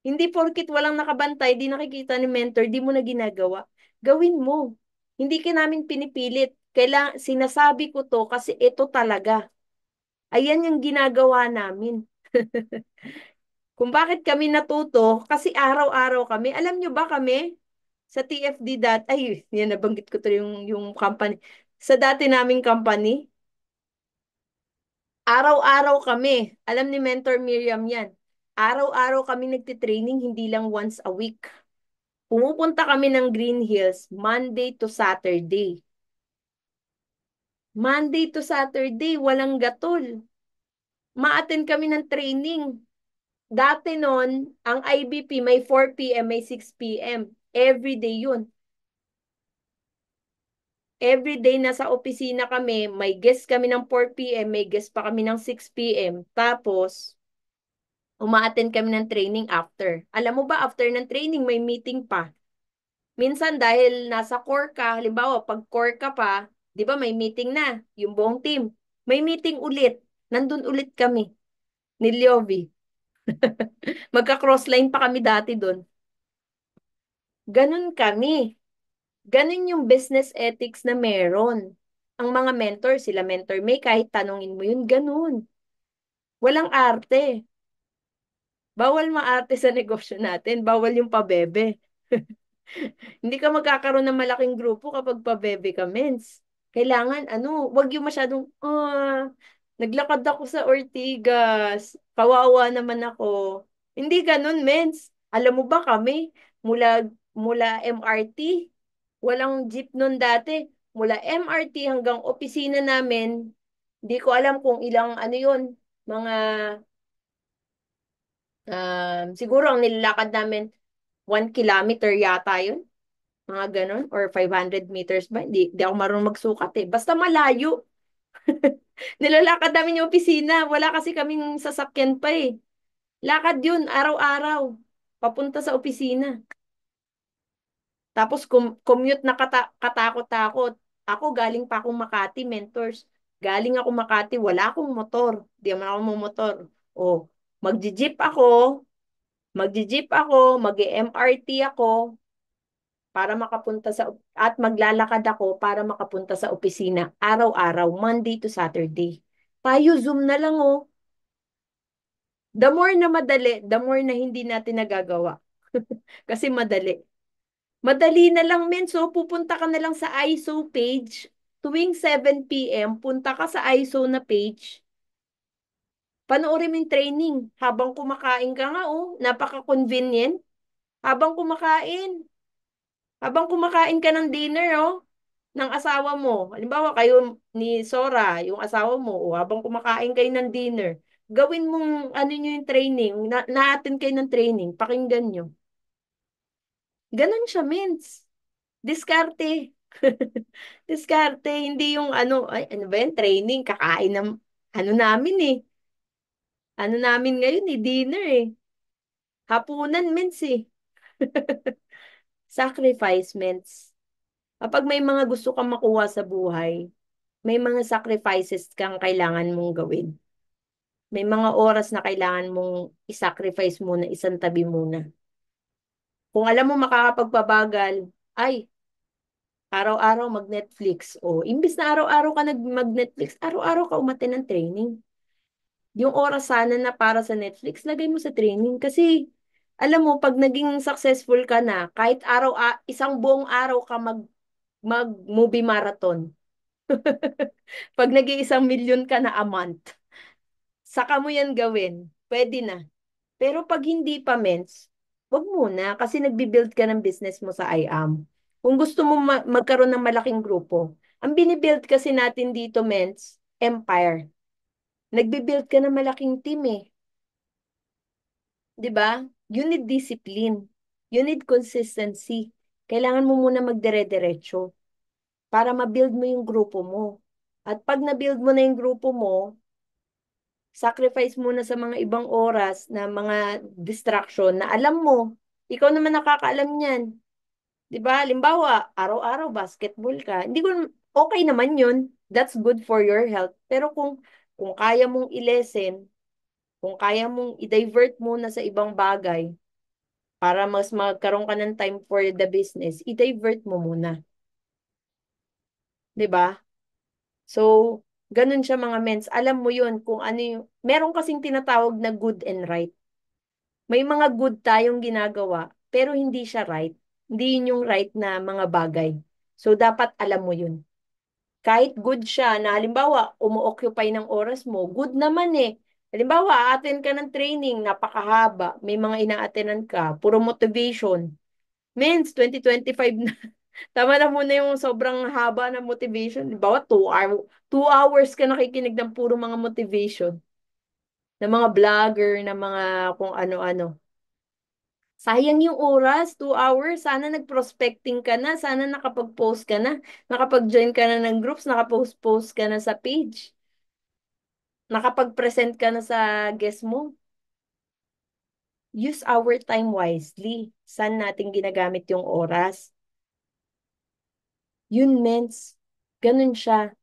Hindi porkit walang nakabantay, di nakikita ni mentor, di mo na ginagawa. Gawin mo. Hindi ka namin pinipilit. Sinasabi ko to kasi ito talaga. Ayan yung ginagawa namin. Kung bakit kami natuto, kasi araw-araw kami. Alam nyo ba kami, sa TFD ay, yan, nabanggit ko to yung company. Sa dati naming company, araw-araw kami. Alam ni Mentor Miriam yan. Araw-araw kami nagtitraining, hindi lang once a week. Pumupunta kami ng Green Hills Monday to Saturday. Monday to Saturday, walang gatol. Ma-attend kami ng training. Dati noon, ang IBP may 4 p.m., may 6 p.m. Every day yun. Every day nasa opisina kami, may guest kami ng 4 p.m., may guest pa kami ng 6 p.m. Tapos, uma-attend kami ng training after. Alam mo ba, after ng training, may meeting pa. Minsan dahil nasa core ka, halimbawa, pag core ka pa, di ba may meeting na, yung buong team. May meeting ulit. Nandun ulit kami, ni Liovi. Magka-crossline pa kami dati doon. Ganun kami. Ganun yung business ethics na meron. Ang mga mentor, sila Mentor May, kahit tanungin mo yun, ganun. Walang arte. Bawal maarte sa negosyo natin. Bawal yung pabebe. Hindi ka magkakaroon ng malaking grupo kapag pabebe ka, mens. Kailangan, wag yung masyadong, naglakad ako sa Ortigas. Kawawa naman ako. Hindi ganun, mens. Alam mo ba kami, mula MRT, walang jeep nun dati. Mula MRT hanggang opisina namin, hindi ko alam kung ilang yun, mga, siguro ang nilalakad namin, 1 kilometer yata yun. Mga ganun, or 500 meters ba? Hindi ako marunong magsukat eh. Basta malayo. Nilalakad namin yung opisina. Wala kasi kaming sasakyan pa eh. Lakad yun, araw-araw. Papunta sa opisina. Tapos commute na katakot-takot. Ako galing pa akong Makati, mentors. Galing ako Makati, wala akong motor. Di naman ako motor. O, magji-jeep ako, mag-MRT ako, para makapunta at maglalakad ako para makapunta sa opisina araw-araw, Monday to Saturday. Tayo Zoom na lang oh. The more na madali, the more na hindi natin nagagawa. Kasi madali. Madali na lang men, so pupunta ka na lang sa ISO page. Tuwing 7 p.m., punta ka sa ISO na page. Panoorin mo yung training. Habang kumakain ka nga oh, napaka-convenient. Habang kumakain. Habang kumakain ka ng dinner oh, ng asawa mo. Halimbawa, kayo ni Sora, yung asawa mo, o habang kumakain kayo ng dinner, gawin mong nyo yung training, na-attend kayo ng training, pakinggan nyo. Ganon siya, Mins. Diskarte. Diskarte, hindi yung ay, ano ba yan, training, kakain ng, namin eh. Ano namin ngayon eh, dinner eh. Hapunan, Mins eh. Sacrifice, Mins. Kapag may mga gusto kang makuha sa buhay, may mga sacrifices kang kailangan mong gawin. May mga oras na kailangan mong isacrifice muna, isang tabi muna. Kung alam mo makakapagpabagal, ay, araw-araw mag-Netflix. O, imbis na araw-araw ka mag-Netflix, araw-araw ka umate ng training. Yung oras sana na para sa Netflix, lagay mo sa training. Kasi, alam mo, pag naging successful ka na, kahit isang buong araw ka mag-movie marathon, pag nag-iisang milyon ka na a month, saka mo yan gawin, pwede na. Pero pag hindi pa, mens, wag muna kasi nagbi-build ka ng business mo sa IAM. Kung gusto mo magkaroon ng malaking grupo, ang binibuild kasi natin dito, mens, empire. Nagbe-build ka ng malaking team eh. 'Di ba? You need discipline. You need consistency. Kailangan mo muna magdire-diretso para ma-build mo yung grupo mo. At pag na-build mo na yung grupo mo, sacrifice muna sa mga ibang oras na mga distraction na alam mo. Ikaw naman nakakaalam niyan. 'Di ba? Halimbawa, araw-araw basketball ka. Hindi ko okay naman 'yun. That's good for your health. Pero kung kaya mong i-lessen, kung kaya mong i-divert muna sa ibang bagay para mas magkaroon ka ng time for the business, i-divert mo muna. 'Di ba? So, ganun siya mga mens. Alam mo 'yun kung ano yung meron kasing tinatawag na good and right. May mga good tayong ginagawa, pero hindi siya right. Hindi yun yung right na mga bagay. So, dapat alam mo yun. Kahit good siya, na halimbawa, umu-occupy ng oras mo, good naman eh. Halimbawa, attend ka ng training, napakahaba, may mga ina-attendan ka, puro motivation. Means, 2025 na. Tama na muna yung sobrang haba ng motivation. Halimbawa, 2 hours ka nakikinig ng puro mga motivation, ng mga vlogger, ng mga kung ano-ano. Sayang yung oras, 2 hours. Sana nag-prospecting ka na. Sana nakapag-post ka na. Nakapag-join ka na ng groups. Nakapag-post ka na sa page. Nakapag-present ka na sa guest mo. Use our time wisely. Saan natin ginagamit yung oras? Yun, mens. Ganun siya.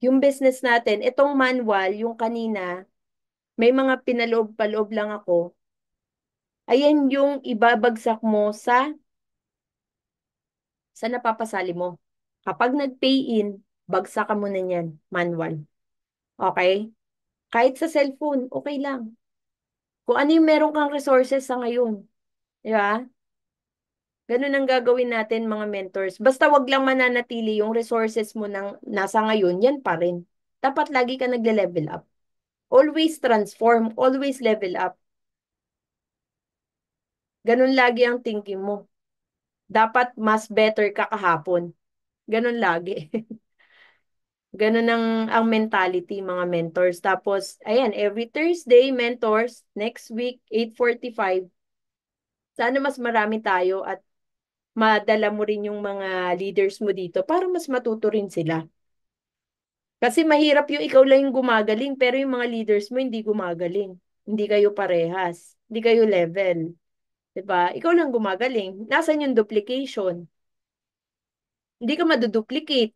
Yung business natin, itong manual, yung kanina, may mga pinaloob-paloob lang ako. Ayan yung ibabagsak mo sa napapasali mo. Kapag nag-pay in, bagsakan mo na niyan, manual. Okay? Kahit sa cellphone, okay lang. Kung ano yung meron kang resources sa ngayon. Di ba? Ganun ang gagawin natin mga mentors. Basta wag lang mananatili yung resources mo nang nasa ngayon, yan pa rin. Dapat lagi ka nagle-level up. Always transform, always level up. Ganun lagi ang thinking mo. Dapat mas better ka kahapon. Ganun lagi. Ganun ang mentality, mga mentors. Tapos, ayan, every Thursday, mentors, next week, 8:45. Sana mas marami tayo at madala mo rin yung mga leaders mo dito para mas matuto rin sila. Kasi mahirap yung ikaw lang yung gumagaling, pero yung mga leaders mo hindi gumagaling. Hindi kayo parehas. Hindi kayo level. 'Di ba? Ikaw lang gumagaling. Nasaan yung duplication? Hindi ka maduduplicate.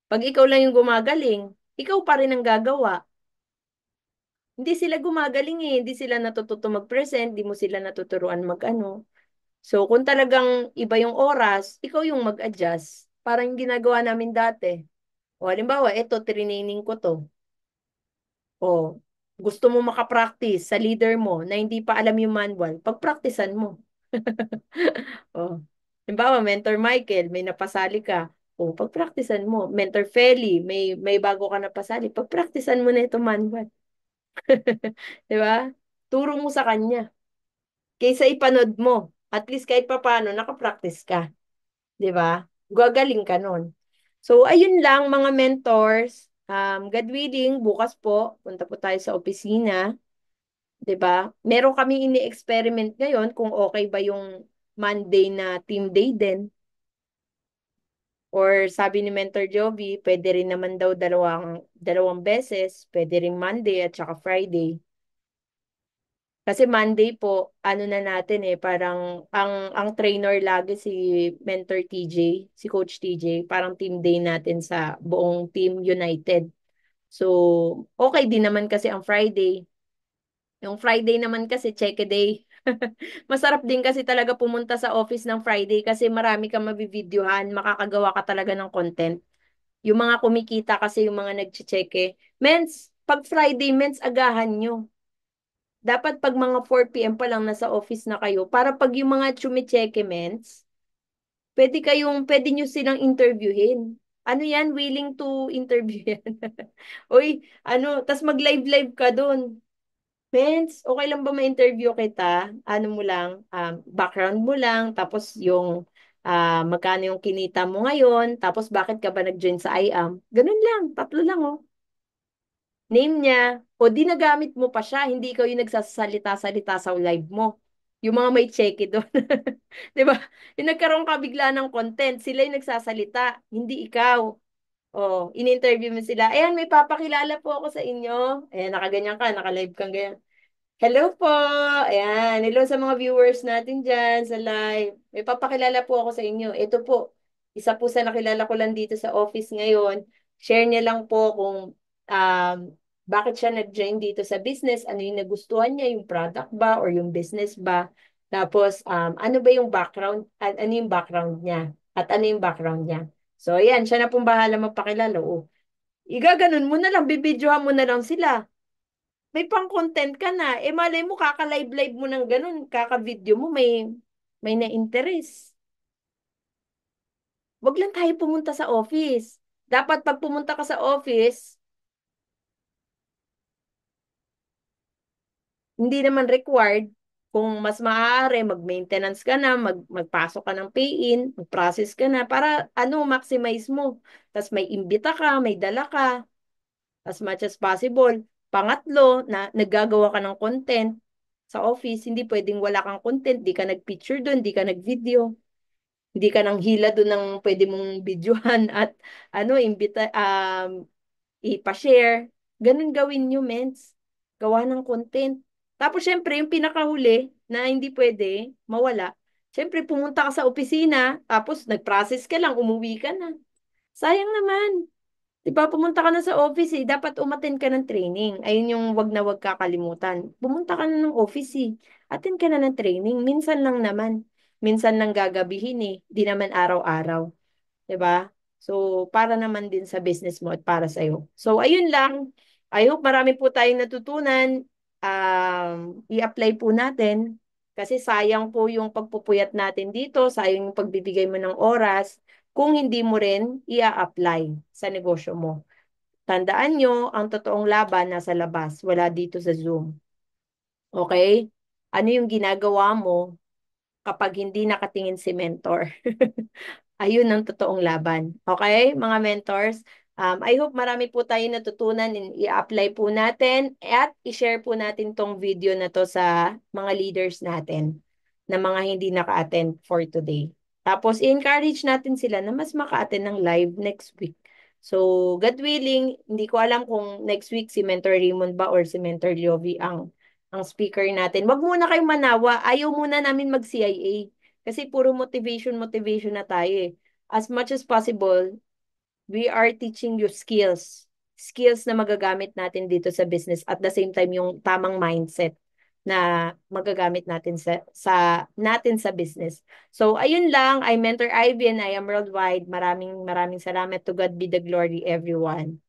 Pag ikaw lang yung gumagaling, ikaw pa rin ang gagawa. Hindi sila gumagaling eh. Hindi sila natututo mag-present. Hindi mo sila natuturuan mag-ano. So, kung talagang iba yung oras, ikaw yung mag-adjust. Parang yung ginagawa namin dati. O, halimbawa, ito, training ko to. O, gusto mo makapractice sa leader mo na hindi pa alam yung manual, pagpraktisan mo. O, halimbawa, Mentor Michael, may napasali ka. O, pagpraktisan mo. Mentor Feli, may bago ka napasali. Pagpraktisan mo na ito manual. Di ba? Turo mo sa kanya. Kaysa ipanood mo. At least kahit papaano, nakapractice ka. 'Di ba? Gagaling ka nun. So, ayun lang mga mentors. God willing, bukas po, punta po tayo sa opisina. 'Di ba? Meron kami ini-experiment ngayon kung okay ba yung Monday na team day din. Or sabi ni Mentor Jovi, pwede rin naman daw dalawang beses. Pwede rin Monday at saka Friday. Kasi Monday po, ano na natin eh, parang ang trainer lagi si Mentor TJ, si Coach TJ, parang team day natin sa buong Team United. So, okay din naman kasi ang Friday. Yung Friday naman kasi check day. Masarap din kasi talaga pumunta sa office ng Friday kasi marami kang mabivideohan, makakagawa ka talaga ng content. Yung mga kumikita kasi yung mga nagche-check. Mens, pag Friday, mens, agahan nyo. Dapat pag mga 4 p.m. pa lang nasa office na kayo, para pag yung mga chumechekements, pwede nyo silang interviewin. Ano yan? Willing to interview yan. Uy, ano, tas mag-live-live ka dun. Mens, okay lang ba ma-interview kita? Ano mo lang, background mo lang, tapos yung magkano yung kinita mo ngayon, tapos bakit ka ba nag-join sa IAM? Ganun lang, tatlo lang oh. name niya, o di nagamit mo pa siya, hindi ikaw yung nagsasalita-salita sa live mo. Yung mga may cheque doon. 'Di ba? Yung nagkaroon ka bigla ng content, sila yung nagsasalita, hindi ikaw. Oh, in-interview mo sila. Ayan, may papakilala po ako sa inyo. Ayan, nakaganyan ka, naka-live kang ganyan. Hello po! Ayan, hello sa mga viewers natin dyan sa live. May papakilala po ako sa inyo. Ito po, isa po sa nakilala ko lang dito sa office ngayon. Share niya lang po kung bakit siya nag-join dito sa business, ano yung nagustuhan niya, yung product ba or yung business ba. Tapos, ano ba yung background, ano yung background niya, at ano yung background niya. So, ayan, siya na pong bahala magpakilala. Oh, igaganon mo na lang, bibidyohan mo na lang sila. May pang-content ka na. Eh, malay mo, kaka-live-live mo ng ganun, kaka-video mo, may na-interest. Wag lang tayo pumunta sa office. Dapat pag pumunta ka sa office, hindi naman required. Kung mas maaari, mag-maintenance ka na, magpasok ka ng pay-in, mag-process ka na, para ano, maximize mo. Tapos may imbita ka, may dala ka, as much as possible. Pangatlo, na naggagawa ka ng content sa office, hindi pwedeng wala kang content, di ka nag-picture doon, di ka nag-video, hindi ka nang hila doon ng pwede mong videohan at ano, ipa-share. Ganun gawin nyo, mens. Gawa ng content. Tapos, syempre, yung pinakahuli na hindi pwede mawala, syempre, pumunta ka sa opisina, tapos nag-process ka lang, umuwi ka na. Sayang naman. Di ba, pumunta ka na sa office eh. Dapat umattend ka ng training. Ayun yung wag na wag kakalimutan. Pumunta ka na ng office eh. Attend ka na ng training. Minsan lang naman. Minsan lang gagabihin eh. Di naman araw-araw. 'Di ba? So, para naman din sa business mo at para sa'yo. So, ayun lang. I hope marami po tayong natutunan. I-apply po natin. Kasi sayang po yung pagpupuyat natin dito, sayang yung pagbibigay mo ng oras kung hindi mo rin i-apply sa negosyo mo. Tandaan nyo, ang totoong laban nasa labas, wala dito sa Zoom. Okay? Ano yung ginagawa mo kapag hindi nakatingin si mentor? Ayun ang totoong laban. Okay, mga mentors? I hope marami po tayo natutunan and i-apply po natin at i-share po natin tong video na to sa mga leaders natin na mga hindi naka-attend for today. Tapos, i-encourage natin sila na mas maka-attend ng live next week. So, God willing, hindi ko alam kung next week si Mentor Raymond ba or si Mentor Liovi ang speaker natin. Wag muna kayong manawa. Ayaw muna namin mag-CIA. Kasi puro motivation, motivation na tayo eh. As much as possible, we are teaching you skills. Skills na magagamit natin dito sa business. At the same time, yung tamang mindset na magagamit natin natin sa business. So, ayun lang. I'm Mentor Ivy and I am worldwide. Maraming maraming salamat. To God be the glory, everyone.